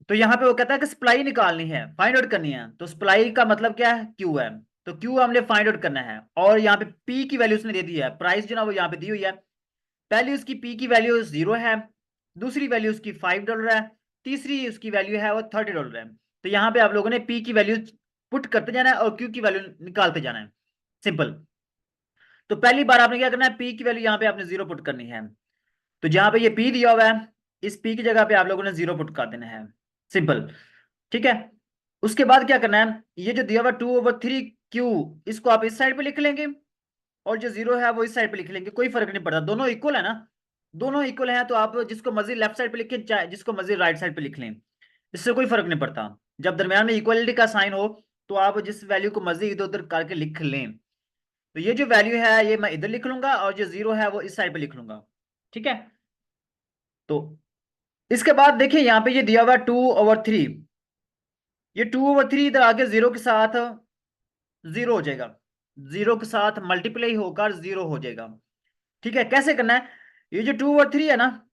तो यहाँ पे वो कहता है कि सप्लाई निकालनी है, फाइंड आउट करनी है। तो सप्लाई का मतलब क्या है? Q है, तो Q हमने फाइंड आउट करना है। और यहाँ पे P की वैल्यू उसने दे दी है, प्राइस जो ना वो यहाँ पे दी हुई है। पहली उसकी P की वैल्यू 0 है, दूसरी वैल्यू उसकी $5 है, तीसरी उसकी वैल्यू है वो $30 है। तो यहाँ पे आप लोगों ने P की वैल्यू पुट करते जाना है और Q की वैल्यू निकालते जाना है, सिंपल। तो पहली बार आपने क्या करना है, P की वैल्यू यहाँ पे आपने 0 पुट करनी है। तो जहां पे ये P दिया हुआ है, इस P की जगह पे आप लोगों ने 0 पुट कर देना है, सिंपल, ठीक है। उसके बाद क्या करना है, ये जो दिया हुआ 2/3Q, इसको आप इस साइड पे लिख लेंगे और जो 0 है वो इस साइड पे लिख लेंगे, कोई फर्क नहीं पड़ता, दोनों इक्वल है ना, दोनों इक्वल है। तो आप जिसको मर्जी लेफ्ट साइड पे लिखें, चाहे जिसको मर्जी राइट साइड पे लिख लें, इससे कोई फर्क नहीं पड़ता। जब दरमियान में इक्वलिटी का साइन हो तो आप जिस वैल्यू को मर्जी इधर उधर करके लिख लें। तो ये जो वैल्यू है ये मैं इधर लिख लूंगा और जो 0 है वो इस साइड पे लिख लूंगा, ठीक है। तो इसके बाद देखिए यहाँ पे ये दिया हुआ 2/3, ये 2/3 इधर आके 0 के साथ 0 हो जाएगा, 0 के साथ मल्टीप्लाई होकर 0 हो जाएगा, ठीक है। कैसे करना है, ये जो 2/3 है ना,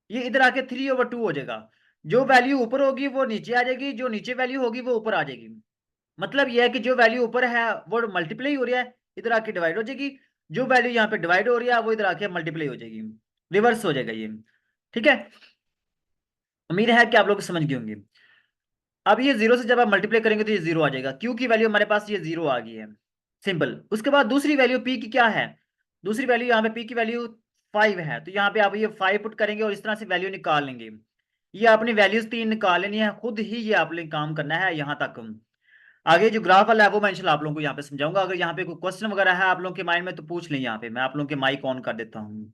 ये इधर आके 3/2 हो जाएगा। जो वैल्यू ऊपर होगी वो नीचे आ जाएगी, जो नीचे वैल्यू होगी वो ऊपर आ जाएगी। मतलब ये है कि जो वैल्यू ऊपर है वो मल्टीप्लाई हो रहा है, इधर आके डिवाइड हो जाएगी, जो वैल्यू यहाँ पे डिवाइड हो रही है वो इधर आके मल्टीप्लाई हो जाएगी, रिवर्स हो जाएगा ये, ठीक है। उम्मीद है कि आप लोग समझ गए होंगे। अब ये 0 से जब आप मल्टीप्लाई करेंगे तो ये 0 आ जाएगा, क्यू की वैल्यू हमारे पास ये 0 आ गई है, सिंपल। उसके बाद दूसरी वैल्यू पी की क्या है, दूसरी वैल्यू यहाँ पे पी की वैल्यू 5 है, तो यहाँ पे आप ये 5 पुट करेंगे और इस तरह से वैल्यू निकाल लेंगे। ये अपनी वैल्यूज 3 निकाल लेनी है, खुद ही ये आपने काम करना है यहाँ तक। आगे जो ग्राफ वाला है वो मैं इंशाल्लाह आप लोगों को यहाँ पे समझाऊंगा। अगर यहाँ पे कोई क्वेश्चन वगैरह है आप लोगों के माइंड में तो पूछ लें, यहाँ पे मैं आप लोगों के माइक ऑन कर देता हूँ।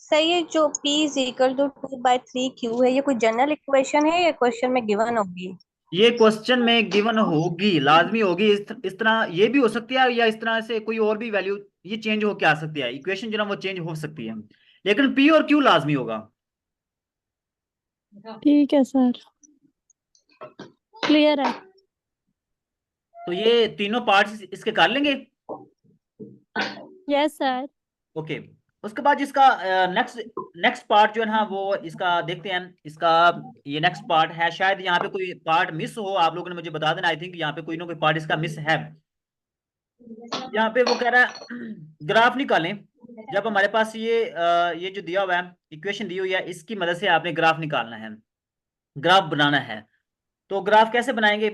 सर ये जो P is equal to 2/3Q है, ये कोई जनरल इक्वेशन है या क्वेश्चन में गिवन होगी? ये क्वेश्चन में गिवन होगी, लाजमी होगी। इस तरह ये भी हो सकती है या इस तरह से कोई और भी वैल्यू ये चेंज होके आ सकती है, इक्वेशन जो ना वो चेंज हो सकती है, लेकिन पी और क्यू लाजमी होगा। ठीक है सर, क्लियर है। तो ये तीनों पार्ट्स इसके कर लेंगे, यस सर। ओके। उसके बाद इसका नेक्स्ट पार्ट जो है ना वो इसका देखते हैं। इसका ये नेक्स्ट पार्ट है, शायद यहाँ पे कोई पार्ट मिस हो, आप लोगों ने मुझे बता देना। आई थिंक यहाँ पे कोई ना कोई पार्ट इसका मिस है। यहाँ पे वो कह रहा है ग्राफ निकालें। जब हमारे पास ये जो दिया हुआ है, इक्वेशन दी हुई है, इसकी मदद से आपने ग्राफ निकालना है, ग्राफ बनाना है। तो ग्राफ कैसे बनाएंगे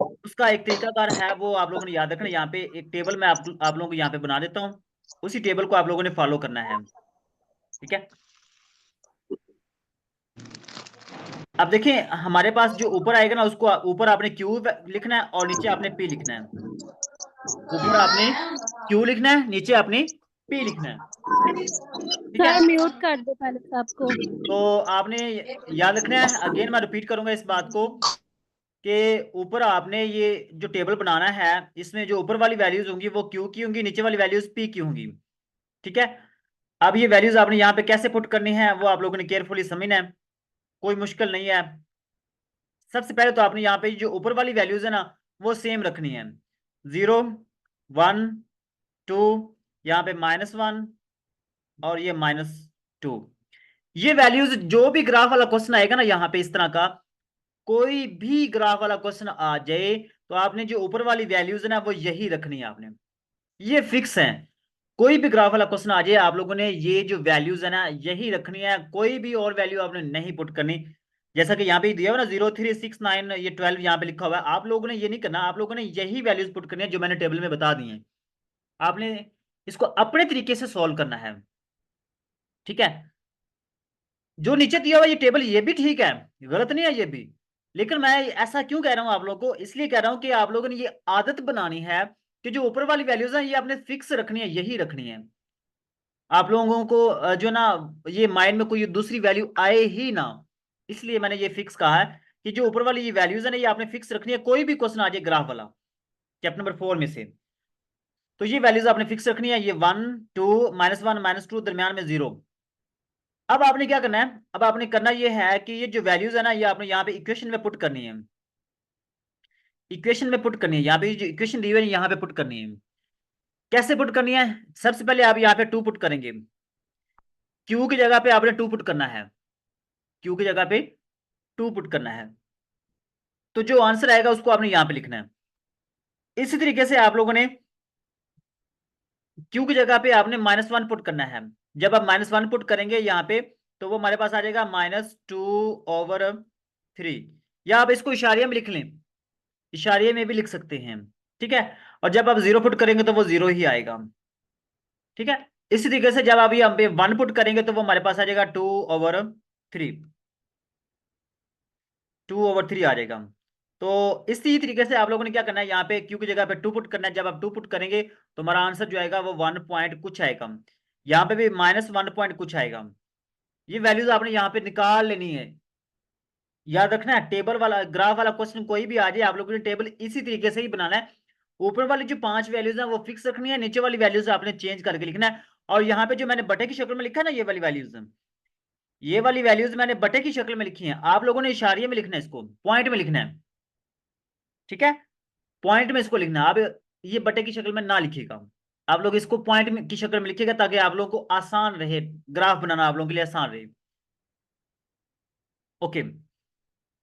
उसका एक तरीकाकार है, वो आप लोगों ने याद रखना। यहाँ पे एक टेबल मैं आप लोगों को यहाँ पे बना देता हूँ, उसी टेबल को आप लोगों ने फॉलो करना है, ठीक है। अब देखें हमारे पास जो ऊपर आएगा ना, उसको ऊपर आपने क्यू लिखना है और नीचे आपने पी लिखना है। ऊपर आपने क्यू लिखना है, नीचे आपने पी लिखना है, ठीक है। सर म्यूट कर दो पहले सबको। तो आपने याद रखना है, अगेन मैं रिपीट करूंगा इस बात को, कि ऊपर आपने ये जो टेबल बनाना है, इसमें जो ऊपर वाली वैल्यूज होंगी वो क्यू की होंगी, नीचे वाली वैल्यूज पी की होंगी, ठीक है। अब ये वैल्यूज आपने यहाँ पे कैसे पुट करनी है वो आप लोगों ने केयरफुली समझना है, कोई मुश्किल नहीं है। सबसे पहले तो आपने यहाँ पे जो ऊपर वाली वैल्यूज है ना वो सेम रखनी है, 0 1 2, यहाँ पे -1 और ये -2। ये वैल्यूज जो भी ग्राफ वाला क्वेश्चन आएगा ना यहाँ पे, इस तरह का कोई भी ग्राफ वाला क्वेश्चन आ जाए तो आपने जो ऊपर वाली वैल्यूज है ना वो यही रखनी है आपने, ये फिक्स है। कोई भी ग्राफ वाला क्वेश्चन आ जाए आप लोगों ने ये जो वैल्यूज है ना यही रखनी है, कोई भी और वैल्यू आपने नहीं पुट करनी। जैसा कि यहाँ पे दिया हुआ ना 0 3 6 9 ये 12 यहाँ पे लिखा हुआ है, आप लोगों ने ये नहीं करना, आप लोगों ने यही वैल्यूज पुट करनी है जो मैंने टेबल में बता दी है। आपने इसको अपने तरीके से सॉल्व करना है, ठीक है। जो नीचे दिया हुआ ये टेबल ये भी ठीक है, गलत नहीं है ये भी, लेकिन मैं ऐसा क्यों कह रहा हूं आप लोगों को, इसलिए कह रहा हूं कि आप लोगों ने ये आदत बनानी है कि जो ऊपर वाली वैल्यूज हैं ये आपने फिक्स रखनी है, यही रखनी है। आप लोगों को जो ना ये माइंड में कोई दूसरी वैल्यू आए ही ना, इसलिए मैंने ये फिक्स कहा है कि जो ऊपर वाली ये वैल्यूज है ना ये आपने फिक्स रखनी है। कोई भी क्वेश्चन आ जाए ग्राफ वाला चैप्टर नंबर 4 में से, तो ये वैल्यूज आपने फिक्स रखनी है, ये 1 2 -1 -2 दरमियान में 0। अब आपने क्या करना है, अब आपने करना ये है कि ये जो वैल्यूज है ना ये आपने यहाँ पे इक्वेशन में पुट करनी है, इक्वेशन में पुट करनी है। यहाँ पे जो इक्वेशन दी हुई है यहाँ पे पुट करनी है। कैसे पुट करनी है, सबसे पहले आप यहाँ पे 2 पुट करेंगे, क्यू की जगह पे आपने 2 पुट करना है, क्यू की जगह पे 2 पुट करना है। तो जो आंसर आएगा उसको आपने यहाँ पे लिखना है। इसी तरीके से आप लोगों ने क्यू की जगह पे आपने -1 पुट करना है। जब आप -1 पुट करेंगे यहाँ पे तो वो हमारे पास आ जाएगा -2/3, या आप इसको इशारिया में लिख लें, इशारिये में भी लिख सकते हैं, ठीक है। और जब आप 0 पुट करेंगे तो वो 0 ही आएगा, ठीक है। इसी तरीके से जब आप यहाँ पे 1 पुट करेंगे तो वो हमारे पास आ जाएगा 2/3, 2/3 आ जाएगा। तो इसी तरीके से आप लोगों ने क्या करना है, यहाँ पे क्यू की जगह पे 2 पुट करना है। जब आप 2 पुट करेंगे तो हमारा आंसर जो आएगा वो 1 पॉइंट कुछ आएगा, यहाँ पे भी -1 पॉइंट कुछ आएगा। ये वैल्यूज आपने यहाँ पे निकाल लेनी है, याद रखना है, टेबल वाला ग्राफ वाला क्वेश्चन कोई भी आ जाए आप लोगों ने टेबल इसी तरीके से ही बनाना है। ऊपर वाली जो 5 वैल्यूज है वो फिक्स रखनी है, नीचे वाली वैल्यूज आपने चेंज करके लिखना है। और यहाँ पे जो मैंने बटे की शक्ल में लिखा है ना, ये वाली वैल्यूज मैंने बटे की शक्ल में लिखी है, आप लोगों ने इशारे में लिखना है, इसको पॉइंट में लिखना है, ठीक है, पॉइंट में इसको लिखना है। अब ये बटे की शक्ल में ना लिखिएगा, आप लोग इसको पॉइंट की शक्ल में लिखिएगा ताकि आप लोगों को आसान रहे, ग्राफ बनाना आप लोगों के लिए आसान रहे। ओके,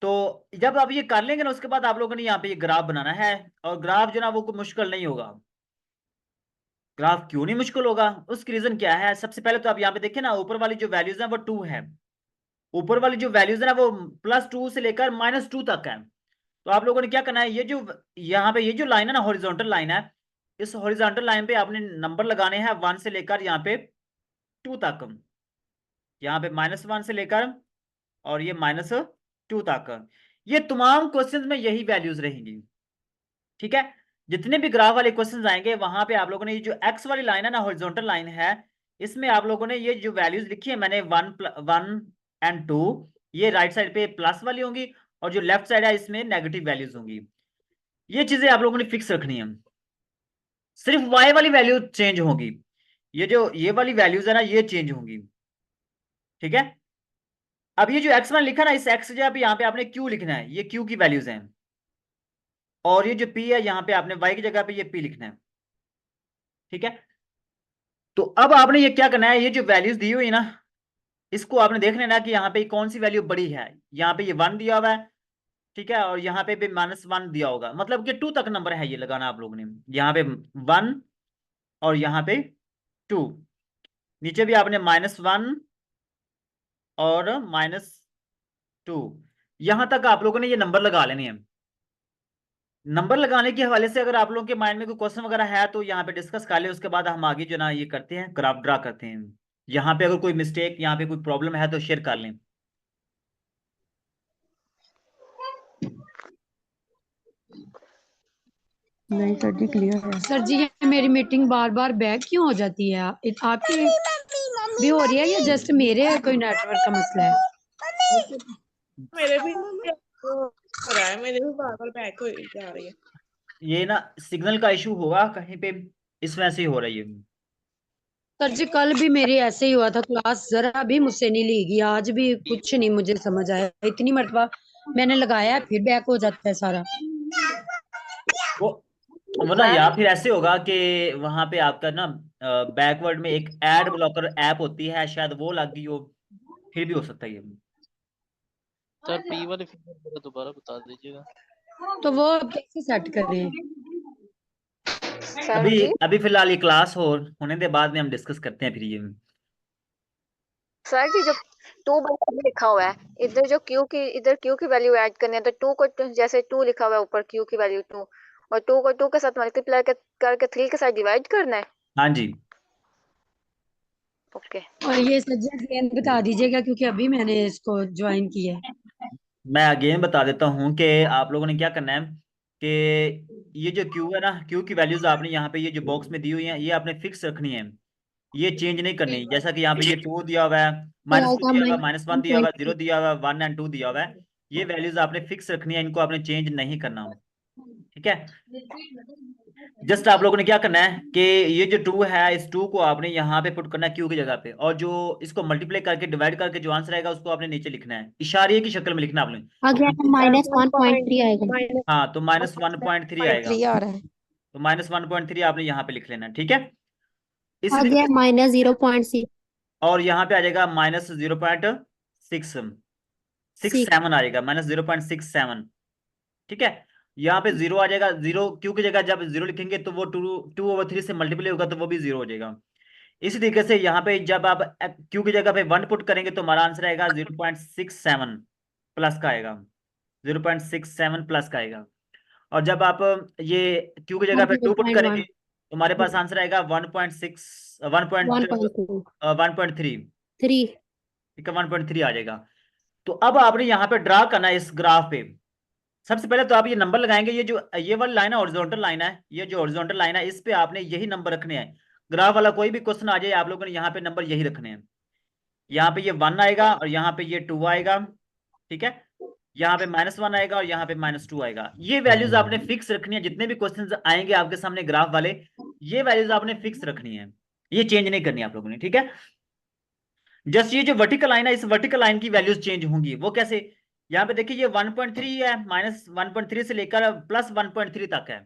तो जब आप ये कर लेंगे ना उसके बाद आप लोगों ने यहाँ पे ये ग्राफ बनाना है। और ग्राफ जो ना वो कोई मुश्किल नहीं होगा। ग्राफ क्यों नहीं मुश्किल होगा, उसकी रीजन क्या है? सबसे पहले तो आप यहाँ पे देखिए ना, ऊपर वाली जो वैल्यूज है वो 2 है, ऊपर वाली जो वैल्यूज है ना वो +2 से लेकर -2 तक है। तो आप लोगों ने क्या करना है, ये जो यहाँ पे ये जो लाइन है ना, हॉरिजॉन्टल लाइन है, इस हॉरिजॉन्टल लाइन पे आपने नंबर लगाने हैं 1 से लेकर यहाँ पे 2 तक, यहाँ पे -1 से लेकर और ये -2 तक। ये तमाम क्वेश्चंस में यही वैल्यूज रहेंगी, ठीक है। जितने भी ग्राफ वाले क्वेश्चंस आएंगे वहां पे आप लोगों ने ये जो एक्स वाली लाइन है ना, हॉरिजॉन्टल लाइन है, इसमें आप लोगों ने ये जो वैल्यूज लिखी है मैंने 1 और 2, ये राइट साइड पे प्लस वाली होंगी और जो लेफ्ट साइड है इसमें नेगेटिव वैल्यूज होंगी। ये चीजें आप लोगों ने फिक्स रखनी है, सिर्फ वाई वाली वैल्यू चेंज होगी, ये वाली वैल्यूज है ना ये चेंज होंगी, ठीक है। अब ये जो एक्स मैंने लिखा ना, इस एक्स की जगह पे यहाँ पे आपने क्यू लिखना है, ये क्यू की वैल्यूज हैं। और ये जो पी है यहाँ पे आपने वाई की जगह पे ये पी लिखना है, ठीक है। तो अब आपने ये क्या करना है, ये जो वैल्यूज दी हुई ना इसको आपने देख लेना कि यहाँ पे कौन सी वैल्यू बड़ी है। यहाँ पे ये 1 दिया हुआ है, ठीक है, और यहाँ पे भी -1 दिया होगा, मतलब कि 2 तक नंबर है, ये लगाना आप लोगों ने। यहाँ पे 1 और यहाँ पे 2, नीचे भी आपने -1 और -2, यहां तक आप लोगों ने ये नंबर लगा लेने हैं। नंबर लगाने के हवाले से अगर आप लोगों के माइंड में कोई क्वेश्चन वगैरह है तो यहाँ पे डिस्कस कर ले, उसके बाद हम आगे जो ना ये करते हैं, ग्राफ ड्रा करते हैं। यहाँ पे अगर कोई मिस्टेक, यहाँ पे कोई प्रॉब्लम है तो शेयर कर लें। नहीं सर जी, क्लियर है। सर जी, ये मेरी मीटिंग बार बार बैक क्यों हो जाती है? आपकी भी हो रही है या जस्ट मेरे कोई नेटवर्क का मसला है? मेरे भी हो रहा है, मेरे भी बार बार बैक हो जा रही है। ये ना सिग्नल का इशू होगा कहीं पे, इस वजह से ही हो रही है। सर जी, कल भी मेरी ऐसे ही हुआ था, क्लास जरा भी मुझसे नहीं ली गई, आज भी कुछ नहीं मुझे समझ आया, इतनी मरतबा मैंने लगाया फिर बैक हो जाता है सारा। वो ना या फिर ऐसे होगा कि वहां पे आपका ना बैकवर्ड में एक एड ब्लॉकर ऐप होती है, शायद वो लग गई हो, फिर भी हो सकता है ये। सर पी वाले फिगर दोबारा बता दीजिएगा। तो वो कैसे सेट करें? अभी फिलहाल ये क्लास होने के बाद में हम डिस्कस करते हैं फिर ये। सर जी, जो 2 लिखा हुआ है, इधर जो इधर क्यू की वैल्यू ऐड करनी है, तो 2 को जैसे 2 लिखा हुआ है ऊपर, क्यू की वैल्यू 2, और 2 को 2 के साथ मल्टीप्लाई करके 3 के साथ डिवाइड करना है। हाँ जी, ओके। और ये सब्जेक्ट अगेन बता दीजिएगा क्योंकि अभी मैंने इसको ज्वाइन किया है। मैं अगेन बता देता हूँ कि आप लोगों ने क्या करना है कि ये जो क्यू है ना, क्यू की वैल्यूज आपने यहाँ पे ये जो बॉक्स में दी हुई है ये आपने फिक्स रखनी है, ये चेंज नहीं करनी। जैसा कि यहाँ पे ये 2 दिया हुआ है, -2 दिया हुआ है, -1 दिया हुआ है, 0 दिया हुआ है, 1 और 2 दिया हुआ है, ये वैल्यूज आपने फिक्स रखनी है, इनको आपने चेंज नहीं करना, ठीक है। जस्ट आप लोगों ने क्या करना है कि ये जो 2 है, इस 2 को आपने यहाँ पे पुट करना है क्यू की जगह पे, और जो इसको मल्टीप्लाई करके डिवाइड करके जो आंसर आएगा उसको आपने नीचे लिखना है, इशारे की शक्ल में लिखना आपने। -1.3 आएगा। हाँ, तो -1.3 आएगा, तो -1.3 आपने यहाँ पे लिख लेना, ठीक है। इस -0.6 और यहाँ पे आ जाएगा -0.67 आएगा, -0.67, ठीक है। यहाँ पे 0 आ जाएगा, 0 क्यू की जगह जब 0 लिखेंगे तो वो 2/3 से मल्टीप्लाई होगा तो वो भी 0 हो जाएगा। इसी तरीके से यहाँ पे जब आप क्यू की जगह पे 1 पुट करेंगे तो हमारा आंसर आएगा 0.67 प्लस का आएगा, 0.67 प्लस का आएगा। और जब आप ये क्यू की जगह पे 2 पुट करेंगे तो हमारे पास आंसर आएगा 1.3, ठीक है, 1.3 आ जाएगा। तो अब आपने यहाँ पे ड्रा करना है इस ग्राफ पे। सबसे पहले तो आप ये नंबर लगाएंगे, ये वाली लाइन है हॉरिजॉन्टल लाइन है, ये जो हॉरिजॉन्टल लाइन है इस पे आपने यही नंबर रखने हैं। ग्राफ वाला कोई भी क्वेश्चन आ जाए आप लोगों ने यहाँ पे नंबर यही रखने हैं। यहाँ पे ये 1 आएगा और यहाँ पे ये 2 आएगा, ठीक है। यहाँ पे -1 आएगा और यहाँ पे -2 आएगा। ये वैल्यूज आपने फिक्स रखनी है, जितने भी क्वेश्चन आएंगे आपके सामने ग्राफ वाले, ये वैल्यूज आपने फिक्स रखनी है, ये चेंज नहीं करनी आप लोगों ने, ठीक है। जस्ट ये जो वर्टिकल लाइन है, इस वर्टिकल लाइन की वैल्यूज चेंज होंगी। वो कैसे? यहाँ पे देखिए ये 1.3 है, -1.3 से लेकर +1.3 तक है।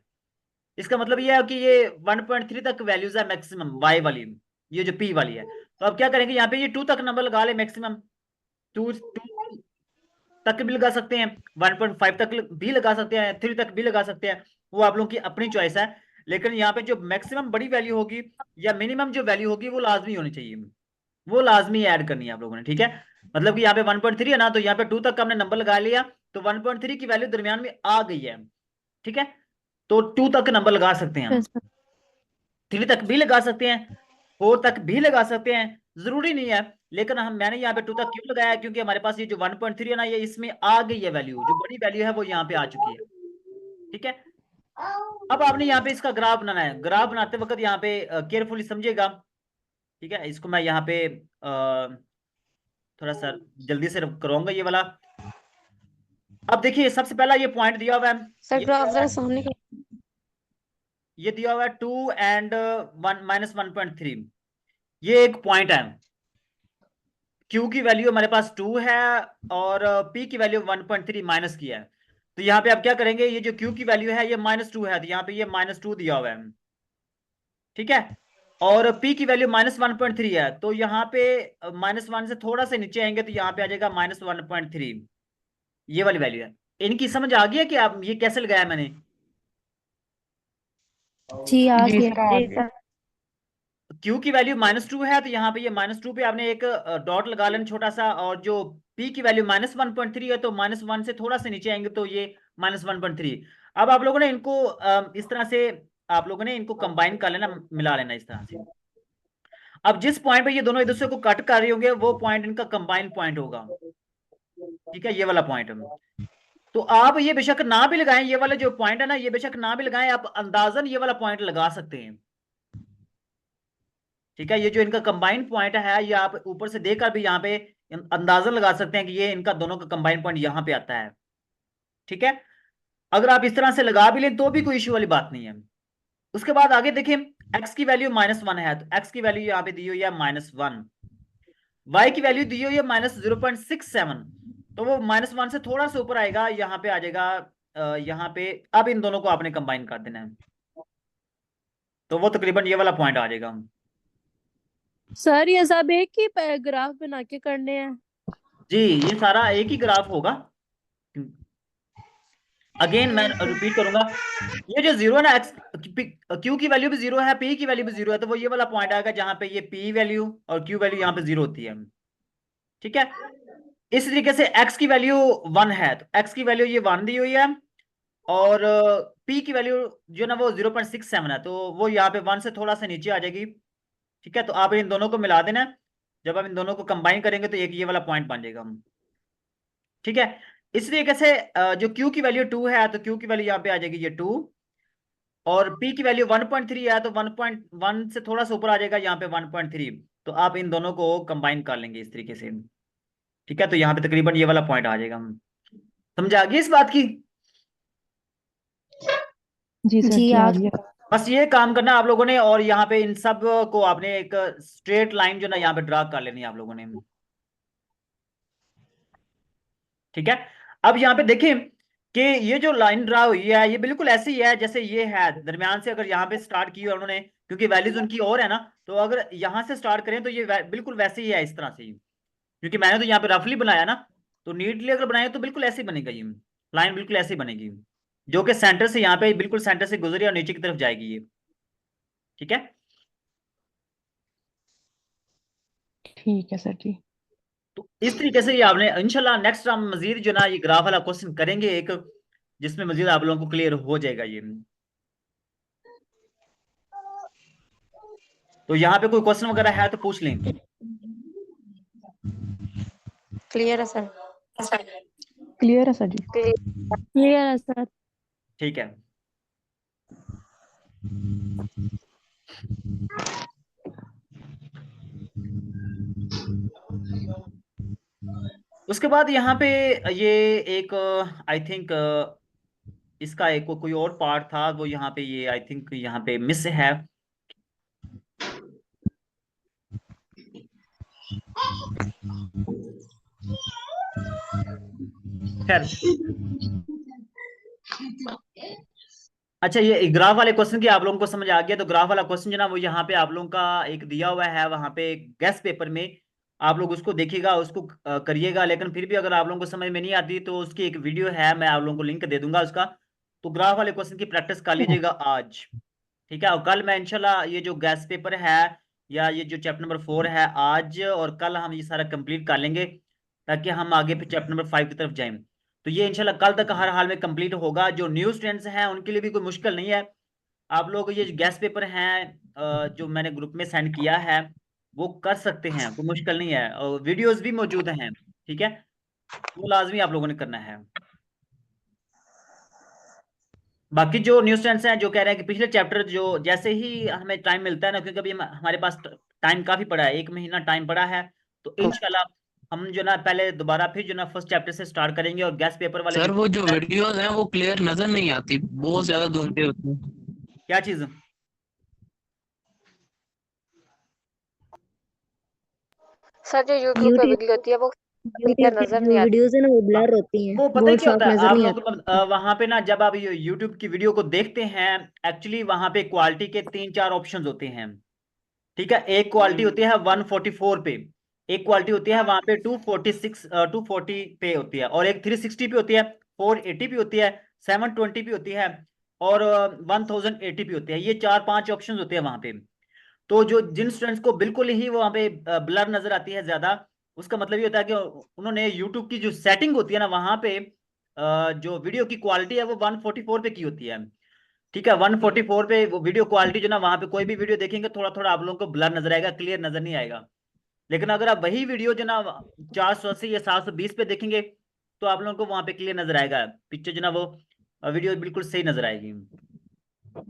इसका मतलब ये है कि ये 1.3 तक वैल्यूज है मैक्सिमम y वाली, ये जो p वाली है। तो अब क्या करेंगे, यहाँ पे ये 2 तक नंबर लगा ले मैक्सिमम, 2 तक भी लगा सकते हैं, 1.5 तक भी लगा सकते हैं, 3 तक भी लगा सकते हैं, वो आप लोगों की अपनी चॉइस है। लेकिन यहाँ पे जो मैक्सिमम बड़ी वैल्यू होगी या मिनिमम जो वैल्यू होगी वो लाजमी होनी चाहिए, वो लाजमी ऐड करनी है आप लोगों ने, ठीक है। मतलब कि यहाँ पे 1.3 है ना, तो यहाँ पे 2 तक हमने नंबर लगा लिया, तो 1.3 की वैल्यू दरमियान में आ गई है, ठीक है। तो 2 तक नंबर लगा सकते हैं हम, 3 तक भी लगा सकते हैं, 4 तक भी लगा सकते हैं, जरूरी नहीं है। लेकिन मैंने यहाँ पे 2 तक क्यों लगाया, क्योंकि हमारे पास ये जो 1.3 है ना, ये इसमें आ गई है वैल्यू, जो बड़ी वैल्यू है वो यहाँ पे आ चुकी है, ठीक है। अब आपने यहाँ पे इसका ग्राफ बनाना है। ग्राफ बनाते वक्त यहाँ पे केयरफुली समझिएगा, ठीक है। इसको मैं यहाँ पे थोड़ा सा जल्दी से करूंगा ये वाला। अब देखिए सबसे पहला ये पॉइंट दिया हुआ है, सर ग्राफ जरा सामने ये दिया हुआ है 2 एंड -1.3, ये एक पॉइंट है। Q की वैल्यू हमारे पास 2 है और P की वैल्यू 1.3 माइनस की है। तो यहाँ पे आप क्या करेंगे, ये जो Q की वैल्यू है ये -2 है, तो यहाँ पे ये -2 दिया हुआ है, ठीक है। और P की वैल्यू -1.3 है, तो यहाँ पे -1 से थोड़ा सा नीचे आएंगे तो यहाँ पे आ जाएगा -1.3, ये वाली वैल्यू है। इनकी समझ आ गई है कि आप ये कैसे लगाया मैंने? जी आ गया। Q की वैल्यू -2 है, तो यहाँ पे ये -2 पे आपने एक डॉट लगा लेना छोटा सा, और जो P की वैल्यू -1.3 है, तो -1 से थोड़ा सा नीचे आएंगे तो ये -1.3। अब आप लोगों ने इनको इस तरह से आप लोगों ने इनको कंबाइन कर लेना, मिला लेना इस तरह से। अब जिस पॉइंट पे ये दोनों एक दूसरे को कट कर रहे होंगे वो पॉइंट इनका कंबाइन पॉइंट होगा, ठीक है, ये वाला पॉइंट। तो आप ये बेशक ना भी लगाएं, ये वाला जो पॉइंट है ना, ये बेशक ना भी लगाएं, आप अंदाजन ये वाला पॉइंट लगा सकते हैं, ठीक है। ये जो इनका कंबाइंड पॉइंट है, ये आप ऊपर से देखकर भी यहाँ पे अंदाजा लगा सकते हैं कि ये इनका दोनों का कंबाइंड पॉइंट यहाँ पे आता है, ठीक है। अगर आप इस तरह से लगा भी लें तो भी कोई इश्यू वाली बात नहीं है। उसके बाद आगे देखें, x की वैल्यू -1 है, तो x की वैल्यू यहाँ पे दी हुई है -1, y की वैल्यू दी हुई है -0.67, तो वो -1 से थोड़ा सा ऊपर आएगा, यहाँ पे आ जाएगा यहाँ पे। अब इन दोनों को आपने कंबाइन कर देना है, तो वो तकरीबन ये वाला पॉइंट आ जाएगा। सर ये सब एक ही ग्राफ बना के करने हैं? जी ये सारा एक ही ग्राफ होगा। अगेन मैं रिपीट करूंगा, ये जो 0 है ना, Q की वैल्यू भी 0 है, P की वैल्यू भी 0 है, तो वो ये वाला पॉइंट आएगा जहां पे ये P वैल्यू और Q वैल्यू यहाँ पे 0 होती है, ठीक है। इस तरीके से x की वैल्यू 1 है, तो x की वैल्यू ये 1 दी हुई है, और P की वैल्यू जो ना वो 0.67 है, तो वो यहाँ पे 1 से थोड़ा सा नीचे आ जाएगी, ठीक है। तो आप इन दोनों को मिला देना, जब आप इन दोनों को कंबाइन करेंगे तो एक ये वाला पॉइंट बन जाएगा, ठीक है। इस तरीके से जो Q की वैल्यू 2 है, तो Q की वैल्यू यहाँ पे आ जाएगी ये 2, और P की वैल्यू 1.3 है, तो 1.1 से थोड़ा सा ऊपर आ जाएगा यहाँ पे 1.3, तो आप इन दोनों को कंबाइन कर लेंगे इस तरीके से, ठीक है। तो यहाँ पे तकरीबन ये वाला पॉइंट आ जाएगा। समझ आ गई इस बात की? जी सर जी आ गया। बस ये काम करना आप लोगों ने, और यहाँ पे इन सब को आपने एक स्ट्रेट लाइन जो ना यहाँ पे ड्रा कर लेनी है आप लोगों ने, ठीक है। अब यहाँ पे देखें कि ये जो लाइन ड्रा हुई है ये बिल्कुल ऐसी ही है जैसे ये है, दरमियान से अगर यहाँ पे स्टार्ट की है उन्होंने, क्योंकि वैल्यूज उनकी और है ना, तो अगर यहाँ से स्टार्ट करें तो ये बिल्कुल वैसे ही है, इस तरह से ही, क्योंकि मैंने तो यहाँ पे रफली बनाया ना, तो नीटली अगर बनाए तो बिल्कुल ऐसे ही बनेगा, ये लाइन बिल्कुल ऐसे ही बनेगी, जो कि सेंटर से यहाँ पे बिल्कुल सेंटर से गुजरी और नीचे की तरफ जाएगी ये, ठीक है। ठीक है सर जी। तो इस तरीके से ये आपने इंशाल्लाह नेक्स्ट हम मजीद जो ना ये ग्राफ वाला क्वेश्चन करेंगे एक, जिसमें मजीद आप लोगों को क्लियर हो जाएगा ये। तो यहाँ पे कोई क्वेश्चन वगैरह है तो पूछ लें। क्लियर है सर? क्लियर है सर जी। क्लियर है सर। ठीक है। उसके बाद यहाँ पे ये एक आई थिंक इसका एक कोई और पार्ट था, वो यहाँ पे ये आई थिंक यहाँ पे मिस है। खैर, अच्छा ये ग्राफ वाले क्वेश्चन की आप लोगों को समझ आ गया। तो ग्राफ वाला क्वेश्चन जो ना वो यहाँ पे आप लोगों का एक दिया हुआ है, वहां पे गेस्ट पेपर में आप लोग उसको देखिएगा, उसको करिएगा। लेकिन फिर भी अगर आप लोगों को समझ में नहीं आती तो उसकी एक वीडियो है, मैं आप लोगों को लिंक दे दूंगा उसका। तो ग्राफ वाले क्वेश्चन की प्रैक्टिस कर लीजिएगा आज, ठीक है। और कल मैं इंशाल्लाह ये जो गेस्ट पेपर है या ये जो चैप्टर नंबर 4 है, आज और कल हम ये सारा कंप्लीट कर लेंगे ताकि हम आगे फिर चैप्टर नंबर 5 की तरफ जाएं। तो ये इंशाल्लाह कल तक हर हाल में कंप्लीट होगा। जो न्यू स्टूडेंट्स हैं उनके लिए भी कोई मुश्किल नहीं है। आप लोग ये गेस्ट पेपर हैं जो मैंने ग्रुप में सेंड किया है वो कर सकते हैं, कोई मुश्किल नहीं है। और वीडियोस भी मौजूद हैं, ठीक है, वो लाजमी आप लोगों ने करना है। बाकी जो न्यू स्टूडेंट्स हैं जो कह रहे हैं कि पिछले चैप्टर जो जैसे ही हमें टाइम मिलता है ना, क्योंकि अभी हमारे पास टाइम काफी पड़ा है, 1 महीना टाइम पड़ा है, तो इंशाल्लाह हम जो ना पहले दोबारा फिर जो ना फर्स्ट चैप्टर से स्टार्ट करेंगे। और गेस्ट पेपर वाले सर वो जो वीडियोस हैं वो क्लियर नजर नहीं आती, बहुत ज्यादा धुंधले होते हैं। क्या चीज? सर जो यूट्यूब पे वीडियो होती है वो यूट्यूब नजर की नहीं जो आती। वीडियोस है ना वो ब्लर होती हैं, वो पता है बहुत क्या साफ होता है, नजर आप नहीं लोग आती। वहां पे ना जब आप ये यूट्यूब की वीडियो को देखते हैं, एक्चुअली वहां पे क्वालिटी के 3-4 ऑप्शंस होते हैं, ठीक है। एक क्वालिटी होती है 144 पे, एक क्वालिटी होती है वहां पे 240 पे होती है, और एक 360 पे होती है, 480 पे होती है, 720 पे होती है, और 1080 पे होती है। ये 4-5 ऑप्शंस होते हैं वहां पे। तो जो जिन स्टूडेंट्स को बिल्कुल ही वहां पे ब्लर नजर आती है ज्यादा, उसका मतलब ये होता है कि उन्होंने यूट्यूब की जो सेटिंग होती है ना वहां पे जो वीडियो की क्वालिटी है वो 144 पे की होती है, ठीक है। 144 पे वो वीडियो क्वालिटी जो ना वहां पे कोई भी वीडियो देखेंगे थोड़ा थोड़ा आप लोगों को ब्लर नजर आएगा, क्लियर नजर नहीं आएगा। लेकिन अगर आप वही वीडियो जो ना 480 या 720 पे देखेंगे तो आप लोगों को वहां पे क्लियर नजर आएगा, पिक्चर जो ना वो वीडियो बिल्कुल सही नजर आएगी।